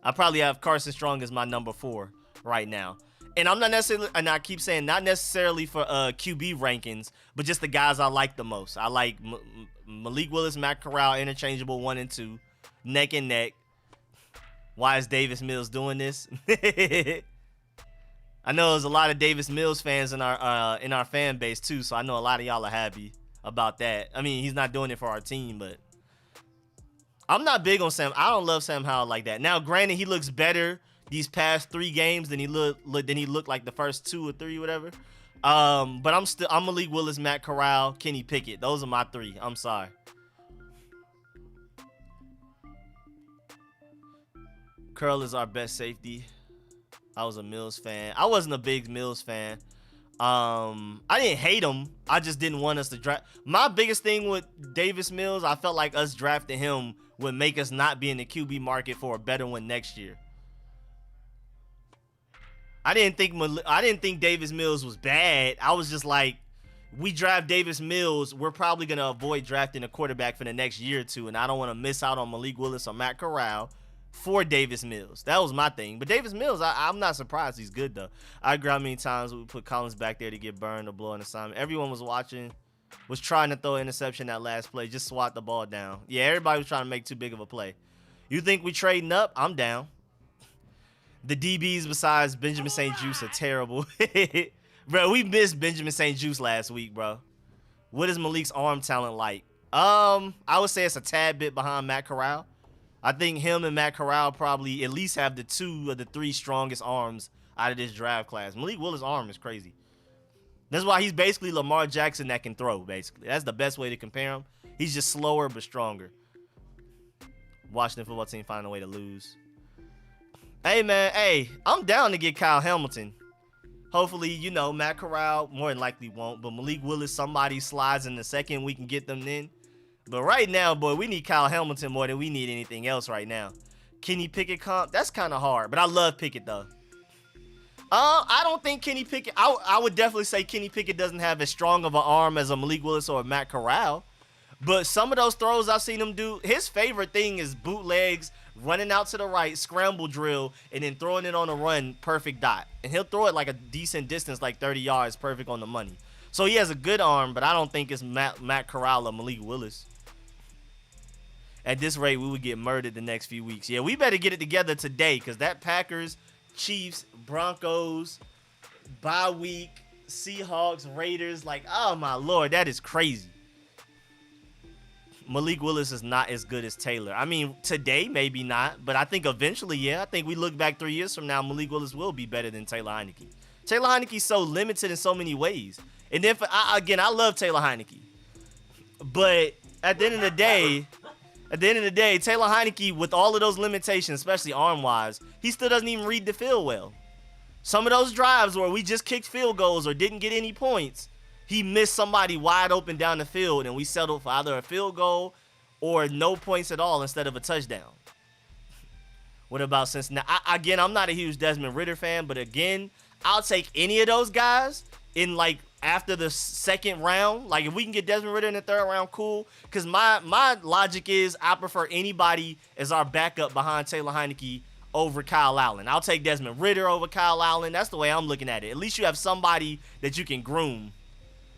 I probably have Carson Strong as my number 4 right now. And I'm not necessarily, and I keep saying not necessarily for QB rankings, but just the guys I like the most. I like Malik Willis, Matt Corral, interchangeable 1 and 2, neck and neck. Why is Davis Mills doing this? I know there's a lot of Davis Mills fans in our fan base too, so I know a lot of y'all are happy about that. I mean, he's not doing it for our team, but I'm not big on Sam. I don't love Sam Howell like that. Now, granted, he looks better these past 3 games than he looked like the first 2 or 3, whatever. But I'm Malik Willis, Matt Corral, Kenny Pickett. Those are my 3. I'm sorry. Curl is our best safety. I was a Mills fan. I wasn't a big Mills fan. I didn't hate him. I just didn't want us to draft. My biggest thing with Davis Mills, I felt like us drafting him would make us not be in the QB market for a better one next year. I didn't think Davis Mills was bad. I was just like, we draft Davis Mills, we're probably gonna avoid drafting a quarterback for the next year or 2, and I don't want to miss out on Malik Willis or Matt Corral for Davis Mills. That was my thing. But Davis Mills, I'm not surprised he's good though. I agree how many times we put Collins back there to get burned or blow an assignment. Everyone was watching, was trying to throw an interception that last play, just swat the ball down. Yeah, everybody was trying to make too big of a play. You think we trading up? I'm down. The DBs besides Benjamin St. Juste are terrible. Bro, we missed Benjamin St. Juste last week, bro. What is Malik's arm talent like? I would say it's a tad bit behind Matt Corral. I think him and Matt Corral probably at least have the 2 of the 3 strongest arms out of this draft class. Malik Willis' arm is crazy. That's why he's basically Lamar Jackson that can throw, basically. That's the best way to compare him. He's just slower but stronger. Washington football team find a way to lose. Hey, man, hey, I'm down to get Kyle Hamilton. Hopefully, you know, Matt Corral more than likely won't, but Malik Willis, somebody slides in the second, we can get them in. But right now, boy, we need Kyle Hamilton more than we need anything else right now. Kenny Pickett comp, that's kind of hard, but I love Pickett, though. I don't think Kenny Pickett, I would definitely say Kenny Pickett doesn't have as strong of an arm as a Malik Willis or a Matt Corral. But some of those throws I've seen him do, his favorite thing is bootlegs, running out to the right, scramble drill, and then throwing it on a run, perfect dot. And he'll throw it like a decent distance, like 30 yards, perfect on the money. So he has a good arm, but I don't think it's Matt Corral or Malik Willis. At this rate, we would get murdered the next few weeks. Yeah, we better get it together today, because that Packers, Chiefs, Broncos, bye week, Seahawks, Raiders, like, oh my Lord, that is crazy. Malik Willis is not as good as Taylor. I mean, today, maybe not, but I think eventually, yeah. I think we look back 3 years from now, Malik Willis will be better than Taylor Heinicke. Taylor Heinicke's so limited in so many ways. And then, I love Taylor Heinicke. But at the end of the day, Taylor Heinicke, with all of those limitations, especially arm-wise, he still doesn't even read the field well. Some of those drives where we just kicked field goals or didn't get any points, he missed somebody wide open down the field, and we settled for either a field goal or no points at all instead of a touchdown. What about Cincinnati? Again, I'm not a huge Desmond Ridder fan, but again, I'll take any of those guys in, like, after the second round. Like, if we can get Desmond Ridder in the third round, cool. Because my logic is I prefer anybody as our backup behind Taylor Heinicke over Kyle Allen. I'll take Desmond Ridder over Kyle Allen. That's the way I'm looking at it. At least you have somebody that you can groom.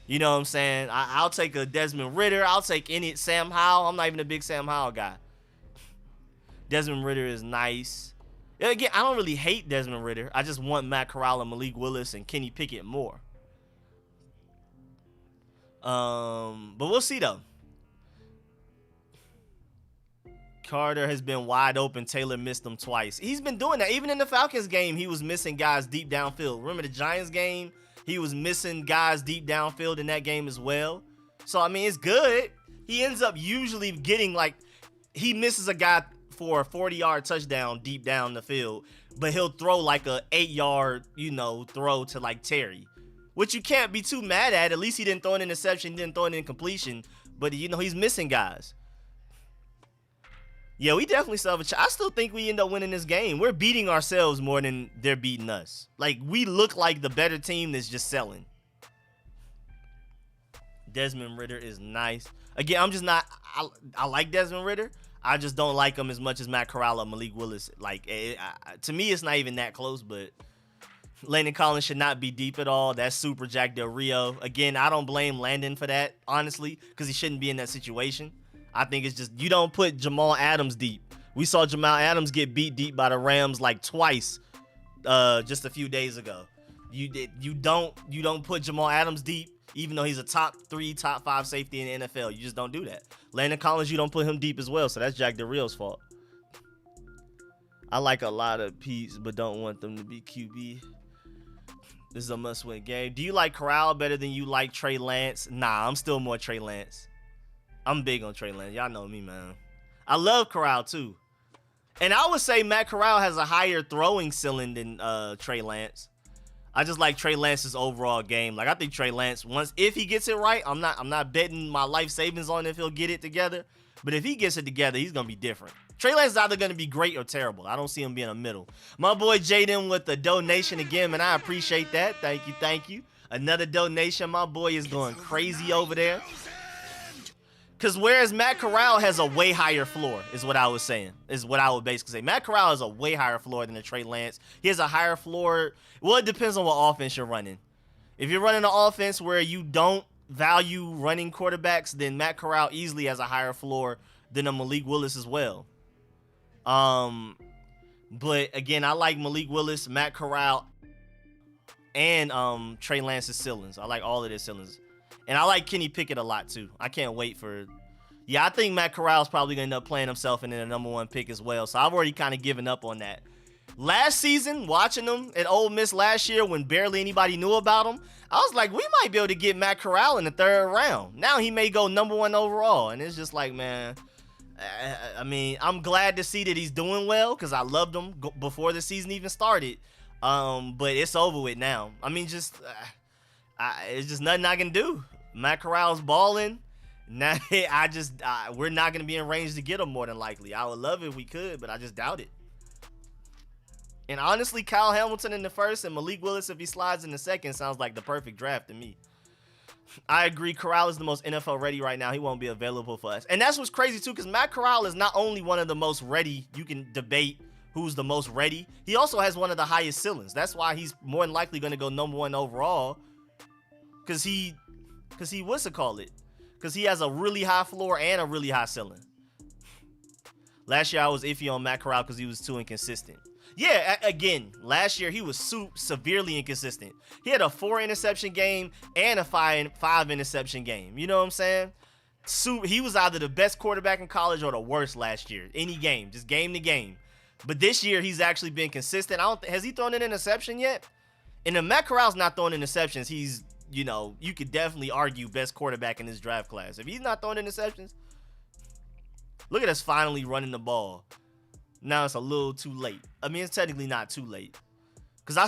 You know what I'm saying? I'll take a Desmond Ridder. I'll take any Sam Howell. I'm not even a big Sam Howell guy. Desmond Ridder is nice. Again, I don't really hate Desmond Ridder. I just want Matt Corral and Malik Willis and Kenny Pickett more. But we'll see, though. Carter has been wide open. Taylor missed him twice. He's been doing that. Even in the Falcons game, he was missing guys deep downfield. Remember the Giants game? He was missing guys deep downfield in that game as well. So, I mean, it's good. He ends up usually getting, like, he misses a guy for a 40-yard touchdown deep down the field, but he'll throw like a 8-yard, throw to, like, Terry, which you can't be too mad at. At least he didn't throw an interception, he didn't throw an incompletion, but, he's missing guys. Yeah, we definitely still have a chance. I still think we end up winning this game. We're beating ourselves more than they're beating us. Like, we look like the better team that's just selling. Desmond Ridder is nice. Again, I'm just not... I like Desmond Ridder. I just don't like him as much as Matt Corral or Malik Willis. Like, to me, it's not even that close, but Landon Collins should not be deep at all. That's super Jack Del Rio. Again, I don't blame Landon for that, honestly, because he shouldn't be in that situation. I think it's just you don't put Jamal Adams deep. We saw Jamal Adams get beat deep by the Rams like twice just a few days ago. You don't put Jamal Adams deep, even though he's a top 3, top 5 safety in the NFL. You just don't do that. Landon Collins, you don't put him deep as well, so that's Jack Del Rio's fault. I like a lot of Pete's, but don't want them to be QB. This is a must-win game. Do you like Corral better than you like Trey Lance? Nah, I'm still more Trey Lance. I'm big on Trey Lance. Y'all know me, man. I love Corral, too. And I would say Matt Corral has a higher throwing ceiling than Trey Lance. I just like Trey Lance's overall game. Like, I think Trey Lance, if he gets it right, I'm not betting my life savings on if he'll get it together. But if he gets it together, he's going to be different. Trey Lance is either going to be great or terrible. I don't see him being a middle. My boy Jaden with the donation again, man. I appreciate that. Thank you. Another donation. My boy is going crazy over there. Because whereas Matt Corral has a way higher floor, is what I was saying. Is what I would basically say. Matt Corral has a way higher floor than a Trey Lance. He has a higher floor. Well, it depends on what offense you're running. If you're running an offense where you don't value running quarterbacks, then Matt Corral easily has a higher floor than a Malik Willis as well. But again, I like Malik Willis, Matt Corral, and Trey Lance's ceilings. I like all of their ceilings. And I like Kenny Pickett a lot too. I can't wait for I think Matt Corral's probably gonna end up playing himself into the #1 pick as well. So I've already kind of given up on that. Last season, watching him at Ole Miss last year when barely anybody knew about him, I was like, we might be able to get Matt Corral in the 3rd round. Now he may go #1 overall. And it's just like, man, I mean, I'm glad to see that he's doing well because I loved him before the season even started. But it's over with now. I mean, it's just nothing I can do. Matt Corral's balling. Now, we're not going to be in range to get him more than likely. I would love it if we could, but I just doubt it. And honestly, Kyle Hamilton in the 1st and Malik Willis, if he slides in the 2nd, sounds like the perfect draft to me. I agree. Corral is the most NFL ready right now. He won't be available for us. And that's what's crazy, too, because Matt Corral is not only one of the most ready. You can debate who's the most ready. He also has one of the highest ceilings. That's why he's more than likely going to go #1 overall. Because what's it called it? Because he has a really high floor and a really high ceiling. Last year, I was iffy on Matt Corral because he was too inconsistent. Yeah, again, last year he was severely inconsistent. He had a 4 interception game and a 5 interception game. You know what I'm saying? He was either the best quarterback in college or the worst last year. Any game, just game to game. But this year he's actually been consistent. Has he thrown an interception yet? And if Matt Corral's not throwing interceptions, he's, you could definitely argue best quarterback in this draft class. If he's not throwing interceptions, look at us finally running the ball. Now it's a little too late. I mean, it's technically not too late. Because I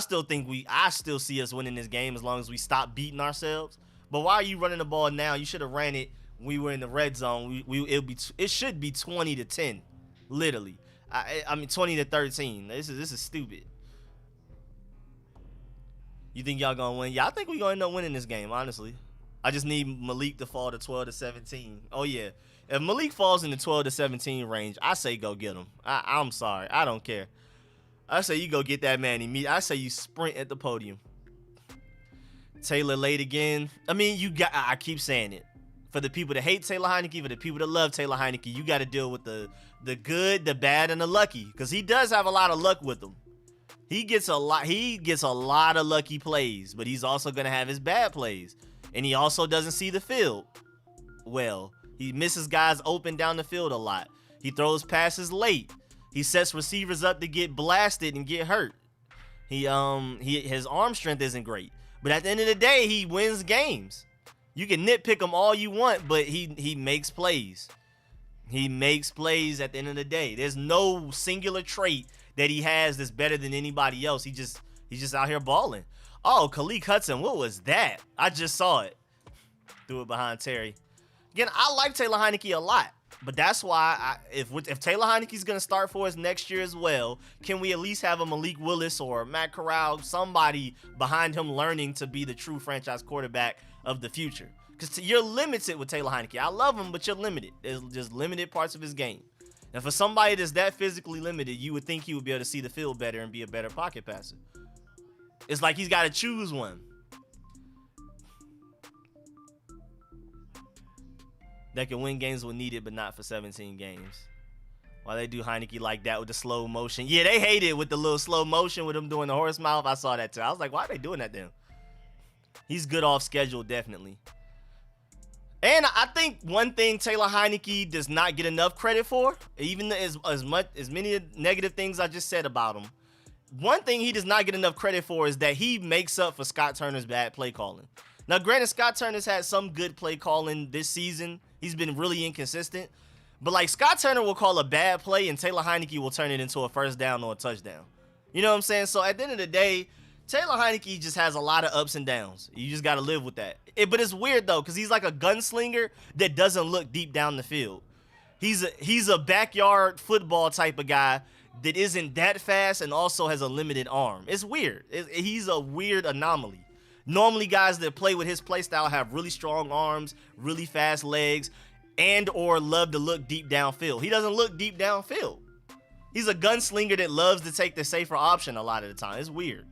still see us winning this game as long as we stop beating ourselves. But why are you running the ball now? You should have ran it when we were in the red zone. It should be 20-10, literally. I mean 20-13. This is stupid. You think y'all gonna win? Yeah, I think we gonna end up winning this game, honestly. I just need Malik to fall to 12-17. Oh yeah. If Malik falls in the 12-17 range, I say go get him. I'm sorry. I don't care. I say you go get that man immediately. I say you sprint at the podium. Taylor late again. I mean, I keep saying it. For the people that hate Taylor Heinicke, for the people that love Taylor Heinicke, you got to deal with the good, the bad, and the lucky. Because he does have a lot of luck with him. He gets a lot of lucky plays, but he's also going to have his bad plays. And he also doesn't see the field well. He misses guys open down the field a lot. He throws passes late. He sets receivers up to get blasted and get hurt. His arm strength isn't great. But at the end of the day, he wins games. You can nitpick him all you want, but he makes plays. He makes plays at the end of the day. There's no singular trait that he has that's better than anybody else. He's just out here balling. Oh, Khaleke Hudson, what was that? I just saw it. Threw it behind Terry. Again, I like Taylor Heinicke a lot, but that's why if Taylor Heinicke's going to start for us next year as well, can we at least have a Malik Willis or Matt Corral, somebody behind him learning to be the true franchise quarterback of the future? Because you're limited with Taylor Heinicke. I love him, but you're limited. There's just limited parts of his game. And for somebody that's that physically limited, you would think he would be able to see the field better and be a better pocket passer. It's like he's got to choose one. That can win games when needed, but not for 17 games. Why they do Heineke like that with the slow motion? Yeah, they hate it with the little slow motion with him doing the horse mouth. I saw that too. I was like, why are they doing that then? He's good off schedule, definitely. And I think one thing Taylor Heineke does not get enough credit for, even as many negative things I just said about him, one thing he does not get enough credit for is that he makes up for Scott Turner's bad play calling. Now, granted, Scott Turner's had some good play calling this season. He's been really inconsistent. But, like, Scott Turner will call a bad play, and Taylor Heineke will turn it into a first down or a touchdown. You know what I'm saying? So, at the end of the day, Taylor Heineke just has a lot of ups and downs. You just got to live with that. But it's weird, though, because he's like a gunslinger that doesn't look deep down the field. He's a backyard football type of guy that isn't that fast and also has a limited arm. It's weird. He's a weird anomaly. Normally, guys that play with his play style have really strong arms, really fast legs, and or love to look deep downfield. He doesn't look deep downfield. He's a gunslinger that loves to take the safer option a lot of the time. It's weird.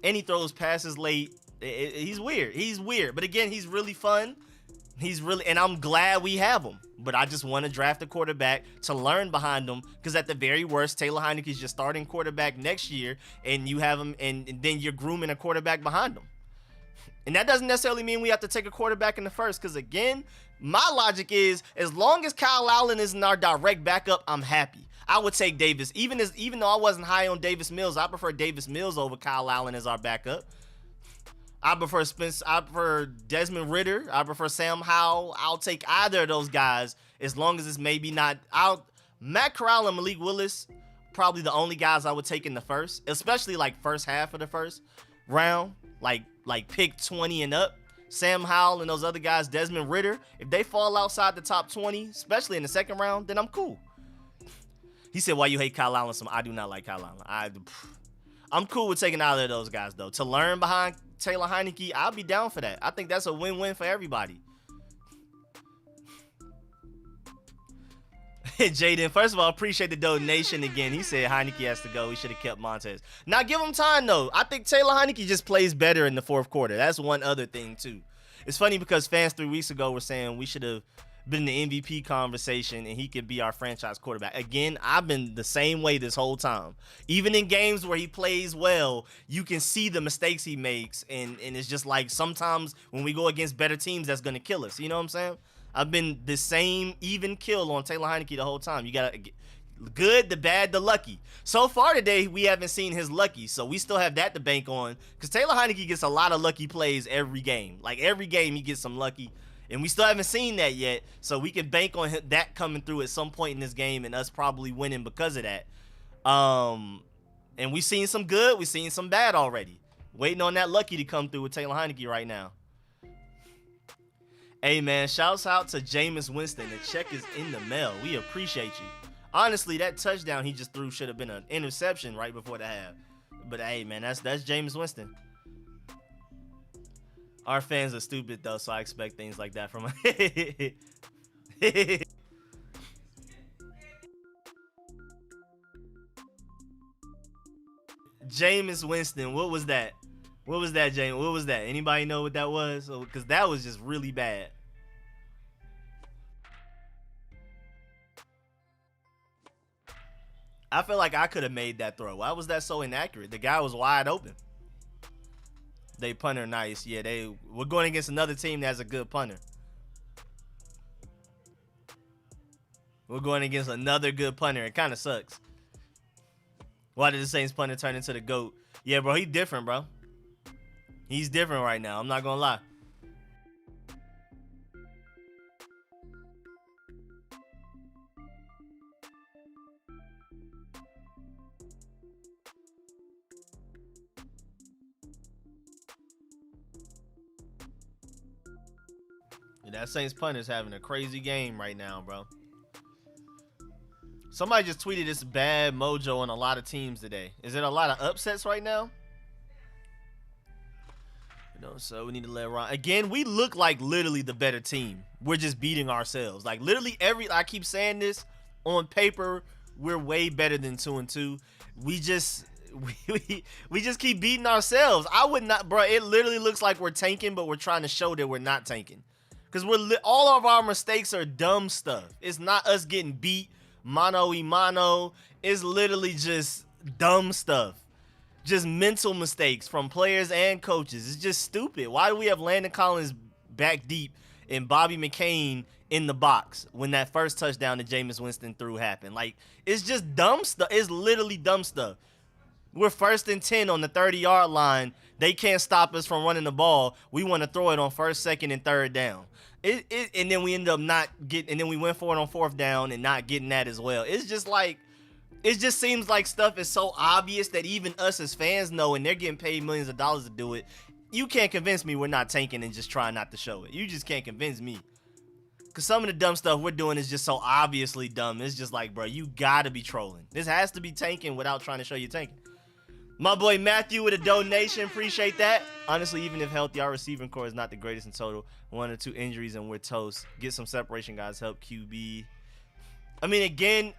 And he throws passes late. He's weird. He's weird. But again, he's really fun. And I'm glad we have him. But I just want to draft a quarterback to learn behind him, because at the very worst, Taylor Heineke is your starting quarterback next year, and you have him, and then you're grooming a quarterback behind him. And that doesn't necessarily mean we have to take a quarterback in the first, because again, my logic is as long as Kyle Allen isn't our direct backup, I'm happy. I would take Davis. Even though I wasn't high on Davis Mills, I prefer Davis Mills over Kyle Allen as our backup. I prefer Desmond Ridder. I prefer Sam Howell. I'll take either of those guys as long as it's maybe not Matt Corral and Malik Willis, probably the only guys I would take in the first, especially like first half of the first round, like pick 20 and up. Sam Howell and those other guys, Desmond Ridder, if they fall outside the top 20, especially in the second round, then I'm cool. He said, why you hate Kyle Allen? I do not like Kyle Allen. I'm cool with taking either of those guys, though. To learn behind Taylor Heineke, I'll be down for that. I think that's a win-win for everybody. Jaden, first of all, appreciate the donation again. He said Heineke has to go. We should have kept Montez. Now, give him time, though. I think Taylor Heineke just plays better in the fourth quarter. That's one other thing, too. It's funny because fans 3 weeks ago were saying we should have been in the MVP conversation and he could be our franchise quarterback. Again, I've been the same way this whole time. Even in games where he plays well, you can see the mistakes he makes, and it's just like sometimes when we go against better teams, that's going to kill us. You know what I'm saying? I've been the same even kill on Taylor Heineke the whole time. You got to get good, the bad, the lucky. So far today, we haven't seen his lucky, so we still have that to bank on, because Taylor Heineke gets a lot of lucky plays every game. Like every game, he gets some lucky. And we still haven't seen that yet, so we can bank on that coming through at some point in this game and us probably winning because of that. And we've seen some good, we've seen some bad already. Waiting on that lucky to come through with Taylor Heineke right now. Hey, man, shouts out to Jemeis Winston. The check is in the mail. We appreciate you. Honestly, that touchdown he just threw should have been an interception right before the half. But, hey, man, that's Jemeis Winston. Our fans are stupid, though, so I expect things like that from him. Jemeis Winston, what was that? What was that, James? What was that? Anybody know what that was? Because that was just really bad. I feel like I could have made that throw. Why was that so inaccurate? The guy was wide open. They punter nice. Yeah, we're going against another team that has a good punter. We're going against another good punter. It kind of sucks. Why did the Saints punter turn into the GOAT? Yeah, bro, he's different, bro. He's different right now. I'm not going to lie. That Saints punter's having a crazy game right now, bro. Somebody just tweeted this bad mojo on a lot of teams today. Is it a lot of upsets right now? You know, so we need to let Rant. Again, we look like literally the better team. We're just beating ourselves. Like literally I keep saying this, on paper, we're way better than 2-2. we just keep beating ourselves. I would not, bro. It literally looks like we're tanking, but we're trying to show that we're not tanking. Because all of our mistakes are dumb stuff. It's not us getting beat mano y mano. It's literally just dumb stuff. Just mental mistakes from players and coaches. It's just stupid. Why do we have Landon Collins back deep and Bobby McCain in the box when that first touchdown that Jameis Winston threw happened? Like, it's just dumb stuff. It's literally dumb stuff. We're 1st and 10 on the 30-yard line. They can't stop us from running the ball. We want to throw it on 1st, 2nd, and 3rd down. And then we end up not getting, and then we went for it on 4th down and not getting that as well. It's just like, it just seems like stuff is so obvious that even us as fans know, and they're getting paid millions of dollars to do it. You can't convince me we're not tanking and just trying not to show it. You just can't convince me. Because some of the dumb stuff we're doing is just so obviously dumb. It's just like, bro, you gotta be trolling. This has to be tanking without trying to show you tanking. My boy Matthew with a donation. Appreciate that. Honestly, even if healthy, our receiving core is not the greatest in total. 1 or 2 injuries and we're toast. Get some separation, guys. Help QB. I mean, again,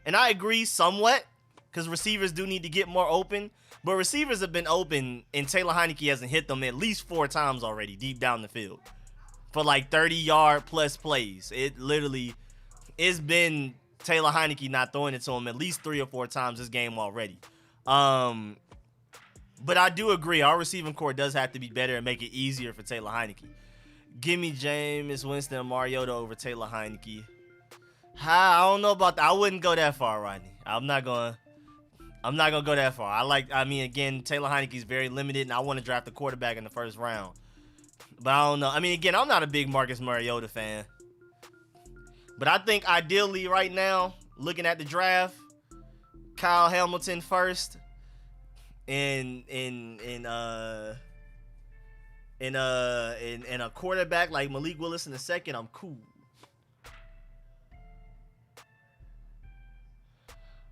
and I agree somewhat, because receivers do need to get more open. But receivers have been open, and Taylor Heinicke hasn't hit them at least 4 times already deep down the field for like 30-yard plus plays. It literally, it's been Taylor Heinicke not throwing it to him at least 3 or 4 times this game already. But I do agree, our receiving core does have to be better and make it easier for Taylor Heinicke. Give me Jameis Winston and Mariota over Taylor Heinicke. I don't know about that. I wouldn't go that far, Rodney. I'm not gonna go that far. Again, Taylor Heinicke is very limited, and I want to draft a quarterback in the 1st round. But I don't know. I mean, again, I'm not a big Marcus Mariota fan. But I think ideally right now, looking at the draft, Kyle Hamilton 1st, and a quarterback like Malik Willis in the 2nd, I'm cool.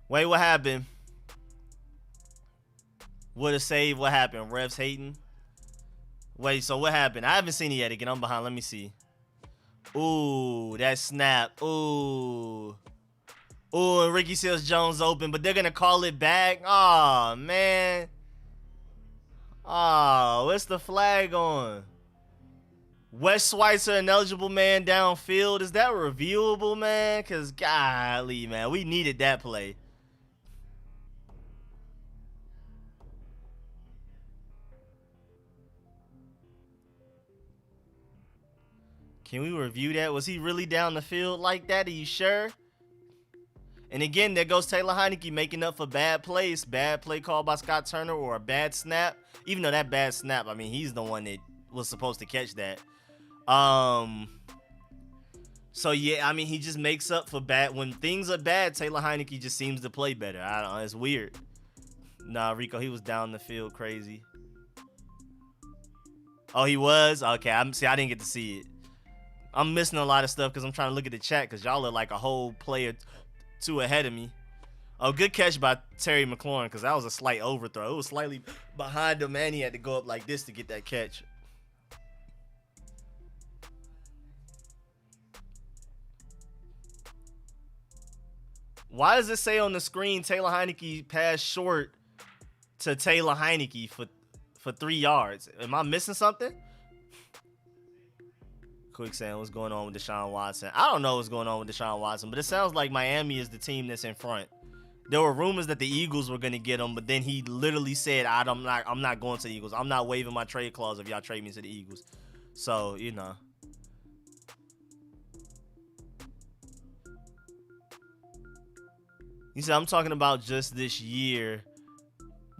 Wait, what happened? What a save. What happened? Revs hating. Wait, so what happened? I haven't seen it yet. Again, I'm behind. Let me see. Ooh, that snap. Ooh, and Ricky Seals-Jones open, but they're going to call it back. Oh, man. Oh, what's the flag on? Wes Schweitzer, an eligible man downfield. Is that reviewable, man? Because, golly, man, we needed that play. Can we review that? Was he really down the field like that? Are you sure? And again, there goes Taylor Heinicke making up for bad plays. Bad play called by Scott Turner or a bad snap. Even though that bad snap, I mean, he's the one that was supposed to catch that. So, yeah, I mean, he just makes up for bad. When things are bad, Taylor Heinicke just seems to play better. I don't know. It's weird. Nah, Rico, he was down the field crazy. Oh, he was? Okay, I didn't get to see it. I'm missing a lot of stuff because I'm trying to look at the chat because y'all are like a whole player 2 ahead of me. Oh, good catch by Terry McLaurin because that was a slight overthrow. It was slightly behind him, and he had to go up like this to get that catch. Why does it say on the screen Taylor Heinicke passed short to Taylor Heinicke for 3 yards? Am I missing something? Quicksand, what's going on with Deshaun Watson? I don't know what's going on with Deshaun Watson, but it sounds like Miami is the team that's in front. There were rumors that the Eagles were going to get him, but then he literally said, I'm not going to the Eagles. I'm not waiving my trade clause if y'all trade me to the Eagles. So, you know. You see, I'm talking about just this year.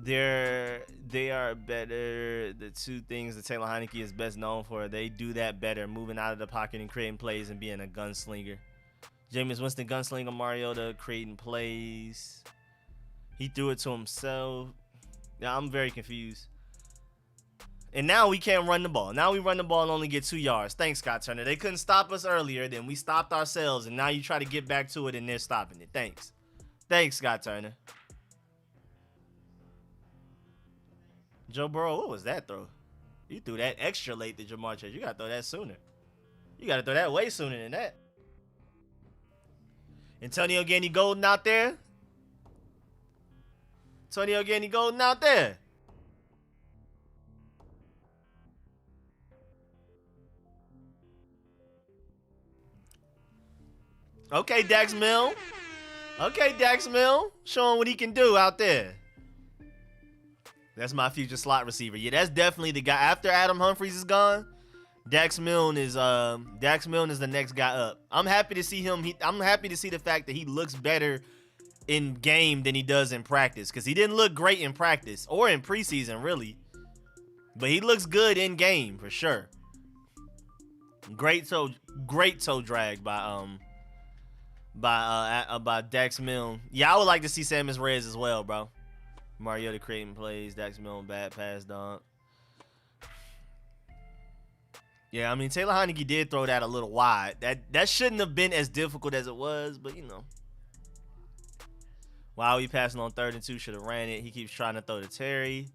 They are better. The 2 things that Taylor Heinicke is best known for, they do that better, moving out of the pocket and creating plays and being a gunslinger. Jameis Winston, gunslinger. Mariota, creating plays. He threw it to himself. Yeah, I'm very confused. And now we can't run the ball. Now we run the ball and only get 2 yards. Thanks, Scott Turner. They couldn't stop us earlier, then we stopped ourselves, and now you try to get back to it and they're stopping it. Thanks. Thanks, Scott Turner. Joe Burrow, what was that throw? You threw that extra late to Jamar Chase. You got to throw that sooner. You got to throw that way sooner than that. Antonio Gandy Golden out there. Antonio getting golden out there. Okay, Dax Mill. Okay, Dax Mill. Showing what he can do out there. That's my future slot receiver. Yeah, that's definitely the guy. After Adam Humphries is gone, Dax Milne is the next guy up. I'm happy to see him. I'm happy to see the fact that he looks better in game than he does in practice, because he didn't look great in practice or in preseason really, but he looks good in game for sure. Great toe drag by Dax Milne. Yeah, I would like to see Samus Reyes as well, bro. Mariota creating plays, Dax Milne bad pass dunk. Yeah, I mean, Taylor Heineke did throw that a little wide. That shouldn't have been as difficult as it was, but you know. Wow, he passing on 3rd and 2, should have ran it. He keeps trying to throw to Terry.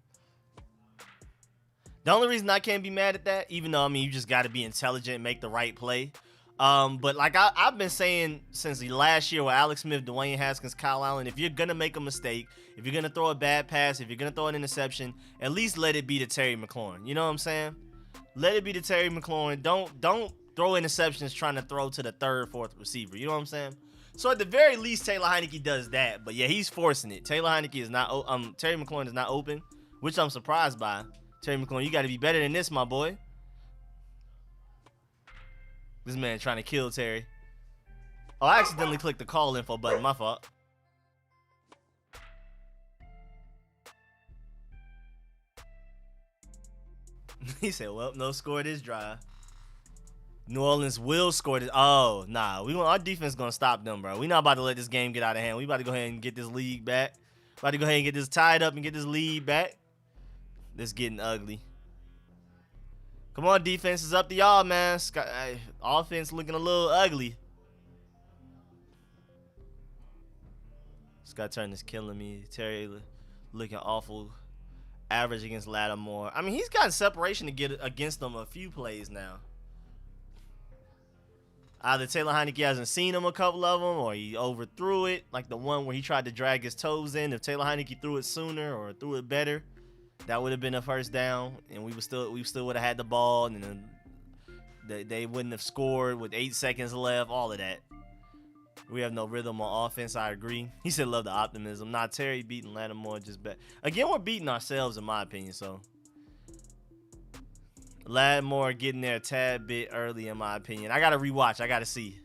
The only reason I can't be mad at that, even though, I mean, you just got to be intelligent and make the right play. But like I've been saying since the last year with Alex Smith, Dwayne Haskins, Kyle Allen, if you're going to make a mistake, if you're going to throw a bad pass, if you're going to throw an interception, at least let it be to Terry McLaurin. You know what I'm saying? Let it be to Terry McLaurin. Don't throw interceptions trying to throw to the 3rd, 4th receiver. You know what I'm saying? So at the very least, Taylor Heineke does that. But yeah, he's forcing it. Taylor Heineke is not. Terry McLaurin is not open, which I'm surprised by. Terry McLaurin, you got to be better than this, my boy. This man trying to kill Terry. Oh, I accidentally clicked the call info button. My fault. He said, well, no score this drive. New Orleans will score this. Oh, nah. Our defense going to stop them, bro. We not about to let this game get out of hand. We about to go ahead and get this lead back. About to go ahead and get this tied up and get this lead back. This getting ugly. Come on, defense. It's up to y'all, man. Offense looking a little ugly. Scott Turner's killing me. Terry looking awful. Average against Lattimore. I mean, he's gotten separation to get against them a few plays now. Either Taylor Heineke hasn't seen him a couple of them, or he overthrew it, like the one where he tried to drag his toes in. If Taylor Heineke threw it sooner or threw it better, that would have been a first down, and we still would have had the ball, and then they wouldn't have scored with 8 seconds left. All of that. We have no rhythm on offense. I agree. He said, "Love the optimism." Not Terry beating Lattimore, just bet. Again, we're beating ourselves, in my opinion. So Lattimore getting there a tad bit early, in my opinion. I gotta rewatch. I gotta see.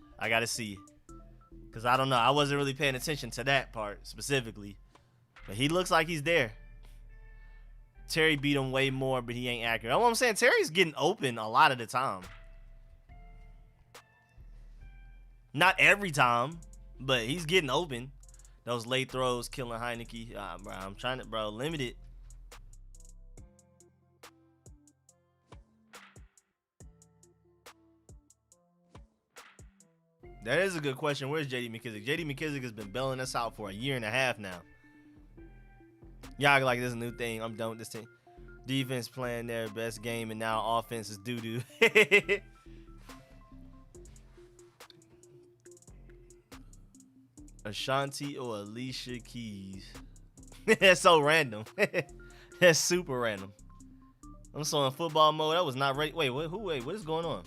Because I don't know. I wasn't really paying attention to that part specifically, but he looks like he's there. Terry beat him way more, but he ain't accurate. That's what I'm saying. Terry's getting open a lot of the time. Not every time, but he's getting open. Those late throws killing Heineke. Bro, I'm trying to, limit it. That is a good question. Where's J.D. McKissick? J.D. McKissick has been bailing us out for a year and a half now. Y'all like this is a new thing. I'm done with this team. Defense playing their best game, and now offense is doo-doo. Ashanti or Alicia Keys. That's so random. That's super random. I'm so in football mode. I was not ready. Wait, what is going on?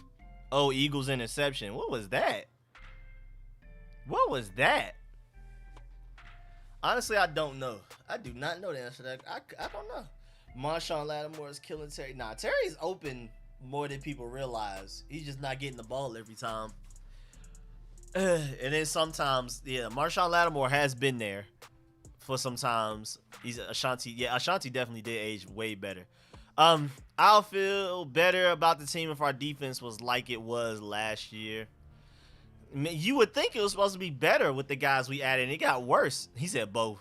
Oh, Eagles interception. What was that? What was that? Honestly, I don't know. I do not know the answer to that. I don't know. Marshawn Lattimore is killing Terry. Nah, Terry's open more than people realize. He's just not getting the ball every time. And then sometimes, yeah, Marshawn Lattimore has been there for some times. He's Ashanti. Yeah, Ashanti definitely did age way better. I'll feel better about the team if our defense was like it was last year. I mean, you would think it was supposed to be better with the guys we added, and it got worse. He said both.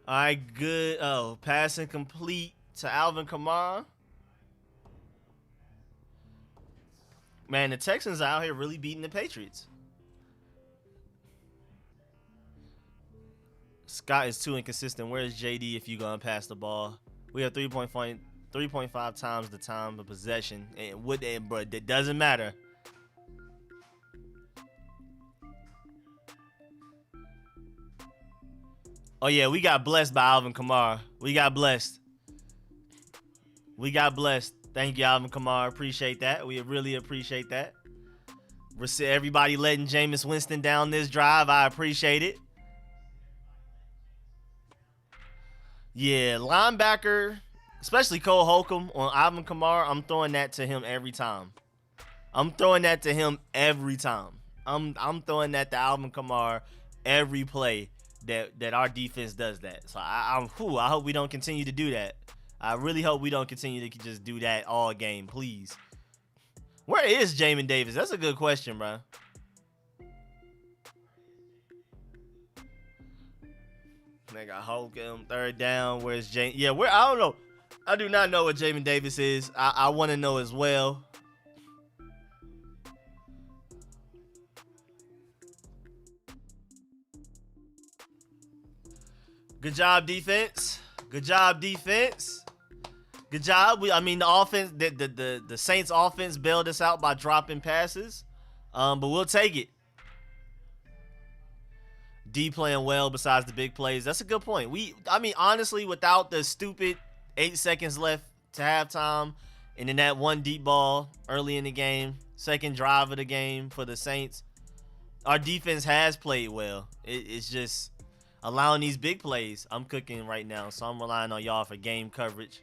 All right, good. Oh, passing complete to Alvin Kamara. Man, the Texans are out here really beating the Patriots. Scott is too inconsistent. Where's JD if you're going to pass the ball? We have 3.5 times the time of possession. But it doesn't matter. Oh, yeah, we got blessed by Alvin Kamara. We got blessed. We got blessed. Thank you, Alvin Kamara. Appreciate that. We really appreciate that. Everybody letting Jameis Winston down this drive. I appreciate it. Yeah, linebacker, especially Cole Holcomb on Alvin Kamara, I'm throwing that to him every time. I'm throwing that to him every time. I'm throwing that to Alvin Kamara every play that our defense does that. So I hope we don't continue to do that. I really hope we don't continue to just do that all game, please. Where is Jamin Davis? That's a good question, bro. Nigga, Holcomb, third down. Where's Jamin? Yeah, I don't know. I do not know what Jamin Davis is. I want to know as well. Good job, defense. Good job, defense. Good job. I mean, the offense, the Saints offense bailed us out by dropping passes. But we'll take it. D playing well besides the big plays. That's a good point. I mean, honestly, without the stupid 8 seconds left to halftime, and then that one deep ball early in the game, second drive of the game for the Saints, our defense has played well. It's just allowing these big plays. I'm cooking right now, so I'm relying on y'all for game coverage.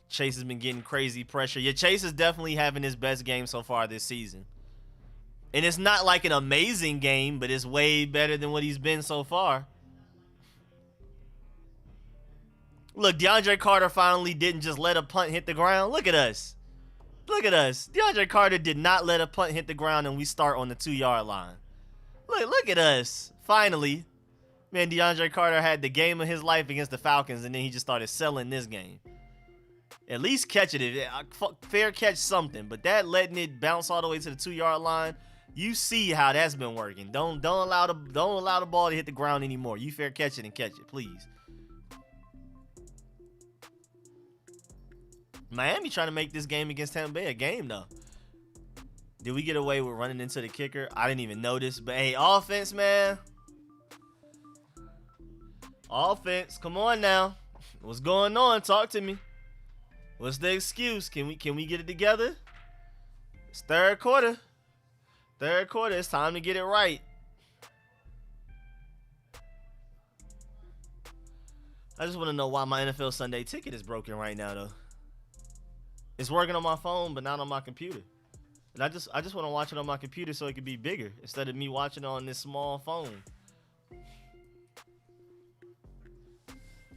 Chase has been getting crazy pressure. Yeah, Chase is definitely having his best game so far this season. And it's not like an amazing game, but it's way better than what he's been so far. Look, DeAndre Carter finally didn't just let a punt hit the ground. Look at us. Look at us. DeAndre Carter did not let a punt hit the ground, and we start on the 2-yard line. Look at us. Finally. Man, DeAndre Carter had the game of his life against the Falcons, and then he just started selling this game. At least catch it. Fair catch something. But that letting it bounce all the way to the 2-yard line, you see how that's been working. Don't allow the ball to hit the ground anymore. You fair catch it and catch it, please. Miami trying to make this game against Tampa Bay a game, though. Did we get away with running into the kicker? I didn't even notice. But, hey, offense, man. Offense, come on now. What's going on? Talk to me. What's the excuse? Can we get it together? It's third quarter. Third quarter. It's time to get it right. I just want to know why my NFL Sunday ticket is broken right now, though. It's working on my phone, but not on my computer. And I just want to watch it on my computer so it can be bigger instead of me watching it on this small phone.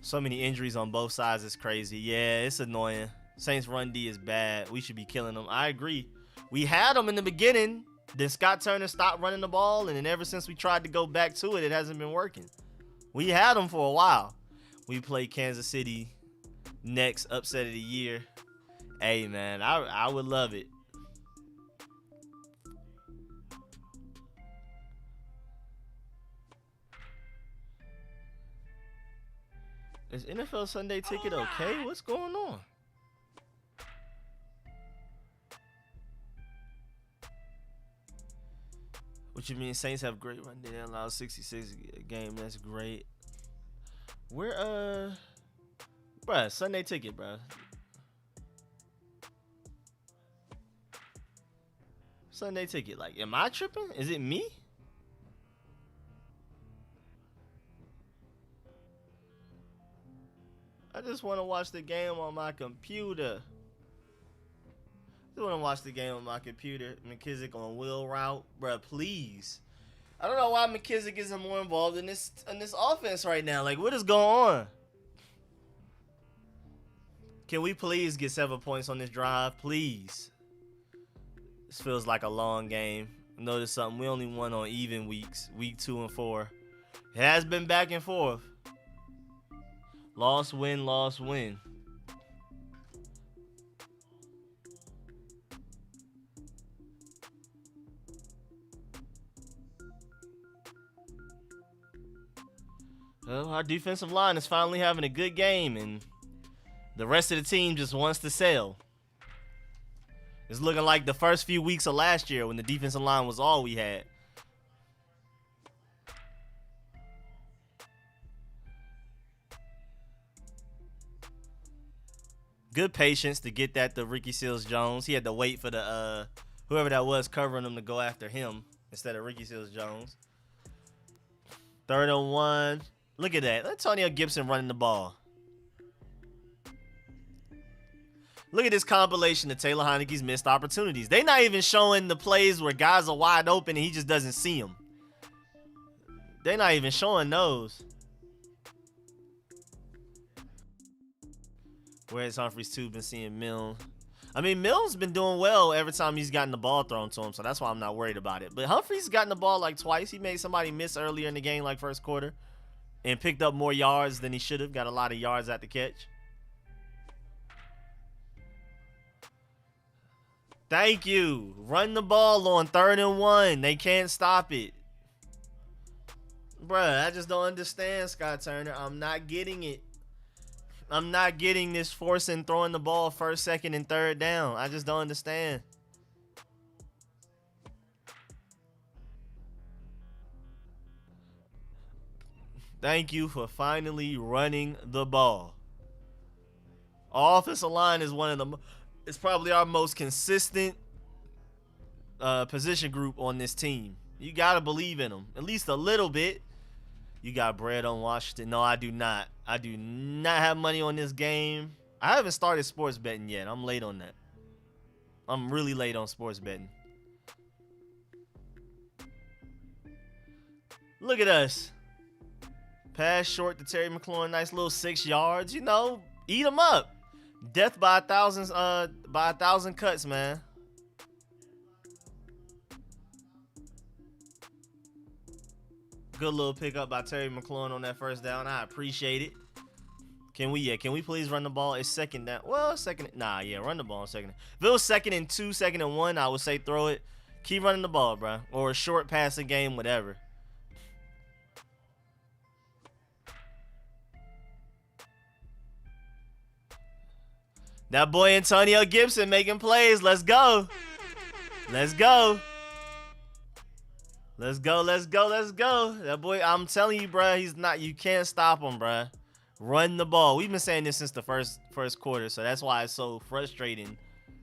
So many injuries on both sides is crazy. Yeah, it's annoying. Saints run D is bad. We should be killing them. I agree. We had them in the beginning. Then Scott Turner stopped running the ball, and then ever since we tried to go back to it, it hasn't been working. We had them for a while. We play Kansas City next, upset of the year. Hey, man, I would love it. Is NFL Sunday ticket okay? What's going on? What you mean? Saints have great run. They allow 66 a game. That's great. Where bruh, Sunday ticket, bruh. Sunday ticket. Like, am I tripping? Is it me? I just want to watch the game on my computer. I want to watch the game on my computer. McKissick on wheel route, bruh. Please. I don't know why McKissick isn't more involved in this offense right now. Like, what is going on? Can we please get 7 points on this drive, please? This feels like a long game. Notice something. We only won on even weeks, week 2 and 4. It has been back and forth. Loss, win, loss, win. Well, our defensive line is finally having a good game, and the rest of the team just wants to sell. It's looking like the first few weeks of last year when the defensive line was all we had. Good patience to get that to Ricky Seals-Jones. He had to wait for the whoever that was covering him to go after him instead of Ricky Seals-Jones. 3rd and 1. Look at that. Antonio Gibson running the ball. Look at this compilation of Taylor Heinicke's missed opportunities. They not even showing the plays where guys are wide open and he just doesn't see them. They not even showing those. Whereas Humphries too been seeing Milne. I mean, Milne's been doing well every time he's gotten the ball thrown to him, so that's why I'm not worried about it. But Humphries gotten the ball like twice. He made somebody miss earlier in the game, like first quarter, and picked up more yards than he should have. Got a lot of yards at the catch. Thank you. Run the ball on 3rd and 1. They can't stop it. Bruh, I just don't understand, Scott Turner. I'm not getting it. I'm not getting this forcing throwing the ball 1st, 2nd, and 3rd down. I just don't understand. Thank you for finally running the ball. Our offensive line is one of the... It's probably our most consistent position group on this team. You got to believe in them. At least a little bit. You got bread on Washington. No, I do not. I do not have money on this game. I haven't started sports betting yet. I'm late on that. I'm really late on sports betting. Look at us. Pass short to Terry McLaurin. Nice little 6 yards. You know, eat them up. Death by a thousand cuts, man. Good little pickup by Terry McLaurin on that 1st down. I appreciate it. Can we please run the ball? It's 2nd down. Well, 2nd. Nah, yeah, run the ball on 2nd. If it was 2nd and 2, 2nd and 1, I would say throw it. Keep running the ball, bro. Or a short passing game, whatever. That boy Antonio Gibson making plays. Let's go. Let's go. Let's go, let's go, let's go. That boy, I'm telling you, bro, he's not, you can't stop him, bro. Run the ball. We've been saying this since the first quarter, so that's why it's so frustrating.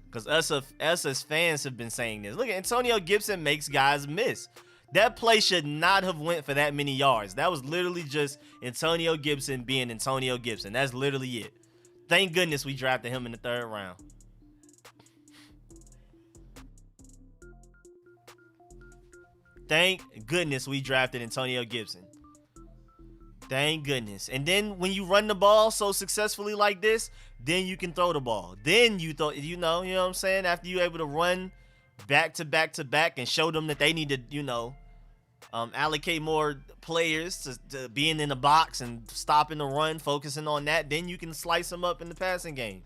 Because us as fans have been saying this. Look, Antonio Gibson makes guys miss. That play should not have went for that many yards. That was literally just Antonio Gibson being Antonio Gibson. That's literally it. Thank goodness we drafted him in the 3rd round. Thank goodness we drafted Antonio Gibson. Thank goodness. And then when you run the ball so successfully like this, then you can throw the ball. Then you throw, you know what I'm saying? After you're able to run back to back to back and show them that they need to, allocate more players to being in the box and stopping the run, focusing on that, then you can slice them up in the passing game.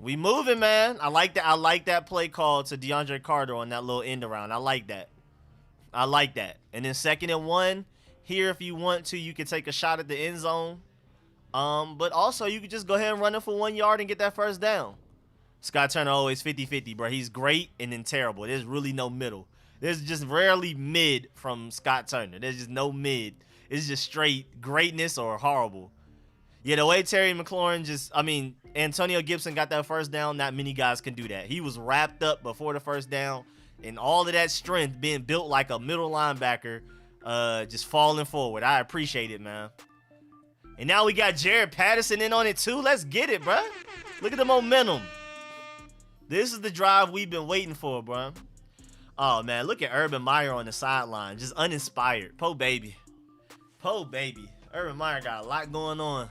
We moving, man. I like that. I like that play call to DeAndre Carter on that little end around. I like that. I like that. And then 2nd and 1 here, if you want to, you can take a shot at the end zone. But also you could just go ahead and run it for 1 yard and get that 1st down. Scott Turner always 50-50, bro. He's great and then terrible. There's really no middle. There's just rarely mid from Scott Turner. There's just no mid. It's just straight greatness or horrible. Yeah, the way Terry McLaurin Antonio Gibson got that 1st down, not many guys can do that. He was wrapped up before the 1st down, and all of that strength being built like a middle linebacker, just falling forward. I appreciate it, man. And now we got Jared Patterson in on it too. Let's get it, bro. Look at the momentum. This is the drive we've been waiting for, bro. Oh, man, look at Urban Meyer on the sideline, just uninspired. Po baby. Po baby. Urban Meyer got a lot going on.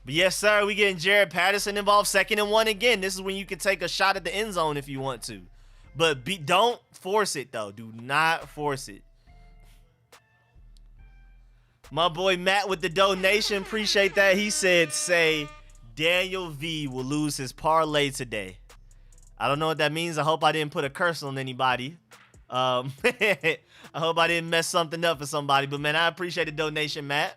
But yes, sir, we getting Jared Patterson involved. 2nd and 1 again. This is when you can take a shot at the end zone if you want to. But don't force it, though. Do not force it. My boy Matt with the donation. Appreciate that. He said, say, Daniel V will lose his parlay today. I don't know what that means. I hope I didn't put a curse on anybody. I hope I didn't mess something up for somebody. But, man, I appreciate the donation, Matt.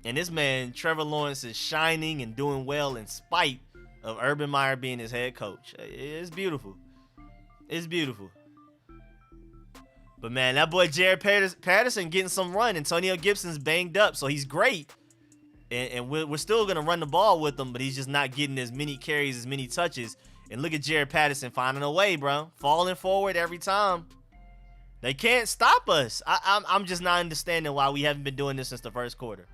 And this man, Trevor Lawrence, is shining and doing well in spite of Urban Meyer being his head coach. It's beautiful. It's beautiful. But man, that boy Jared Patterson getting some run. Antonio Gibson's banged up, so he's great. And we're still going to run the ball with him, but he's just not getting as many carries, as many touches. And look at Jared Patterson finding a way, bro. Falling forward every time. They can't stop us. I'm just not understanding why we haven't been doing this since the first quarter.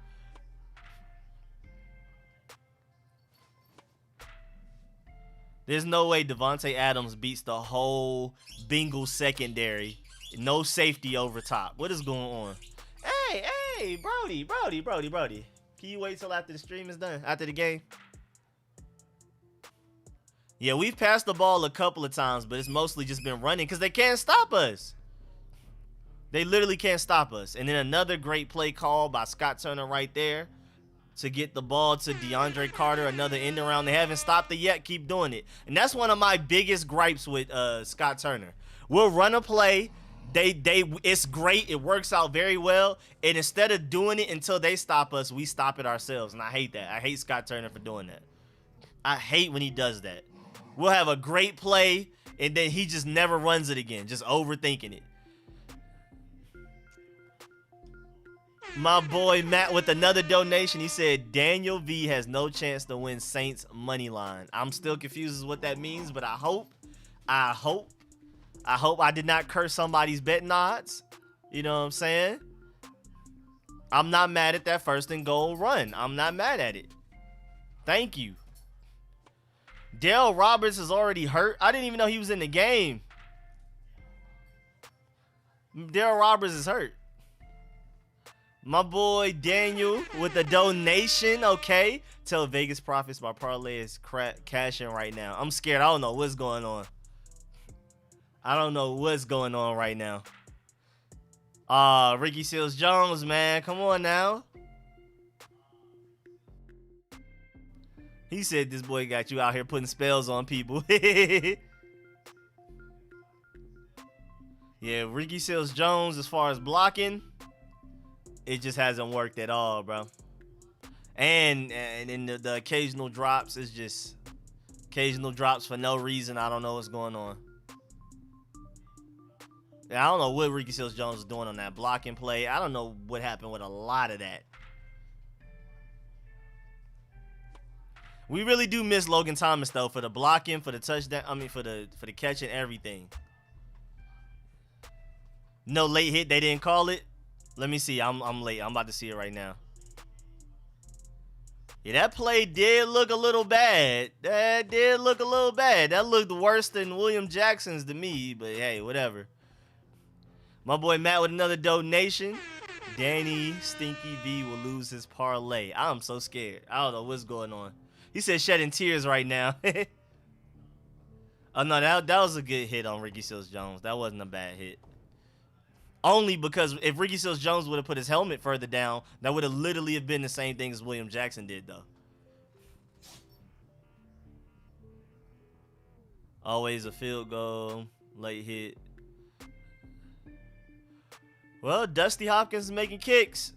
There's no way Devontae Adams beats the whole Bengals secondary. No safety over top. What is going on? Hey, Brody. Can you wait till after the stream is done? After the game? Yeah, we've passed the ball a couple of times, but it's mostly just been running because they can't stop us. They literally can't stop us. And then another great play call by Scott Turner right there to get the ball to DeAndre Carter, another end around. They haven't stopped it yet. Keep doing it. And that's one of my biggest gripes with Scott Turner. We'll run a play. It's great. It works out very well. And instead of doing it until they stop us, we stop it ourselves. And I hate that. I hate Scott Turner for doing that. I hate when he does that. We'll have a great play, and then he just never runs it again, just overthinking it. My boy Matt with another donation. He said Daniel V has no chance to win Saints money line. I'm still confused as what that means, but I hope I did not curse somebody's betting odds. You know what I'm saying? I'm not mad at that first and goal run. I'm not mad at it. Thank you. Dale Roberts is already hurt. I didn't even know he was in the game. Dale Roberts is hurt. My boy Daniel with a donation. Okay. Tell Vegas Profits my parlay is cashing right now. I'm scared. I don't know what's going on. I don't know what's going on right now. Ricky Seals-Jones, man. Come on now. He said this boy got you out here putting spells on people. Yeah, Ricky Seals-Jones, as far as blocking, it just hasn't worked at all, bro. And in the occasional drops, it's just occasional drops for no reason. I don't know what's going on. I don't know what Ricky Seals-Jones is doing on that blocking play. I don't know what happened with a lot of that. We really do miss Logan Thomas though for the blocking, for the touchdown. I mean for the catch and everything. No late hit. They didn't call it. Let me see. I'm late. I'm about to see it right now. Yeah, that play did look a little bad. That did look a little bad. That looked worse than William Jackson's to me. But hey, whatever. My boy Matt with another donation. Danny Stinky V will lose his parlay. I'm so scared. I don't know what's going on. He said shedding tears right now. Oh, no, that was a good hit on Ricky Seals-Jones. That wasn't a bad hit. Only because if Ricky Seals-Jones would have put his helmet further down, that would have literally have been the same thing as William Jackson did, though. Always a field goal. Late hit. Well, Dusty Hopkins is making kicks.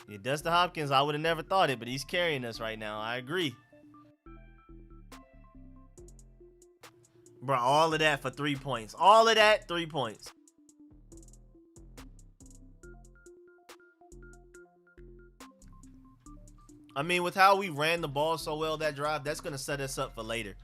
Yeah, Dusty Hopkins, I would have never thought it, but he's carrying us right now. I agree. Bro, all of that for 3 points. All of that, 3 points. I mean, with how we ran the ball so well that drive, that's going to set us up for later.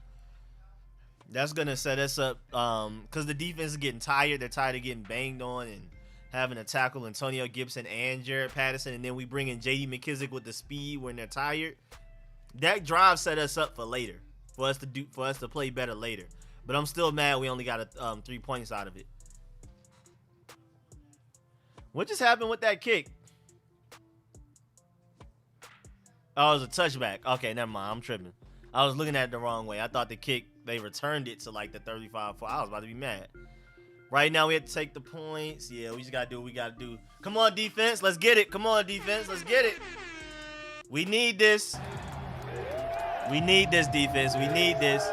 That's going to set us up because the defense is getting tired. They're tired of getting banged on and having to tackle Antonio Gibson and Jared Patterson, and then we bring in J.D. McKissic with the speed when they're tired. That drive set us up for later, for us to play better later. But I'm still mad we only got 3 points out of it. What just happened with that kick? Oh, it was a touchback. Okay, never mind. I'm tripping. I was looking at it the wrong way. I thought the kick, they returned it to like the 35. I was about to be mad. Right now, we have to take the points. Yeah, we just got to do what we got to do. Come on, defense. Let's get it. Come on, defense. Let's get it. We need this. We need this, defense. We need this.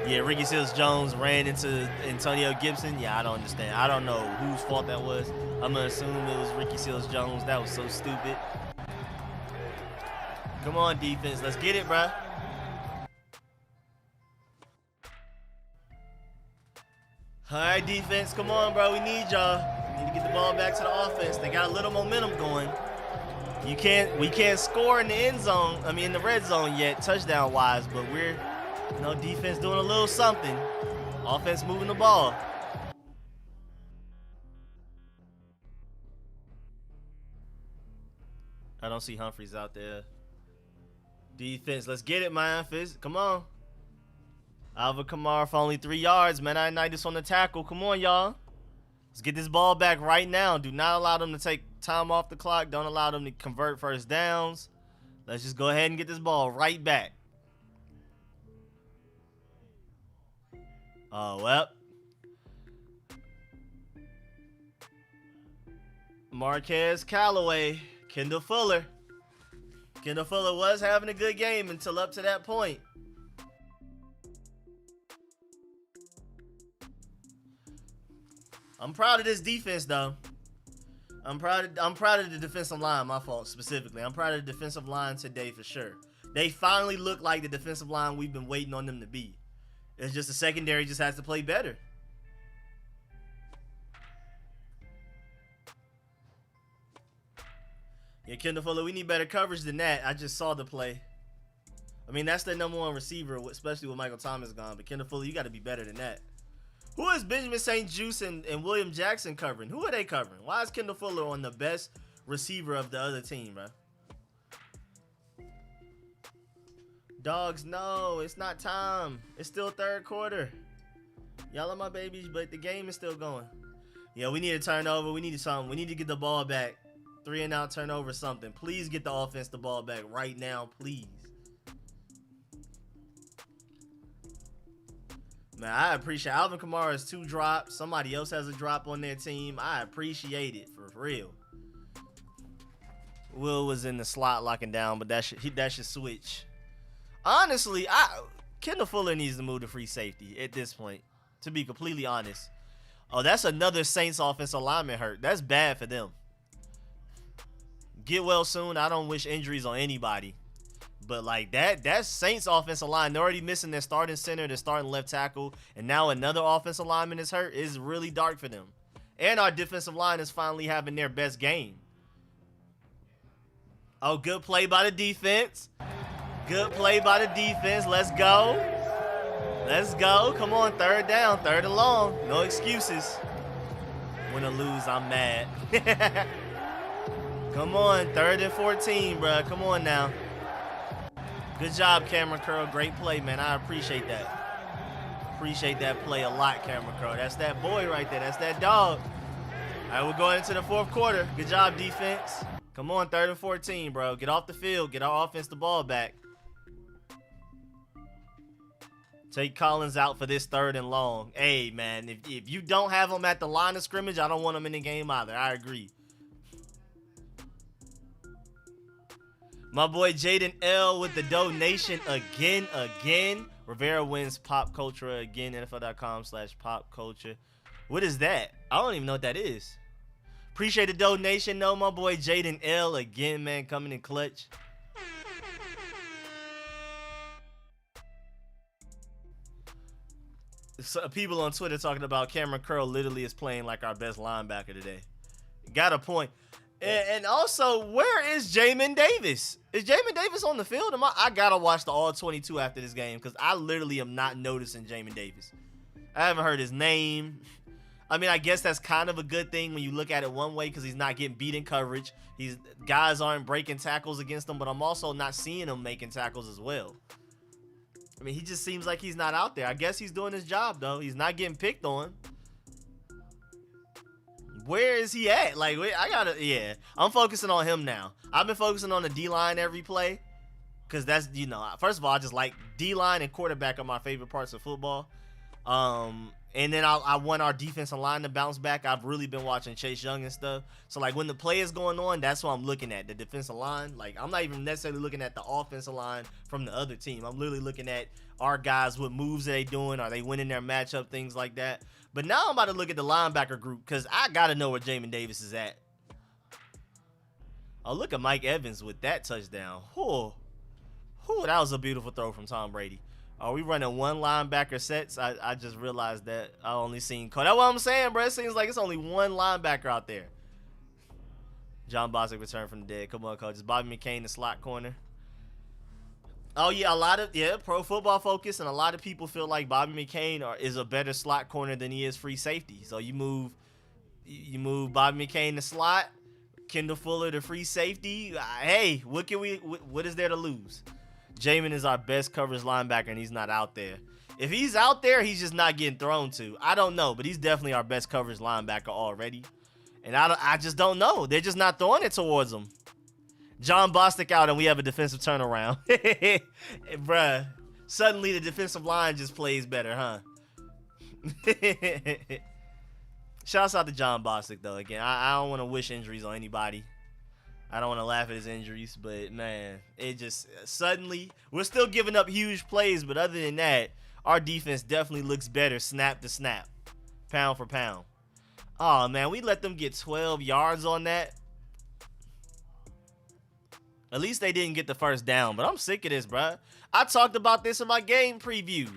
Yeah, Ricky Seals-Jones ran into Antonio Gibson. Yeah, I don't understand. I don't know whose fault that was. I'm going to assume it was Ricky Seals-Jones. That was so stupid. Come on, defense. Let's get it, bruh. All right, defense, come on, bro. We need y'all. Need to get the ball back to the offense. They got a little momentum going. We can't score in the end zone. I mean, in the red zone yet, touchdown wise, but we're, defense doing a little something. Offense moving the ball. I don't see Humphreys out there. Defense, let's get it, man. Come on. Alvin Kamara for only 3 yards, man. I ignite this on the tackle. Come on, y'all. Let's get this ball back right now. Do not allow them to take time off the clock. Don't allow them to convert first downs. Let's just go ahead and get this ball right back. Oh, well. Marquez Callaway. Kendall Fuller. Kendall Fuller was having a good game until up to that point. I'm proud of this defense, though. I'm proud of the defensive line, my fault specifically. I'm proud of the defensive line today for sure. They finally look like the defensive line we've been waiting on them to be. It's just the secondary just has to play better. Yeah, Kendall Fuller, we need better coverage than that. I just saw the play. I mean, that's their #1 receiver, especially with Michael Thomas gone. But Kendall Fuller, you got to be better than that. Who is Benjamin St. Juste and William Jackson covering? Who are they covering? Why is Kendall Fuller on the best receiver of the other team, bro? Dogs, no, it's not time. It's still third quarter. Y'all are my babies, but the game is still going. Yeah, we need a turnover. We need something. We need to get the ball back. 3-and-out turnover, something. Please get the offense the ball back right now, please. Man, I appreciate Alvin Kamara has 2 drops. Somebody else has a drop on their team. I appreciate it for real. Will was in the slot locking down, but that should switch. Honestly, Kendall Fuller needs to move to free safety at this point, to be completely honest. Oh, that's another Saints offensive lineman hurt. That's bad for them. Get well soon. I don't wish injuries on anybody. But like that Saints offensive line, they're already missing their starting center, their starting left tackle, and now another offensive lineman is hurt. It's really dark for them. And our defensive line is finally having their best game. Oh, good play by the defense. Good play by the defense. Let's go. Let's go. Come on, 3rd down, 3rd and long. No excuses. Win or lose, I'm mad. Come on, 3rd and 14, bro. Come on now. Good job, Cameron Curl. Great play, man. I appreciate that. Appreciate that play a lot, Cameron Curl. That's that boy right there. That's that dog. All right, we're going into the 4th quarter. Good job, defense. Come on, 3rd and 14, bro. Get off the field. Get our offense the ball back. Take Collins out for this 3rd and long. Hey, man, if you don't have him at the line of scrimmage, I don't want him in the game either. I agree. My boy Jaden L with the donation again. Rivera wins pop culture again. NFL.com/pop culture. What is that? I don't even know what that is. Appreciate the donation, though, my boy Jaden L again, man, coming in clutch. So, people on Twitter talking about Cameron Curl literally is playing like our best linebacker today. Got a point. And also, where is Jamin Davis? Is Jamin Davis on the field? I gotta watch the all 22 after this game because I literally am not noticing Jamin Davis. I haven't heard his name. I mean, I guess that's kind of a good thing when you look at it one way because he's not getting beat in coverage. Guys aren't breaking tackles against him, but I'm also not seeing him making tackles as well. I mean, he just seems like he's not out there. I guess he's doing his job, though. He's not getting picked on. Where is he at? Like, I'm focusing on him now. I've been focusing on the D-line every play because that's, first of all, I just like D-line and quarterback are my favorite parts of football. And then I want our defensive line to bounce back. I've really been watching Chase Young and stuff. So, like, when the play is going on, that's what I'm looking at, the defensive line. Like, I'm not even necessarily looking at the offensive line from the other team. I'm literally looking at our guys, what moves are they doing? Are they winning their matchup? Things like that. But now I'm about to look at the linebacker group because I got to know where Jamin Davis is at. Oh, look at Mike Evans with that touchdown. That was a beautiful throw from Tom Brady. Are we running one linebacker sets? I just realized that I only seen Cole. That's what I'm saying, bro. It seems like it's only one linebacker out there. John Bostic returned from the dead. Come on, coach. It's Bobby McCain, the slot corner. Oh, yeah, Pro Football Focus, and a lot of people feel like Bobby McCain is a better slot corner than he is free safety. So you move Bobby McCain to slot, Kendall Fuller to free safety. Hey, what is there to lose? Jamin is our best coverage linebacker, and he's not out there. If he's out there, he's just not getting thrown to. I don't know, but he's definitely our best coverage linebacker already. And I just don't know. They're just not throwing it towards him. John Bostic out, and we have a defensive turnaround. Bruh, suddenly the defensive line just plays better, huh? Shouts out to John Bostic, though. Again, I don't want to wish injuries on anybody. I don't want to laugh at his injuries, but, man, it just suddenly, we're still giving up huge plays, but other than that, our defense definitely looks better snap to snap, pound for pound. Oh, man, we let them get 12 yards on that. At least they didn't get the first down, but I'm sick of this, bro. I talked about this in my game preview.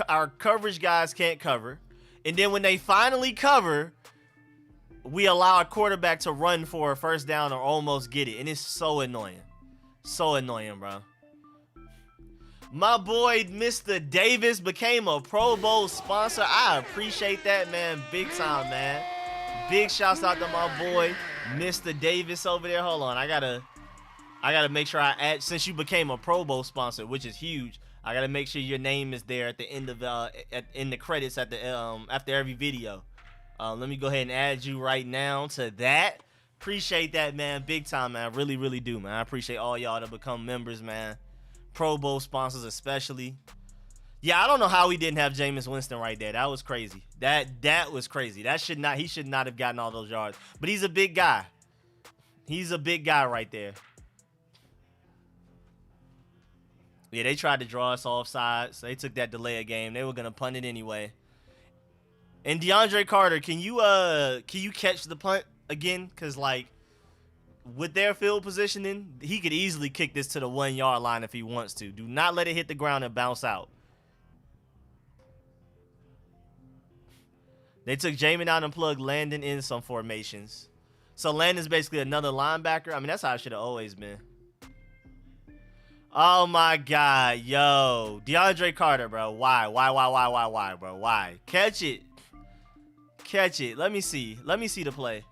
Our coverage guys can't cover, and then when they finally cover, we allow a quarterback to run for a first down or almost get it, and it's so annoying. So annoying, bro. My boy, Mr. Davis, became a Pro Bowl sponsor. I appreciate that, man. Big time, man. Big shouts out to my boy, Mr. Davis over there. Hold on, I gotta make sure I add, since you became a Pro Bowl sponsor, which is huge. I gotta make sure your name is there at the end of in the credits at the after every video. Let me go ahead and add you right now to that. Appreciate that, man. Big time, man. I really, really do, man. I appreciate all y'all to become members, man. Pro Bowl sponsors especially. Yeah, I don't know how we didn't have Jameis Winston right there. That was crazy. That was crazy. He should not have gotten all those yards. But he's a big guy. He's a big guy right there. Yeah, they tried to draw us offside, so they took that delay of game. They were gonna punt it anyway. And DeAndre Carter, can you catch the punt again? Cause like with their field positioning, he could easily kick this to the 1 yard line if he wants to. Do not let it hit the ground and bounce out. They took Jamin out and plugged Landon in some formations. So Landon's basically another linebacker. I mean, that's how it should have always been. Oh my God, yo, DeAndre Carter, bro. Why, bro? Why? Catch it. Let me see the play.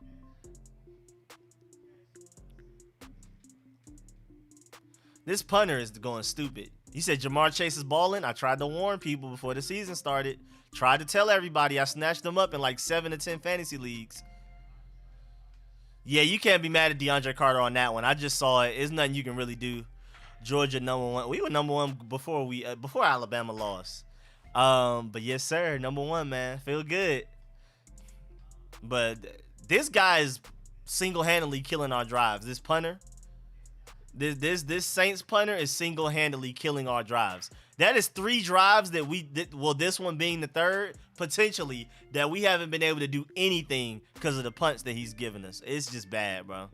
This punter is going stupid. He said Jamar Chase is balling. I tried to warn people before the season started. Tried to tell everybody. I snatched them up in like 7 to 10 fantasy leagues. Yeah, you can't be mad at DeAndre Carter on that one. I just saw it. There's nothing you can really do. Georgia #1. We were #1 before Alabama lost. But yes, sir, #1, man. Feel good. But this guy is single-handedly killing our drives. This punter, this Saints punter is single-handedly killing our drives. That is 3 drives that this one being the third, potentially, that we haven't been able to do anything because of the punts that he's giving us. It's just bad, bro.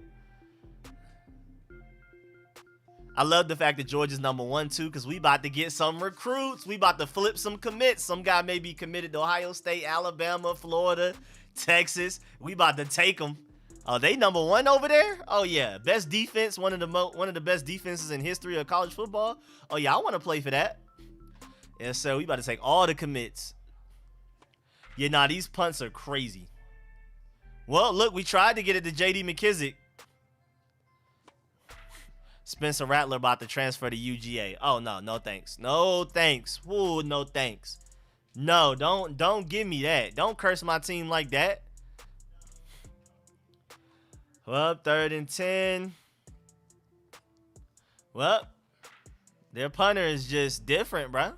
I love the fact that Georgia's #1 too, because we about to get some recruits. We about to flip some commits. Some guy may be committed to Ohio State, Alabama, Florida, Texas. We about to take them. Oh, they #1 over there? Oh yeah, best defense, one of the best defenses in history of college football. Oh yeah, I want to play for that. Yeah, so we about to take all the commits. Yeah, nah, these punts are crazy. Well, look, we tried to get it to J.D. McKissick. Spencer Rattler about to transfer to UGA. Oh no thanks. No thanks. Woo, no thanks. No, don't give me that. Don't curse my team like that. Well, 3rd and 10. Well, their punter is just different, bro.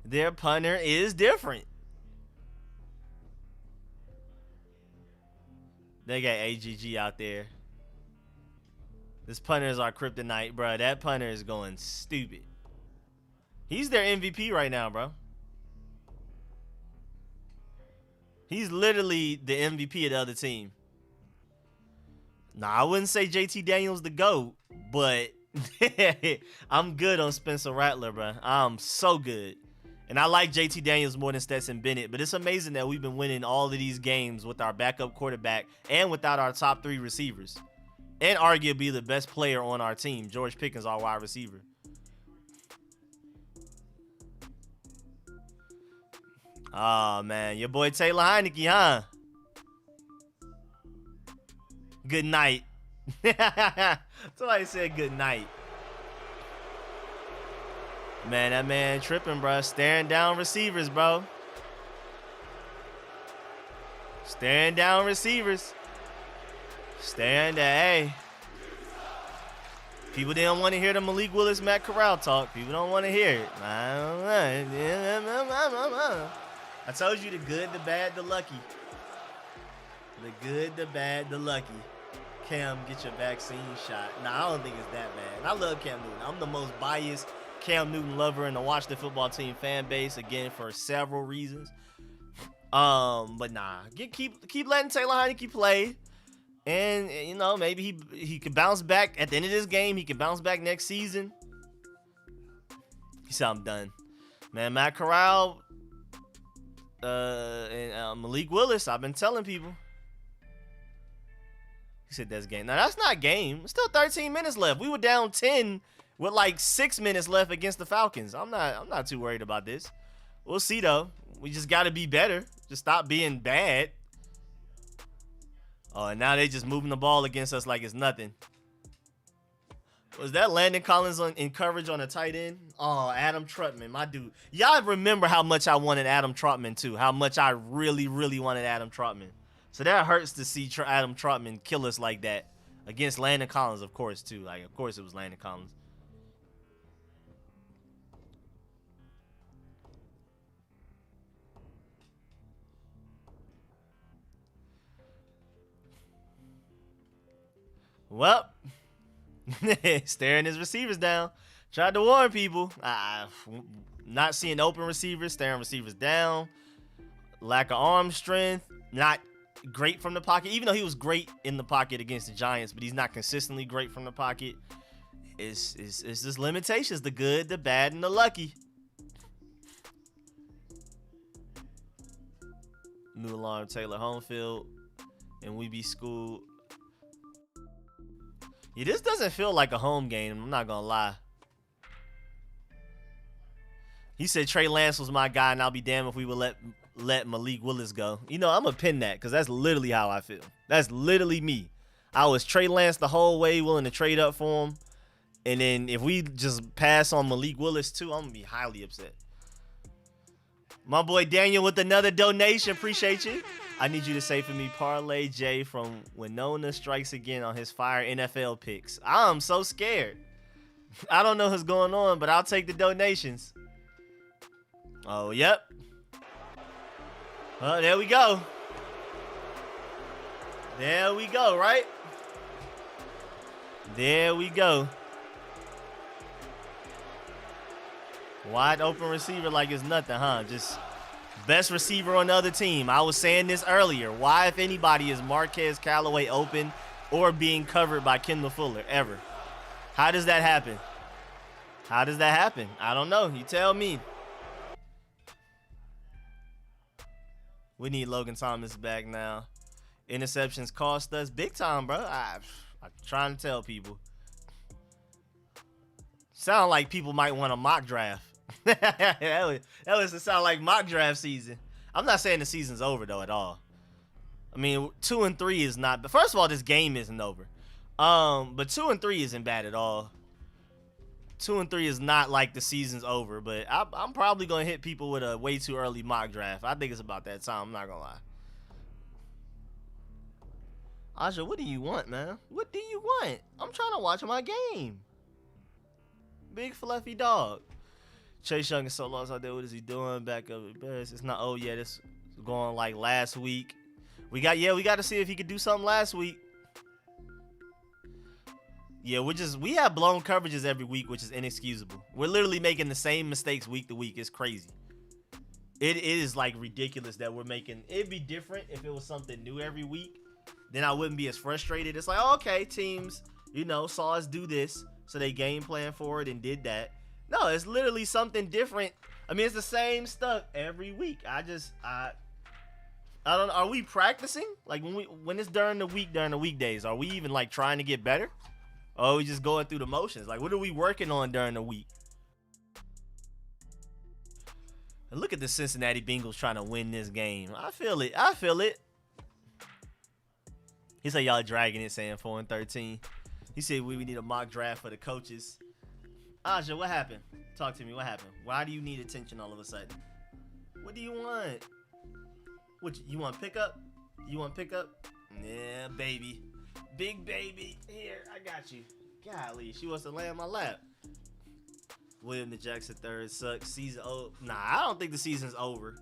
Their punter is different. They got AGG out there. This punter is our kryptonite, bro. That punter is going stupid. He's their MVP right now, bro. He's literally the MVP of the other team. Nah, I wouldn't say JT Daniels the GOAT, but I'm good on Spencer Rattler, bro. I'm so good. And I like JT Daniels more than Stetson Bennett, but it's amazing that we've been winning all of these games with our backup quarterback and without our top 3 receivers. And arguably the best player on our team, George Pickens, our wide receiver. Oh, man. Your boy Taylor Heineke, huh? Good night. Somebody said good night. Man, that man tripping, bro. Staring down receivers, bro. Staring down receivers. Staring down, hey. People didn't want to hear the Malik Willis, Matt Corral talk. People don't want to hear it. I told you the good, the bad, the lucky. The good, the bad, the lucky. Cam, get your vaccine shot. Nah, I don't think it's that bad. And I love Cam Newton. I'm the most biased Cam Newton lover in the Washington football team fan base, again, for several reasons. But nah, keep letting Taylor Heineke play. And, you know, maybe he could bounce back at the end of this game. He could bounce back next season. He said, I'm done. Man, Matt Corral and Malik Willis, I've been telling people. He said that's game. Now, that's not game. It's still 13 minutes left. We were down 10 with like 6 minutes left against the Falcons. I'm not too worried about this. We'll see, though. We just got to be better. Just stop being bad. Oh, and now they just moving the ball against us like it's nothing. Was that Landon Collins in coverage on a tight end? Oh, Adam Trutman, my dude. Y'all remember how much I wanted Adam Trutman, too. How much I really, really wanted Adam Trutman. So that hurts to see Adam Trutman kill us like that. Against Landon Collins, of course, too. Like, of course it was Landon Collins. Well, staring his receivers down. Tried to warn people. Not seeing open receivers, staring receivers down. Lack of arm strength. Not great from the pocket. Even though he was great in the pocket against the Giants, but he's not consistently great from the pocket. It's just limitations. The good, the bad, and the lucky. New alarm, Taylor Homefield. And we be schooled. Yeah, this doesn't feel like a home game. I'm not going to lie. He said Trey Lance was my guy, and I'll be damned if we would let Malik Willis go. You know, I'm going to pin that because that's literally how I feel. That's literally me. I was Trey Lance the whole way, willing to trade up for him. And then if we just pass on Malik Willis too, I'm going to be highly upset. My boy Daniel with another donation. Appreciate you. I need you to say for me, Parlay J from Winona strikes again on his fire NFL picks. I'm so scared. I don't know what's going on, but I'll take the donations. Oh, yep. Oh, there we go. There we go, right? There we go. Wide open receiver like it's nothing, huh? Just best receiver on the other team. I was saying this earlier. Why, if anybody, is Marquez Callaway open or being covered by Kendall Fuller ever? How does that happen? How does that happen? I don't know. You tell me. We need Logan Thomas back now. Interceptions cost us big time, bro. I'm trying to tell people. Sound like people might want a mock draft. that would sound like mock draft season. I'm not saying the season's over though at all. I mean, 2-3 is not. But first of all, this game isn't over. But 2-3 isn't bad at all. 2-3 is not like the season's over. But I'm probably gonna hit people with a way too early mock draft. I think it's about that time. I'm not gonna lie. Aja, what do you want, man? What do you want? I'm trying to watch my game. Big fluffy dog. Chase Young is so lost out there. What is he doing? Back up at best. It's not. Oh yeah, this going like last week. We got to see if he could do something last week. Yeah, we have blown coverages every week, which is inexcusable. We're literally making the same mistakes week to week. It's crazy. It is like ridiculous that we're making. It'd be different if it was something new every week. Then I wouldn't be as frustrated. It's like, oh, okay, teams, saw us do this. so they game plan for it and did that. No, it's literally something different. I mean, it's the same stuff every week. I don't know. Are we practicing? Like when it's during the week, during the weekdays, are we even like trying to get better? Or are we just going through the motions? Like, what are we working on during the week? And look at the Cincinnati Bengals trying to win this game. I feel it. I feel it. He said y'all dragging it, saying 4-13. He said we need a mock draft for the coaches. Aja, what happened? Talk to me. What happened? Why do you need attention all of a sudden? What do you want? What you want? Pickup? You want pickup? Yeah, baby. Big baby. Here, I got you. Golly, she wants to lay on my lap. William the Jackson third sucks. Season over. Nah, I don't think the season's over.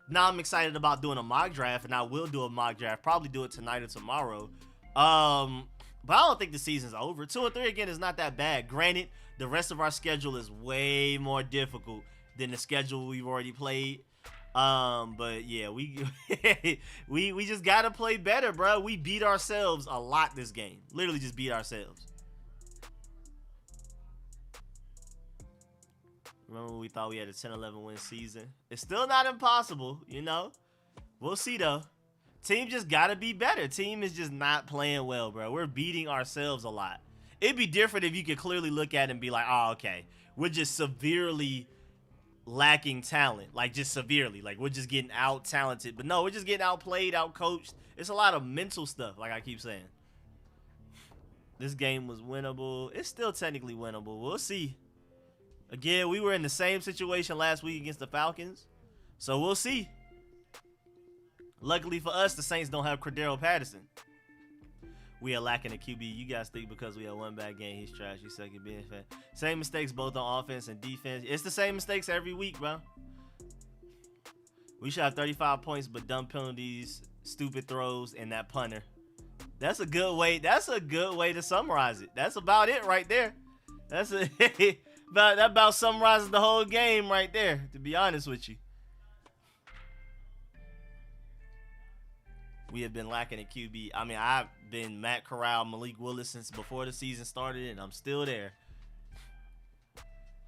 Now I'm excited about doing a mock draft, and I will do a mock draft. Probably do it tonight or tomorrow. But I don't think the season's over. 2-3 again is not that bad. Granted, the rest of our schedule is way more difficult than the schedule we've already played. But yeah, we we just gotta play better, bro. We beat ourselves a lot this game. Literally just beat ourselves. Remember when we thought we had a 10-11 win season? It's still not impossible, you know. We'll see though. Team just gotta be better. Team is just not playing well, bro. We're beating ourselves a lot. It'd be different if you could clearly look at it and be like, oh, okay, we're just severely lacking talent, like just severely, like we're just getting out talented. But no, we're just getting outplayed, out coached. It's a lot of mental stuff, like I keep saying. This game was winnable. It's still technically winnable. We'll see. Again, we were in the same situation last week against the Falcons, so we'll see. Luckily for us, the Saints don't have Cordero Patterson. We are lacking a QB. You guys think because we have one bad game, he's trash. He's second being fan. Same mistakes both on offense and defense. It's the same mistakes every week, bro. We should have 35 points, but dumb penalties, stupid throws, and that punter. That's a good way. That's a good way to summarize it. That's about it right there. That's a that about summarizes the whole game right there, to be honest with you. We have been lacking a QB. I mean, I've been Matt Corral, Malik Willis since before the season started, and I'm still there.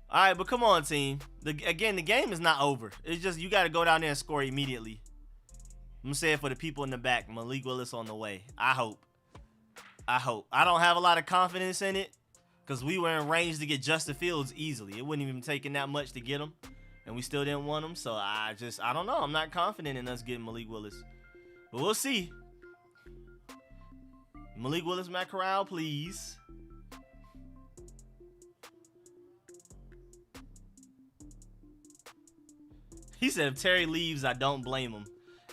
All right, but come on, team. Again, the game is not over. It's just you got to go down there and score immediately. I'm going to say it for the people in the back. Malik Willis on the way. I hope. I don't have a lot of confidence in it because we were in range to get Justin Fields easily. It wouldn't even taken that much to get him, and we still didn't want him. So I don't know. I'm not confident in us getting Malik Willis. But we'll see. Malik Willis, Matt Corral, please. He said if Terry leaves, I don't blame him.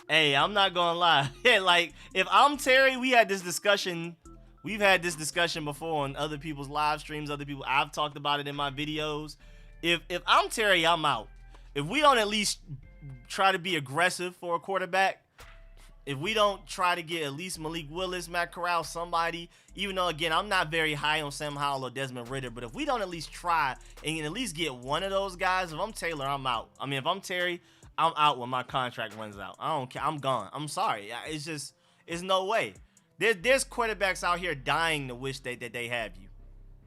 Hey, I'm not gonna lie. Like, if I'm Terry, we had this discussion. We've had this discussion before on other people's live streams, other people. I've talked about it in my videos. If I'm Terry, I'm out. If we don't at least try to be aggressive for a quarterback, if we don't try to get at least Malik Willis, Matt Corral, somebody, even though, again, I'm not very high on Sam Howell or Desmond Ridder, but if we don't at least try and at least get one of those guys, if I'm Taylor, I'm out. I mean, if I'm Terry, I'm out when my contract runs out. I don't care. I'm gone. I'm sorry. It's no way. There's quarterbacks out here dying to wish that they have you.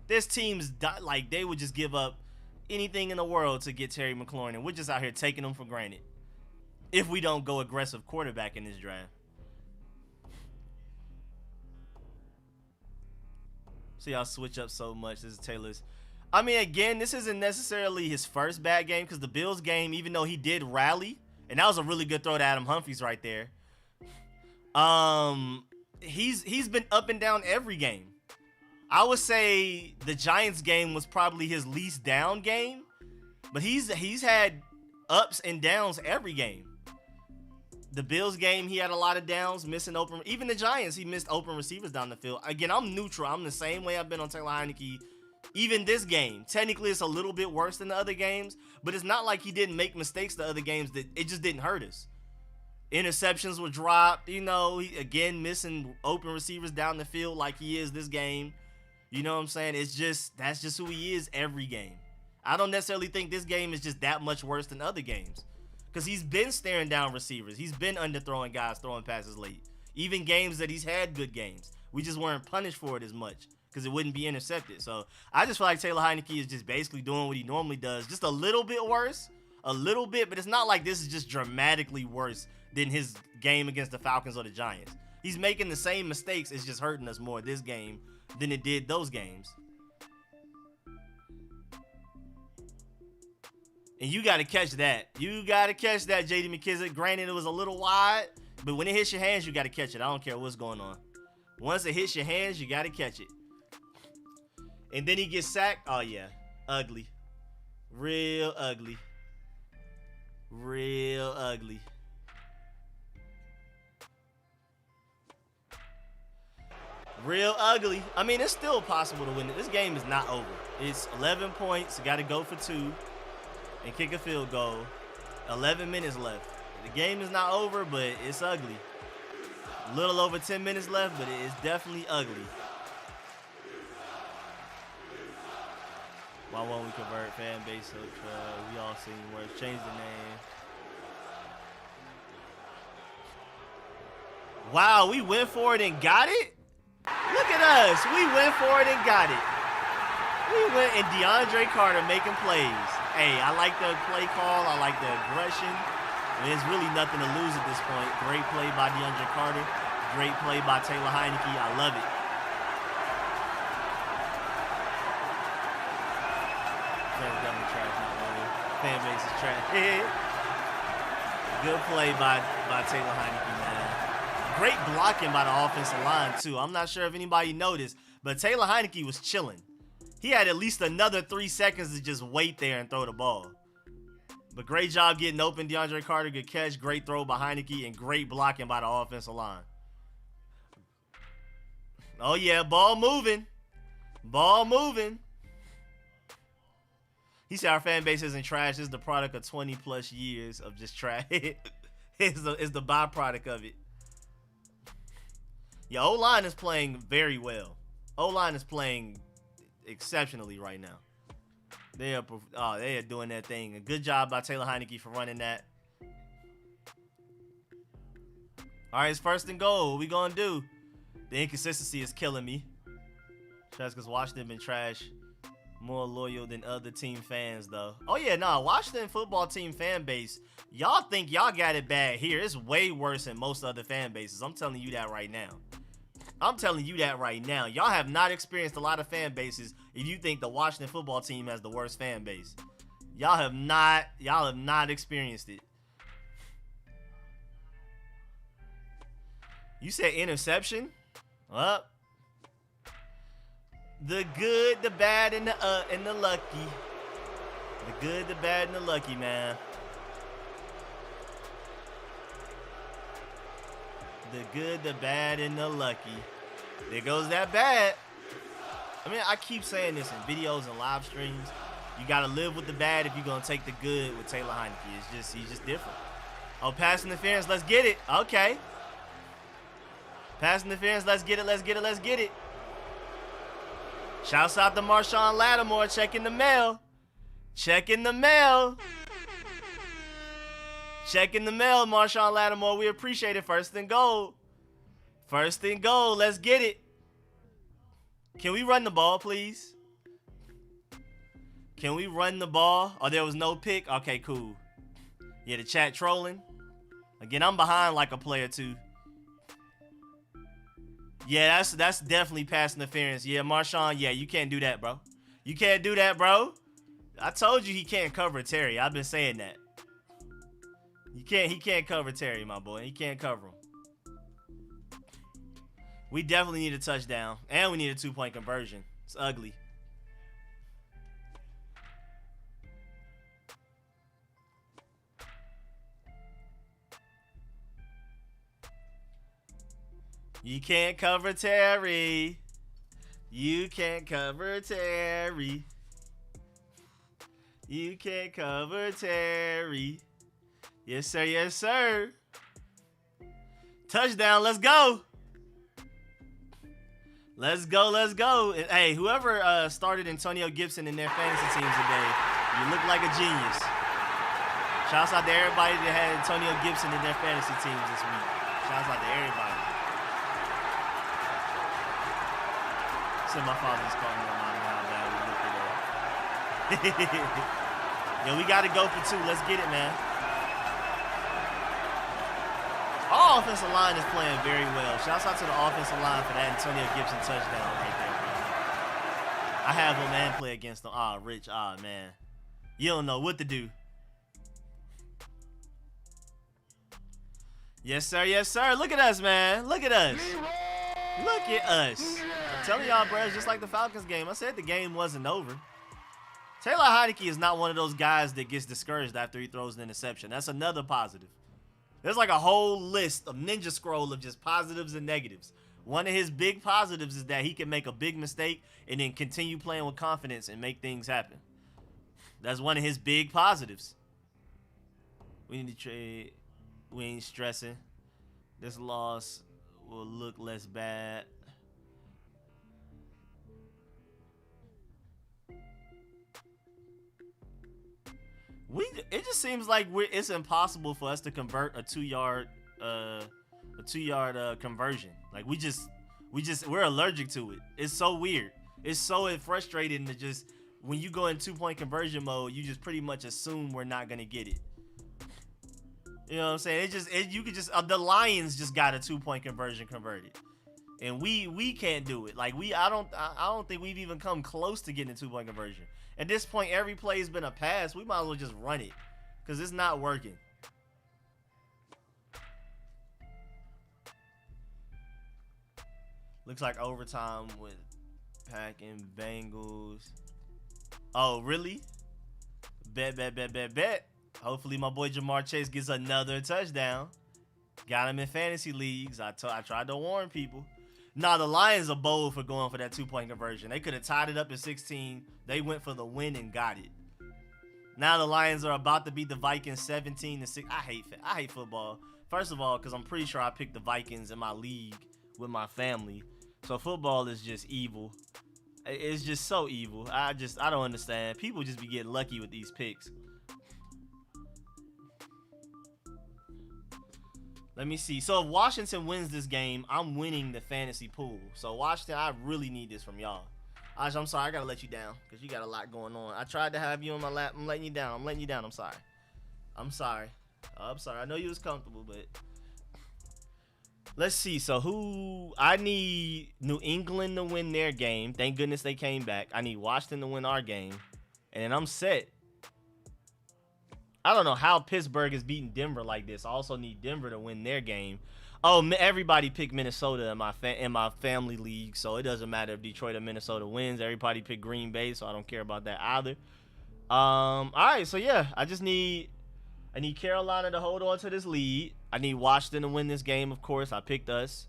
There's teams, like, they would just give up anything in the world to get Terry McLaurin, and we're just out here taking them for granted. If we don't go aggressive quarterback in this draft. See y'all switch up so much. This is Taylor's. I mean, again, this isn't necessarily his first bad game because the Bills game, even though he did rally, and that was a really good throw to Adam Humphries right there. He's been up and down every game. I would say the Giants game was probably his least down game, but he's had ups and downs every game. The Bills game, he had a lot of downs, missing open. Even the Giants, he missed open receivers down the field. Again, I'm neutral. I'm the same way I've been on Taylor Heineke. Even this game, technically it's a little bit worse than the other games, but it's not like he didn't make mistakes the other games that it just didn't hurt us. Interceptions were dropped, you know, he, again, missing open receivers down the field like he is this game. You know what I'm saying? That's just who he is every game. I don't necessarily think this game is just that much worse than other games. Because he's been staring down receivers. He's been underthrowing guys, throwing passes late. Even games that he's had good games. We just weren't punished for it as much. because it wouldn't be intercepted. So I just feel like Taylor Heinicke is just basically doing what he normally does, just a little bit worse, a little bit, but it's not like this is just dramatically worse than his game against the Falcons or the Giants. He's making the same mistakes. It's just hurting us more this game than it did those games. And you got to catch that. You got to catch that, J.D. McKissic. Granted, it was a little wide, but when it hits your hands, you got to catch it. I don't care what's going on. Once it hits your hands, you got to catch it. And then he gets sacked. Oh, yeah. Ugly. Real ugly. Real ugly. Real ugly. I mean, it's still possible to win it. This game is not over. It's 11 points. You got to go for 2 and kick a field goal. 11 minutes left. The game is not over, but it's ugly. A little over 10 minutes left, but it's definitely ugly. Why won't we convert? Fan base of we all seen worse. Change the name. Wow, we went for it and got it? Look at us. We went for it and got it. We went and DeAndre Carter making plays. Hey, I like the play call. I like the aggression. I mean, there's really nothing to lose at this point. Great play by DeAndre Carter. Great play by Taylor Heinicke. I love it. That's definitely trash, not really. Fan base is trash. Good play by Taylor Heinicke, man. Great blocking by the offensive line, too. I'm not sure if anybody noticed, but Taylor Heinicke was chilling. He had at least another 3 seconds to just wait there and throw the ball. But great job getting open. DeAndre Carter, good catch. Great throw by Heinicke, and great blocking by the offensive line. Oh, yeah, ball moving. Ball moving. He said our fan base isn't trash. It's the product of 20-plus years of just trash. It's the byproduct of it. Yeah, O-line is playing very well. O-line is playing exceptionally right now. They are doing that thing. A good job by Taylor Heinicke for running that. All right, it's 1st and goal. What we gonna do? The inconsistency is killing me. That's because Washington been trash. More loyal than other team fans, though. Oh, yeah, nah, Washington football team fan base, y'all think y'all got it bad here. It's way worse than most other fan bases. I'm telling you that right now. I'm telling you that right now. Y'all have not experienced a lot of fan bases if you think the Washington football team has the worst fan base. Y'all have not experienced it. You said interception? Up. The good, the bad, and the lucky. The good, the bad, and the lucky, man. The good, the bad, and the lucky. There goes that bad. I mean, I keep saying this in videos and live streams. You got to live with the bad if you're going to take the good with Taylor Heinicke. He's just different. Oh, pass interference. Let's get it. Okay. Pass interference. Let's get it. Let's get it. Let's get it. Shouts out to Marshawn Lattimore. Checking the mail. Checking the mail. Checking the mail, Marshawn Lattimore. We appreciate it. 1st and goal. 1st and goal. Let's get it. Can we run the ball, please? Can we run the ball? Oh, there was no pick? Okay, cool. Yeah, the chat trolling. Again, I'm behind like a player, too. Yeah, that's definitely pass interference. Yeah, Marshawn, yeah, you can't do that, bro. You can't do that, bro. I told you he can't cover Terry. I've been saying that. He can't cover Terry, my boy. He can't cover him. We definitely need a touchdown. And we need a 2-point conversion. It's ugly. You can't cover Terry. You can't cover Terry. You can't cover Terry. Yes, sir. Yes, sir. Touchdown. Let's go. Let's go. Let's go. And, hey, whoever started Antonio Gibson in their fantasy teams today, you look like a genius. Shouts out to everybody that had Antonio Gibson in their fantasy teams this week. Shouts out to everybody. said my father just called me reminding me how bad we looked today. Yeah, we got to go for 2. Let's get it, man. Our offensive line is playing very well. Shouts out to the offensive line for that Antonio Gibson touchdown right there, bro. I have a man play against them. Rich. Man. You don't know what to do. Yes, sir. Yes, sir. Look at us, man. Look at us. Look at us. I'm telling y'all, bro, it's just like the Falcons game. I said the game wasn't over. Taylor Heinicke is not one of those guys that gets discouraged after he throws an interception. That's another positive. There's like a whole list of ninja scroll of just positives and negatives. One of his big positives is that he can make a big mistake and then continue playing with confidence and make things happen. That's one of his big positives. We need to trade. We ain't stressing. This loss will look less bad. It just seems like it's impossible for us to convert a 2-yard conversion. Like we're allergic to it. It's so weird. It's so frustrating to just, when you go in 2-point conversion mode, you just pretty much assume we're not gonna get it. You know what I'm saying? You could just the Lions just got a 2-point conversion converted, and we can't do it. Like I don't think we've even come close to getting a 2-point conversion. At this point, every play has been a pass. We might as well just run it, because it's not working. Looks like overtime with Pack and Bengals. Oh, really? Bet. Hopefully my boy Jamar Chase gets another touchdown. Got him in fantasy leagues. I tried to warn people. Nah, the Lions are bold for going for that 2-point conversion. They could have tied it up at 16. They went for the win and got it. Now the Lions are about to beat the Vikings 17-6. I hate football. First of all, because I'm pretty sure I picked the Vikings in my league with my family. So football is just evil. It's just so evil. I don't understand. People just be getting lucky with these picks. Let me see. So if Washington wins this game, I'm winning the fantasy pool. So Washington, I really need this from y'all. I'm sorry, I gotta let you down because you got a lot going on. I tried to have you on my lap. I'm letting you down. I'm sorry. I'm sorry. I know you was comfortable, but let's see. So I need New England to win their game. Thank goodness they came back. I need Washington to win our game, and then I'm set. I don't know how Pittsburgh is beating Denver like this. I also need Denver to win their game. Oh, everybody picked Minnesota in my family league, so it doesn't matter if Detroit or Minnesota wins. Everybody picked Green Bay, so I don't care about that either. All right, so yeah, I need Carolina to hold on to this lead. I need Washington to win this game, of course. I picked us.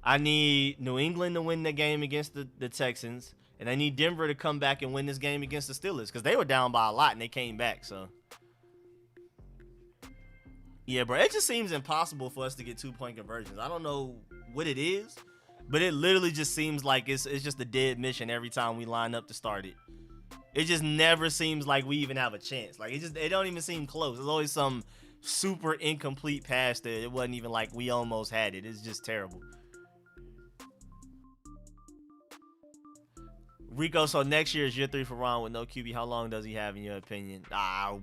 I need New England to win the game against the Texans, and I need Denver to come back and win this game against the Steelers because they were down by a lot and they came back, so. Yeah, bro, it just seems impossible for us to get 2-point conversions. I don't know what it is, but it literally just seems like it's just a dead mission every time we line up to start it. It just never seems like we even have a chance. Like it don't even seem close. There's always some super incomplete pass that it wasn't even like we almost had it. It's just terrible. Rico, so next year is year 3 for Ron with no QB. How long does he have in your opinion?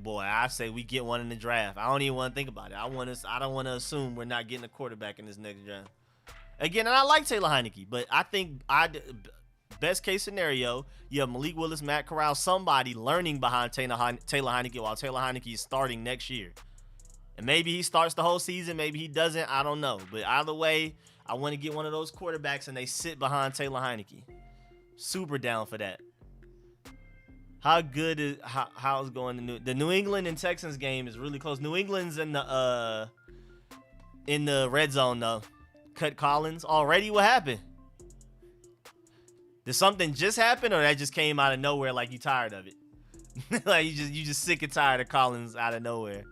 Boy, I say we get one in the draft. I don't even want to think about it. I don't want to assume we're not getting a quarterback in this next draft. Again, and I like Taylor Heinicke, but I think best case scenario, you have Malik Willis, Matt Corral, somebody learning behind Taylor Heinicke while Taylor Heinicke is starting next year. And maybe he starts the whole season, maybe he doesn't. I don't know. But either way, I want to get one of those quarterbacks and they sit behind Taylor Heinicke. Super down for that. How good is how's going the New England and Texans game is really close. New England's in the red zone though. Cut Collins already. What happened? Did something just happen, or that just came out of nowhere? Like you tired of it? Like you just sick and tired of Collins out of nowhere.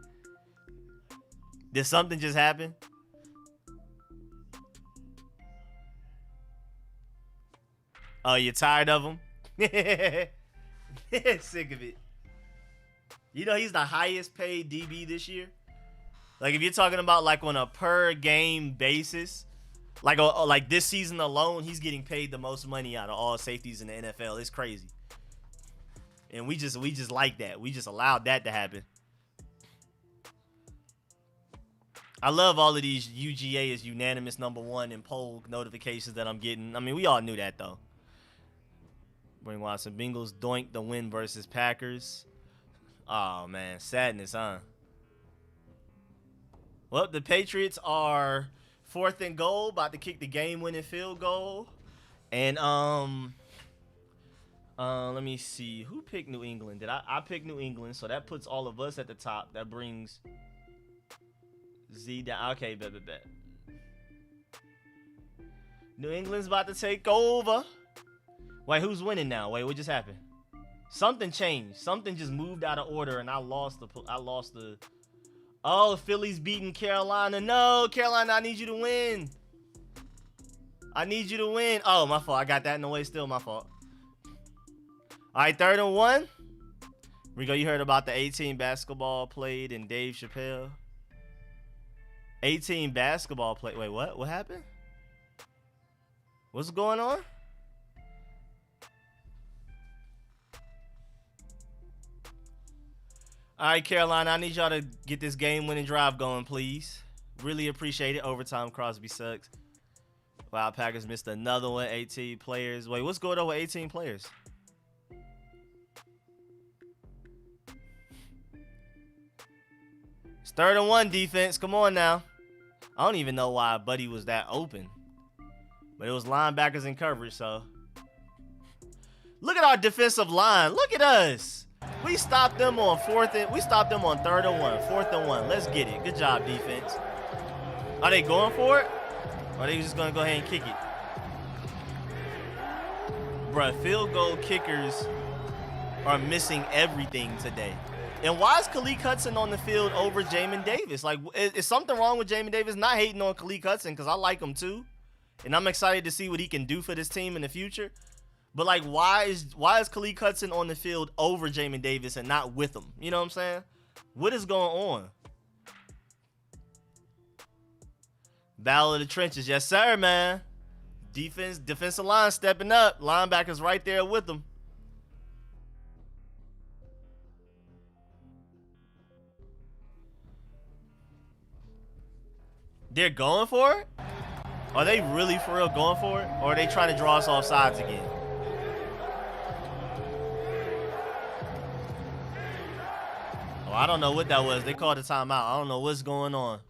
Did something just happen? Oh, you're tired of him? Sick of it. You know he's the highest paid DB this year. Like if you're talking about like on a per game basis, Like this season alone, he's getting paid the most money out of all safeties in the NFL. It's crazy. And we just like that. We just allowed that to happen. I love all of these UGA is unanimous #1 in poll notifications that I'm getting. I mean, we all knew that though. Bring Watson. Bengals doink the win versus Packers. Oh man, sadness, huh? Well, the Patriots are 4th and goal, about to kick the game-winning field goal. And let me see. Who picked New England? Did I pick New England? So that puts all of us at the top. That brings Z down. Okay, bet. New England's about to take over. Wait, who's winning now? Wait, what just happened? Something changed. Something just moved out of order, and I lost the. Oh, Philly's beating Carolina. No, Carolina, I need you to win. I need you to win. Oh, my fault. I got that in the way. Still my fault. All right, 3rd and 1. Rico, you heard about the 18 basketball played in Dave Chappelle? 18 basketball play. Wait, what? What happened? What's going on? All right, Carolina, I need y'all to get this game-winning drive going, please. Really appreciate it. Overtime, Crosby sucks. Wow, Packers missed another one. 18 players. Wait, what's going on with 18 players? It's 3rd and 1 defense. Come on now. I don't even know why Buddy was that open. But it was linebackers in coverage, so. Look at our defensive line. Look at us. We stopped them on 4th and we stopped them on 3rd and 1, 4th and 1. Let's get it. Good job, defense. Are they going for it? Or are they just gonna go ahead and kick it? Bruh, field goal kickers are missing everything today. And why is Khaleke Hudson on the field over Jamin Davis? Like, is something wrong with Jamin Davis? Not hating on Khaleke Hudson, because I like him too. And I'm excited to see what he can do for this team in the future. But like, why is Khaleke Hudson on the field over Jamin Davis and not with him? You know what I'm saying? What is going on? Battle of the trenches, yes sir, man. Defensive line stepping up. Linebackers right there with them. They're going for it? Are they really for real going for it? Or are they trying to draw us off sides again? Oh, I don't know what that was. They called a timeout. I don't know what's going on.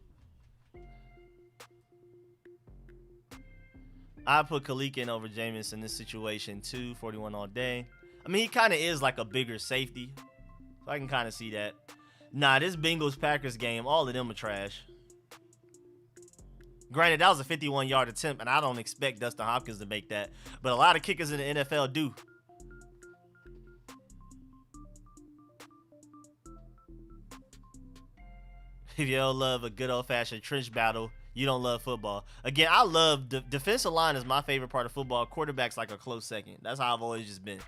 I put Khaleke in over Jameis in this situation too. 41 all day. I mean, he kind of is like a bigger safety. So I can kind of see that. Nah, this Bengals-Packers game, all of them are trash. Granted, that was a 51-yard attempt, and I don't expect Dustin Hopkins to make that. But a lot of kickers in the NFL do. If you don't love a good old-fashioned trench battle, you don't love football. Again, I love the defensive line is my favorite part of football. Quarterback's like a close second. That's how I've always just been.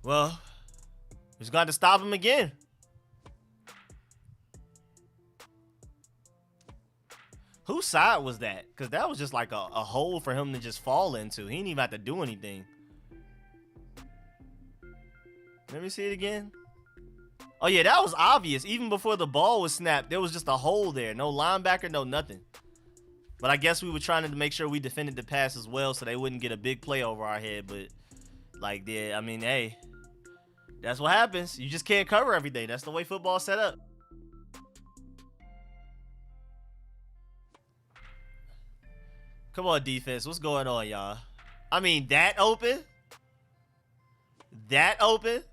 Well, we're going to stop him again. Whose side was that? Because that was just like a hole for him to just fall into. He didn't even have to do anything. Let me see it again. Oh, yeah, that was obvious. Even before the ball was snapped, there was just a hole there. No linebacker, no nothing. But I guess we were trying to make sure we defended the pass as well so they wouldn't get a big play over our head. But, like, yeah, I mean, hey, that's what happens. You just can't cover everything. That's the way football's set up. Come on, defense. What's going on, y'all? I mean, that open? That open?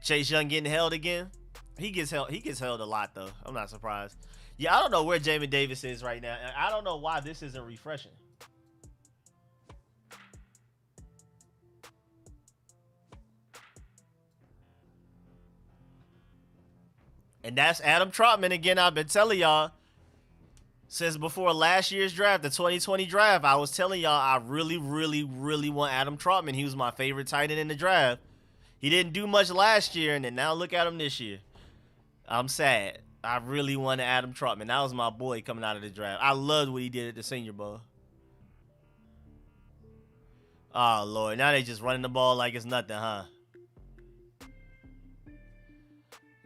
Chase Young getting held again? He gets held a lot, though. I'm not surprised. Yeah, I don't know where Jamin Davis is right now. I don't know why this isn't refreshing. And that's Adam Trotman again. I've been telling y'all. Since before last year's draft, the 2020 draft, I was telling y'all I really, really, really want Adam Trautman. He was my favorite tight end in the draft. He didn't do much last year, and then now look at him this year. I'm sad. I really wanted Adam Trautman. That was my boy coming out of the draft. I loved what he did at the Senior Bowl. Oh, Lord. Now they just running the ball like it's nothing, huh?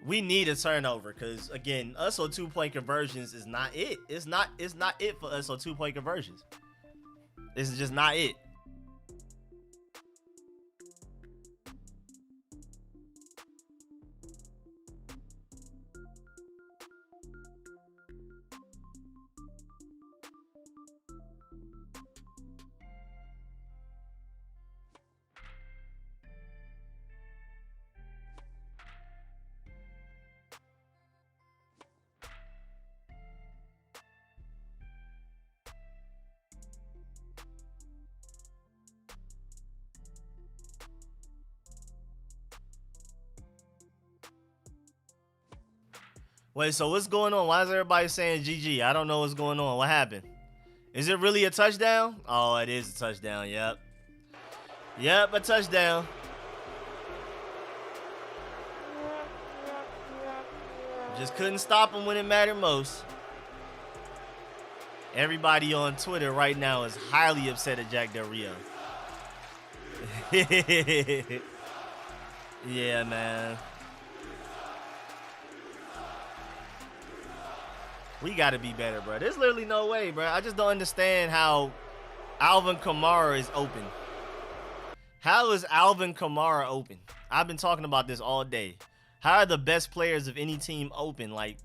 We need a turnover because, again, us on 2-point conversions is not it. It's not it for us on 2-point conversions. This is just not it. Wait, so what's going on? Why is everybody saying GG? I don't know what's going on. What happened? Is it really a touchdown? Oh, it is a touchdown. Yep. Yep, a touchdown. Just couldn't stop him when it mattered most. Everybody on Twitter right now is highly upset at Jack Del Rio. Yeah, man. We got to be better, bro. There's literally no way, bro. I just don't understand how Alvin Kamara is open. How is Alvin Kamara open? I've been talking about this all day. How are the best players of any team open? Like,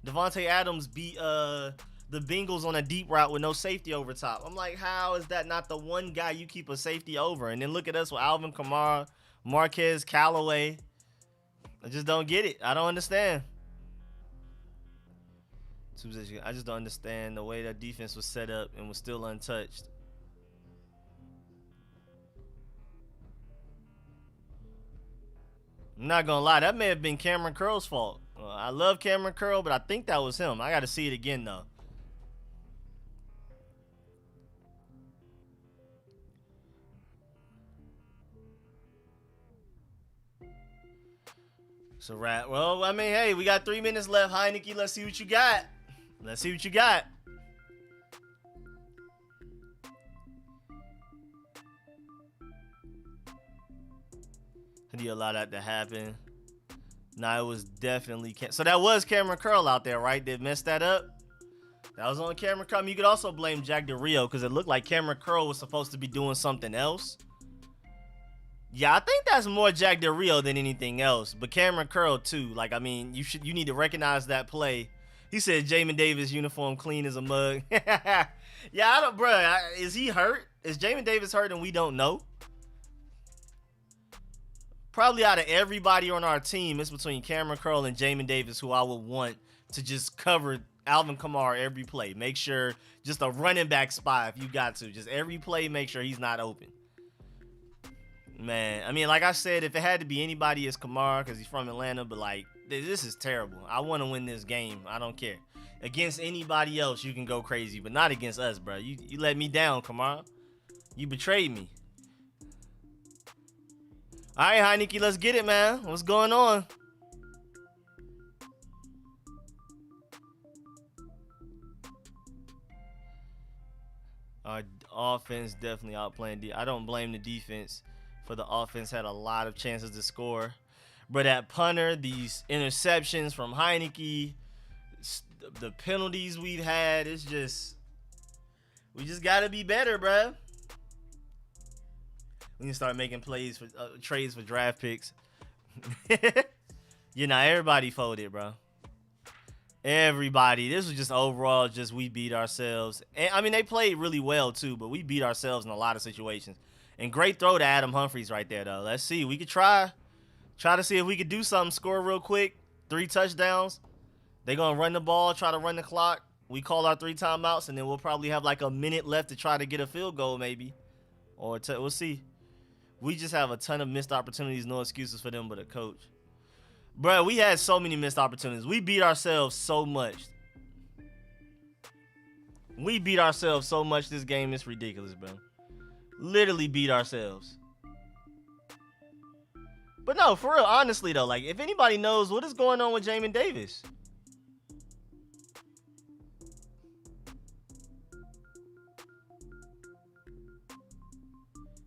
Devontae Adams beat the Bengals on a deep route with no safety over top. I'm like, how is that not the one guy you keep a safety over? And then look at us with Alvin Kamara, Marquez Callaway. I just don't get it. I don't understand. I just don't understand the way that defense was set up and was still untouched. I'm not gonna lie, that may have been Cameron Curl's fault. I love Cameron Curl, but I think that was him. I gotta see it again though. So, Rat. Well, I mean, hey, we got 3 minutes left. Heineke, let's see what you got. Let's see what you got. How do you allow that to happen? Nah, it was definitely... So that was Cameron Curl out there, right? That messed that up? That was on Cameron Curl. I mean, you could also blame Jack Del Rio because it looked like Cameron Curl was supposed to be doing something else. Yeah, I think that's more Jack Del Rio than anything else. But Cameron Curl, too. Like, I mean, you need to recognize that play. He said Jamin Davis uniform clean as a mug. Yeah, I don't, bro. Is he hurt? Is Jamin Davis hurt and we don't know? Probably out of everybody on our team, it's between Cameron Curl and Jamin Davis who I would want to just cover Alvin Kamara every play. Make sure just a running back spot if you got to. Just every play, make sure he's not open. Man, I mean, like I said, if it had to be anybody, it's Kamara because he's from Atlanta. But, like, this is terrible. I want to win this game. I don't care. Against anybody else, you can go crazy, but not against us, bro. You let me down, Kamara. You betrayed me. All right, Heineke, let's get it, man. What's going on? Our offense definitely outplaying. I don't blame the defense. For the offense had a lot of chances to score. But at punter, these interceptions from Heineke, the penalties we've had, it's just, we just got to be better, bruh. We can start making plays for trades for draft picks. You know, everybody folded, bro. Everybody. This was just overall just we beat ourselves. And, I mean, they played really well, too, but we beat ourselves in a lot of situations. And great throw to Adam Humphries right there, though. Let's see. We could try to see if we could do something, score real quick. 3 touchdowns. They're going to run the ball, try to run the clock. We call our 3 timeouts, and then we'll probably have like a minute left to try to get a field goal maybe. Or we'll see. We just have a ton of missed opportunities. No excuses for them but a coach. Bro, we had so many missed opportunities. We beat ourselves so much. We beat ourselves so much this game, it's ridiculous, bro. Literally beat ourselves. But no, for real, honestly though, like if anybody knows what is going on with Jamin Davis.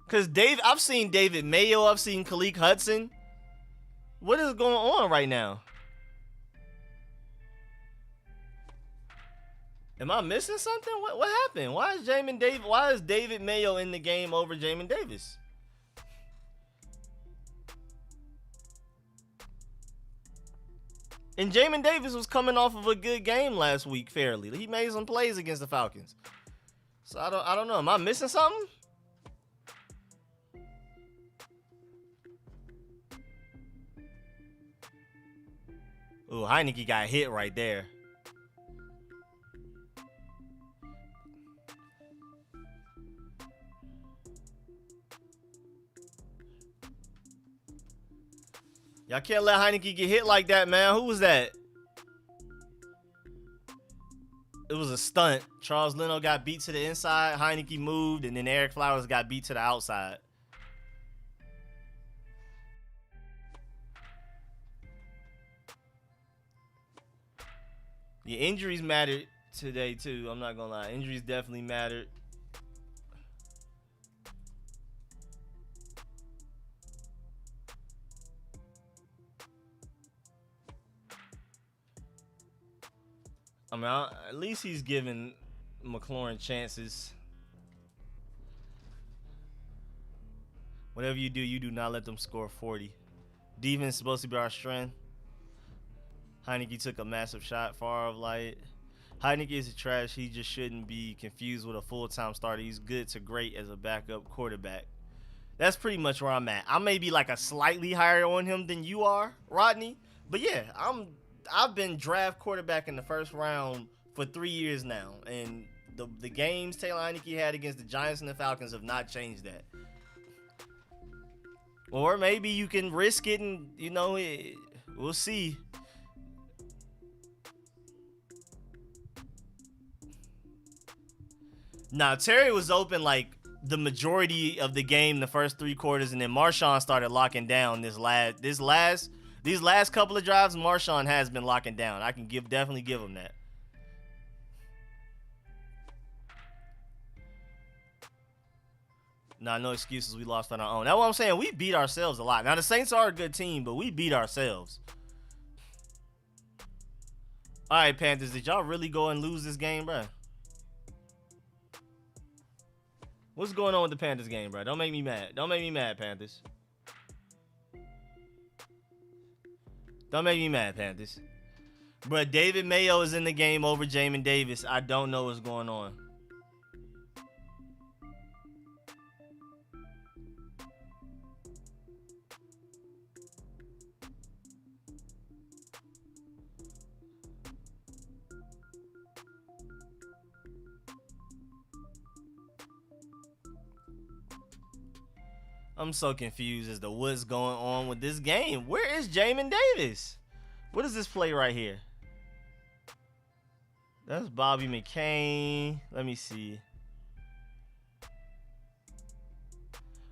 Cause I've seen David Mayo, I've seen Khaleke Hudson. What is going on right now? Am I missing something? What happened? Why is David Mayo in the game over Jamin Davis? And Jamin Davis was coming off of a good game last week, fairly. He made some plays against the Falcons. So I don't know. Am I missing something? Ooh, Heineke got hit right there. Y'all can't let Heineke get hit like that, man. Who was that? It was a stunt. Charles Leno got beat to the inside. Heineke moved, and then Eric Flowers got beat to the outside. Yeah, injuries mattered today, too. I'm not going to lie. Injuries definitely mattered. I mean, at least he's giving McLaurin chances. Whatever you do not let them score 40. Defense is supposed to be our strength. Heineke took a massive shot far of light. Heineke is trash. He just shouldn't be confused with a full-time starter. He's good to great as a backup quarterback. That's pretty much where I'm at. I may be like a slightly higher on him than you are, Rodney. But yeah, I've been draft quarterback in the first round for 3 years now, and the games Taylor Heineke had against the Giants and the Falcons have not changed that. Or maybe you can risk it, and we'll see. Now Terry was open like the majority of the game, the first 3 quarters, and then Marshawn started locking down these last couple of drives. Marshawn has been locking down. I can definitely give him that. Nah, no excuses. We lost on our own. That's what I'm saying. We beat ourselves a lot. Now the Saints are a good team, but we beat ourselves. All right, Panthers, did y'all really go and lose this game, bro? What's going on with the Panthers game, bro? Don't make me mad. Don't make me mad, Panthers. Don't make me mad, Panthers. But David Mayo is in the game over Jamin Davis. I don't know what's going on. I'm so confused as to what's going on with this game. Where is Jamin Davis? What is this play right here? That's Bobby McCain. Let me see.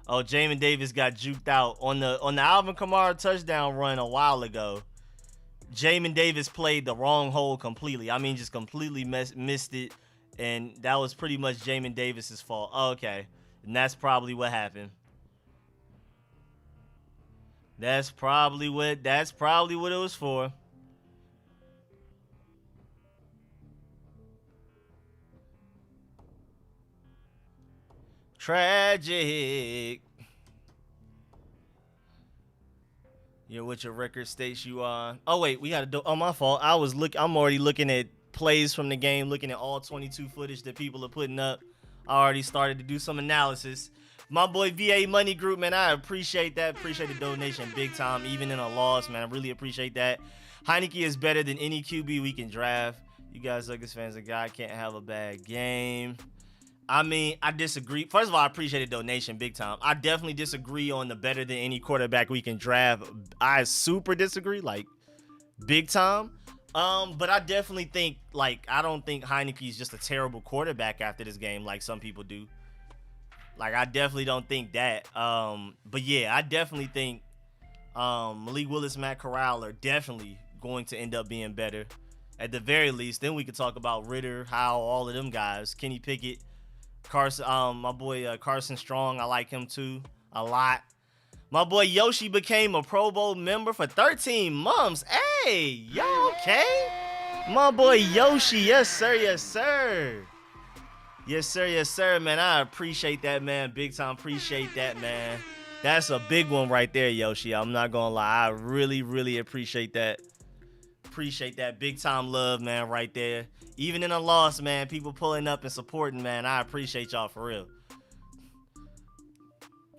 Oh, Jamin Davis got juked out on the Alvin Kamara touchdown run a while ago. Jamin Davis played the wrong hole completely. I mean, just completely missed it, and that was pretty much Jamin Davis's fault. Oh, okay, and that's probably what happened. That's probably what it was for. Tragic. You're what your record states you are. Oh wait, we gotta do. Oh, my fault. I'm already looking at plays from the game, looking at all 22 footage that people are putting up. I already started to do some analysis. My boy VA Money Group, man, I appreciate that. Appreciate the donation big time, even in a loss, man. I really appreciate that. Heineke is better than any QB we can draft. You guys, Nuggets fans, a guy can't have a bad game. I mean, I disagree. First of all, I appreciate the donation big time. I definitely disagree on the better than any quarterback we can draft. I super disagree, like big time. But I definitely think, like, I don't think Heineke is just a terrible quarterback after this game, like some people do. Like, I definitely don't think that. But yeah, I definitely think Malik Willis, Matt Corral are definitely going to end up being better. At the very least, then we could talk about Ritter, Howell, all of them guys. Kenny Pickett, Carson, my boy Carson Strong, I like him too a lot. My boy Yoshi became a Pro Bowl member for 13 months. Hey, y'all okay? My boy Yoshi, yes sir, yes sir. Yes sir, yes sir, man. I appreciate that, man. Big time appreciate that, man. That's a big one right there, Yoshi. I'm not gonna lie. I really, really appreciate that. Appreciate that. Big time love, man, right there. Even in a loss, man, people pulling up and supporting, man. I appreciate y'all for real.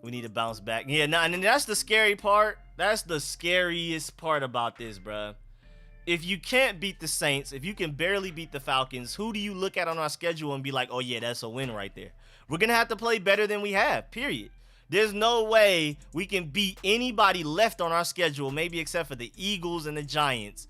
We need to bounce back. Yeah, nah, and that's the scary part. That's the scariest part about this, bruh. If you can't beat the Saints, if you can barely beat the Falcons, who do you look at on our schedule and be like, oh yeah, that's a win right there? We're going to have to play better than we have, period. There's no way we can beat anybody left on our schedule, maybe except for the Eagles and the Giants,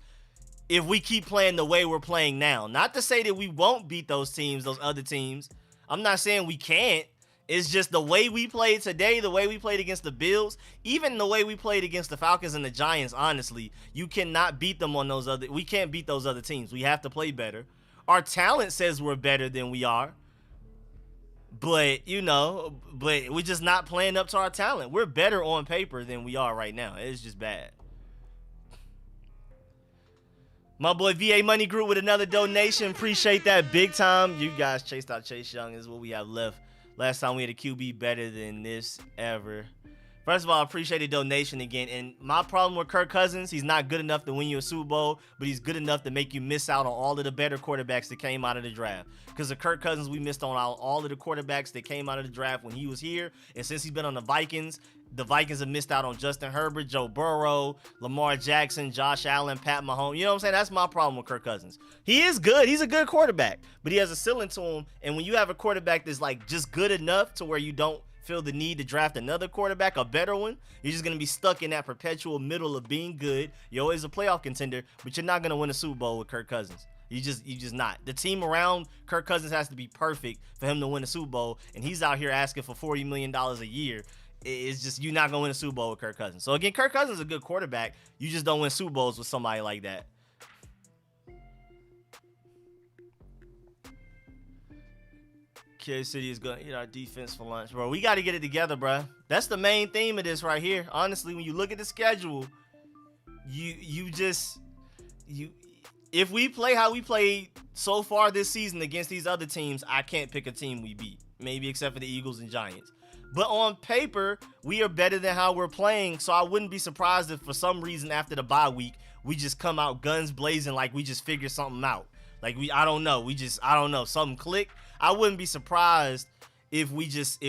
if we keep playing the way we're playing now. Not to say that we won't beat those teams, those other teams. I'm not saying we can't. It's just the way we played today, the way we played against the Bills, even the way we played against the Falcons and the Giants, honestly, you cannot beat them on those other, we can't beat those other teams. We have to play better. Our talent says we're better than we are. But, you know, but we're just not playing up to our talent. We're better on paper than we are right now. It's just bad. My boy VA Money Group with another donation. Appreciate that big time. You guys chased out Chase Young is what we have left. Last time we had a QB better than this ever. First of all, I appreciate the donation again. And my problem with Kirk Cousins, he's not good enough to win you a Super Bowl, but he's good enough to make you miss out on all of the better quarterbacks that came out of the draft. Because of Kirk Cousins, we missed on all of the quarterbacks that came out of the draft when he was here. And since he's been on the Vikings have missed out on Justin Herbert, Joe Burrow, Lamar Jackson, Josh Allen, Pat Mahomes. You know what I'm saying? That's my problem with Kirk Cousins. He is good. He's a good quarterback, but he has a ceiling to him. And when you have a quarterback that's like just good enough to where you don't feel the need to draft another quarterback, a better one, you're just going to be stuck in that perpetual middle of being good. You're always a playoff contender, but you're not going to win a Super Bowl with Kirk Cousins. You just not. The team around Kirk Cousins has to be perfect for him to win a Super Bowl, and he's out here asking for $40 million a year. It's just, you're not going to win a Super Bowl with Kirk Cousins. So again, Kirk Cousins is a good quarterback. You just don't win Super Bowls with somebody like that. Kansas City is going to eat our defense for lunch. Bro, we got to get it together, bro. That's the main theme of this right here. Honestly, when you look at the schedule, if we play how we played so far this season against these other teams, I can't pick a team we beat. Maybe except for the Eagles and Giants. But on paper, we are better than how we're playing, so I wouldn't be surprised if for some reason after the bye week, we just come out guns blazing like we just figured something out. Like I don't know, something clicked. I wouldn't be surprised if we just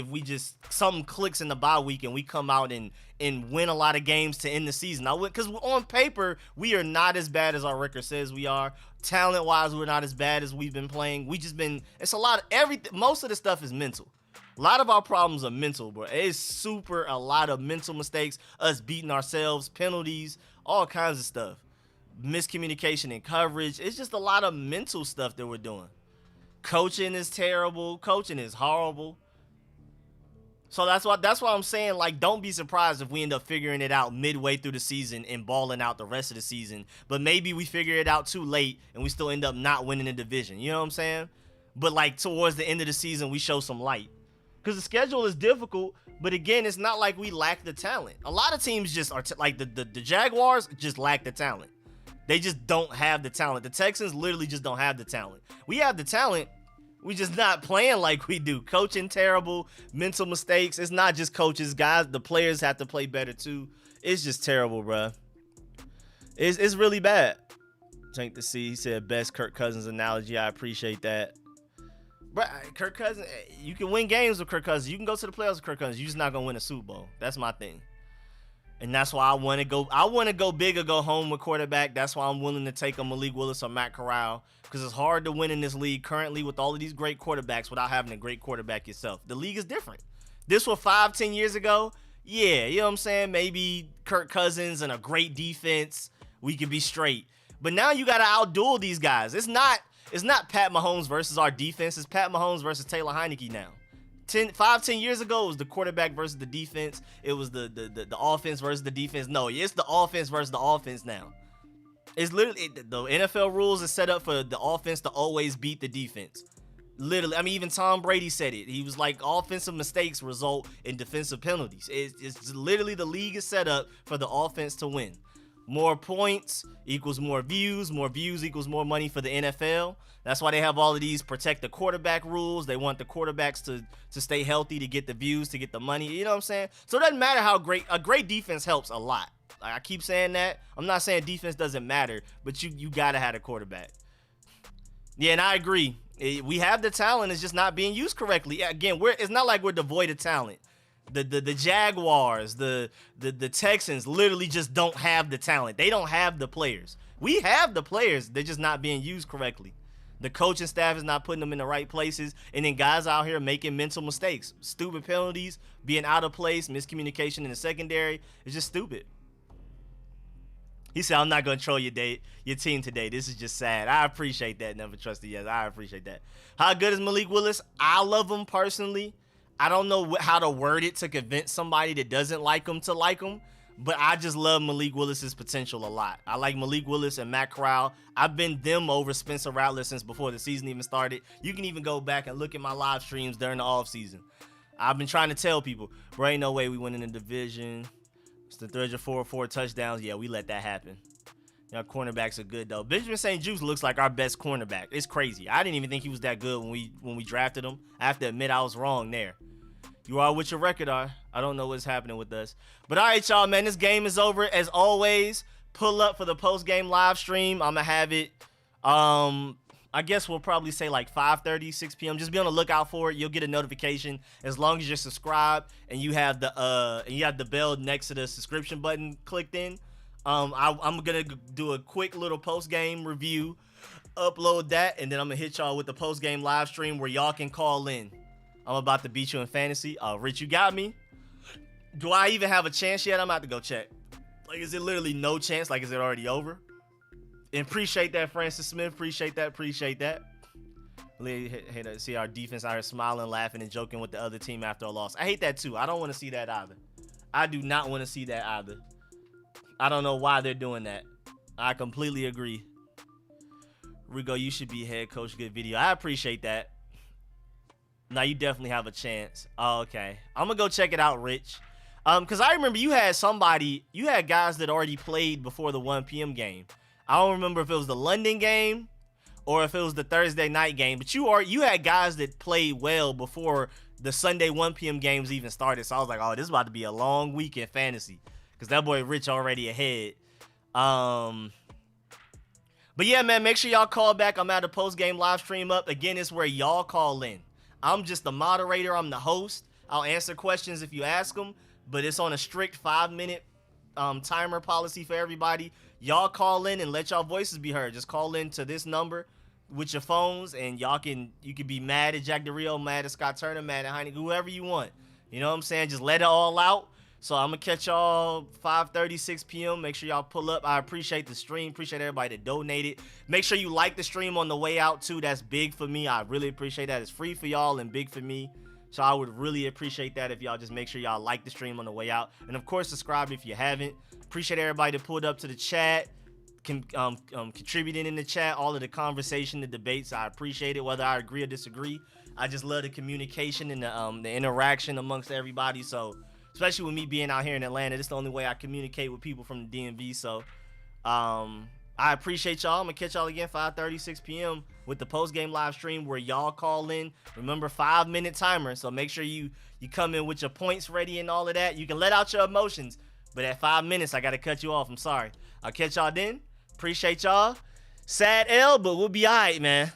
something clicks in the bye week and we come out and win a lot of games to end the season. Because on paper, we are not as bad as our record says we are. Talent-wise, we're not as bad as we've been playing. It's a lot of everything. Most of the stuff is mental. A lot of our problems are mental, bro. It's a lot of mental mistakes, us beating ourselves, penalties, all kinds of stuff. Miscommunication and coverage. It's just a lot of mental stuff that we're doing. Coaching is terrible. Coaching is horrible. So that's why I'm saying, like, don't be surprised if we end up figuring it out midway through the season and balling out the rest of the season. But maybe we figure it out too late and we still end up not winning the division. You know what I'm saying? But, like, towards the end of the season, we show some light. Because the schedule is difficult, but again, it's not like we lack the talent. A lot of teams just are, like the Jaguars just lack the talent. They just don't have the talent. The Texans literally just don't have the talent. We have the talent, we just not playing like we do. Coaching terrible, mental mistakes. It's not just coaches, guys. The players have to play better too. It's just terrible, bro. It's really bad. Tank to see, he said best Kirk Cousins analogy. I appreciate that. But Kirk Cousins, you can win games with Kirk Cousins. You can go to the playoffs with Kirk Cousins. You're just not gonna win a Super Bowl. That's my thing, and that's why I want to go. I want to go big or go home with quarterback. That's why I'm willing to take a Malik Willis or Matt Corral, because it's hard to win in this league currently with all of these great quarterbacks without having a great quarterback yourself. The league is different. This was 5-10 years ago. Yeah, you know what I'm saying. Maybe Kirk Cousins and a great defense, we could be straight. But now you got to outduel these guys. It's not Pat Mahomes versus our defense. It's Pat Mahomes versus Taylor Heineke now. 10 years ago, it was the quarterback versus the defense. It was the offense versus the defense. No, it's the offense versus the offense now. It's literally, the NFL rules is set up for the offense to always beat the defense. Literally, I mean, even Tom Brady said it. He was like, offensive mistakes result in defensive penalties. It's literally, the league is set up for the offense to win. More points equals more views equals more money for the NFL. That's why they have all of these protect the quarterback rules. They want the quarterbacks to stay healthy, to get the views, to get the money. You know what I'm saying? So it doesn't matter how great, a great defense helps a lot. I keep saying that. I'm not saying defense doesn't matter, but you gotta have a quarterback. Yeah, and I agree. We have the talent, it's just not being used correctly. Again, it's not like we're devoid of talent. The Jaguars, the Texans literally just don't have the talent. They don't have the players. We have the players. They're just not being used correctly. The coaching staff is not putting them in the right places. And then guys out here making mental mistakes. Stupid penalties, being out of place, miscommunication in the secondary. It's just stupid. He said, I'm not going to troll your team today. This is just sad. I appreciate that, Never Trusted. Yes, I appreciate that. How good is Malik Willis? I love him personally. I don't know how to word it to convince somebody that doesn't like him to like him, but I just love Malik Willis's potential a lot. I like Malik Willis and Matt Corral. I've been them over Spencer Rattler since before the season even started. You can even go back and look at my live streams during the offseason. I've been trying to tell people, bro, ain't no way we win in the division. It's the third or four touchdowns. Yeah, we let that happen. Our cornerbacks are good, though. Benjamin St. Juste looks like our best cornerback. It's crazy. I didn't even think he was that good when we drafted him. I have to admit I was wrong there. You are what your record are. I don't know what's happening with us. But all right, y'all, man, this game is over. As always, pull up for the post-game live stream. I'm going to have it, I guess we'll probably say like 5:30, 6 p.m. Just be on the lookout for it. You'll get a notification as long as you're subscribed and you have the bell next to the subscription button clicked in. I'm gonna do a quick little post-game review, upload that, and then I'm gonna hit y'all with the post-game live stream where y'all can call in. I'm about to beat you in fantasy. Rich, you got me. Do I even have a chance yet? I'm about to go check. Like, is it literally no chance? Like, is it already over? And appreciate that, Francis Smith. Appreciate that. Hate to see our defense out here smiling, laughing, and joking with the other team after a loss. I hate that too. I don't want to see that either. I do not want to see that either. I don't know why they're doing that. I completely agree. Rico, you should be head coach. Good video. I appreciate that. Now you definitely have a chance. Oh, okay. I'm going to go check it out, Rich. Because I remember you had guys that already played before the 1 p.m. game. I don't remember if it was the London game or if it was the Thursday night game. But you had guys that played well before the Sunday 1 p.m. games even started. So I was like, oh, this is about to be a long week in fantasy. Because that boy Rich already ahead. But yeah, man, make sure y'all call back. I'm at a post-game live stream up. Again, it's where y'all call in. I'm just the moderator. I'm the host. I'll answer questions if you ask them. But it's on a strict 5-minute timer policy for everybody. Y'all call in and let y'all voices be heard. Just call in to this number with your phones, and you can be mad at Jack DeRio, mad at Scott Turner, mad at Heineken, whoever you want. You know what I'm saying? Just let it all out. So I'm going to catch y'all 5:30, 6 p.m. Make sure y'all pull up. I appreciate the stream. Appreciate everybody that donated. Make sure you like the stream on the way out, too. That's big for me. I really appreciate that. It's free for y'all and big for me. So I would really appreciate that if y'all just make sure y'all like the stream on the way out. And, of course, subscribe if you haven't. Appreciate everybody that pulled up to the chat, contributing in the chat, all of the conversation, the debates. I appreciate it, whether I agree or disagree. I just love the communication and the interaction amongst everybody. So, especially with me being out here in Atlanta, this is the only way I communicate with people from the DMV. So, I appreciate y'all. I'm going to catch y'all again 5:30, 6 p.m. with the post-game live stream where y'all call in. Remember, 5-minute timer. So make sure you come in with your points ready and all of that. You can let out your emotions. But at 5 minutes, I got to cut you off. I'm sorry. I'll catch y'all then. Appreciate y'all. Sad L, but we'll be all right, man.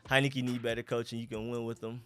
Heineke need better coaching. You can win with them.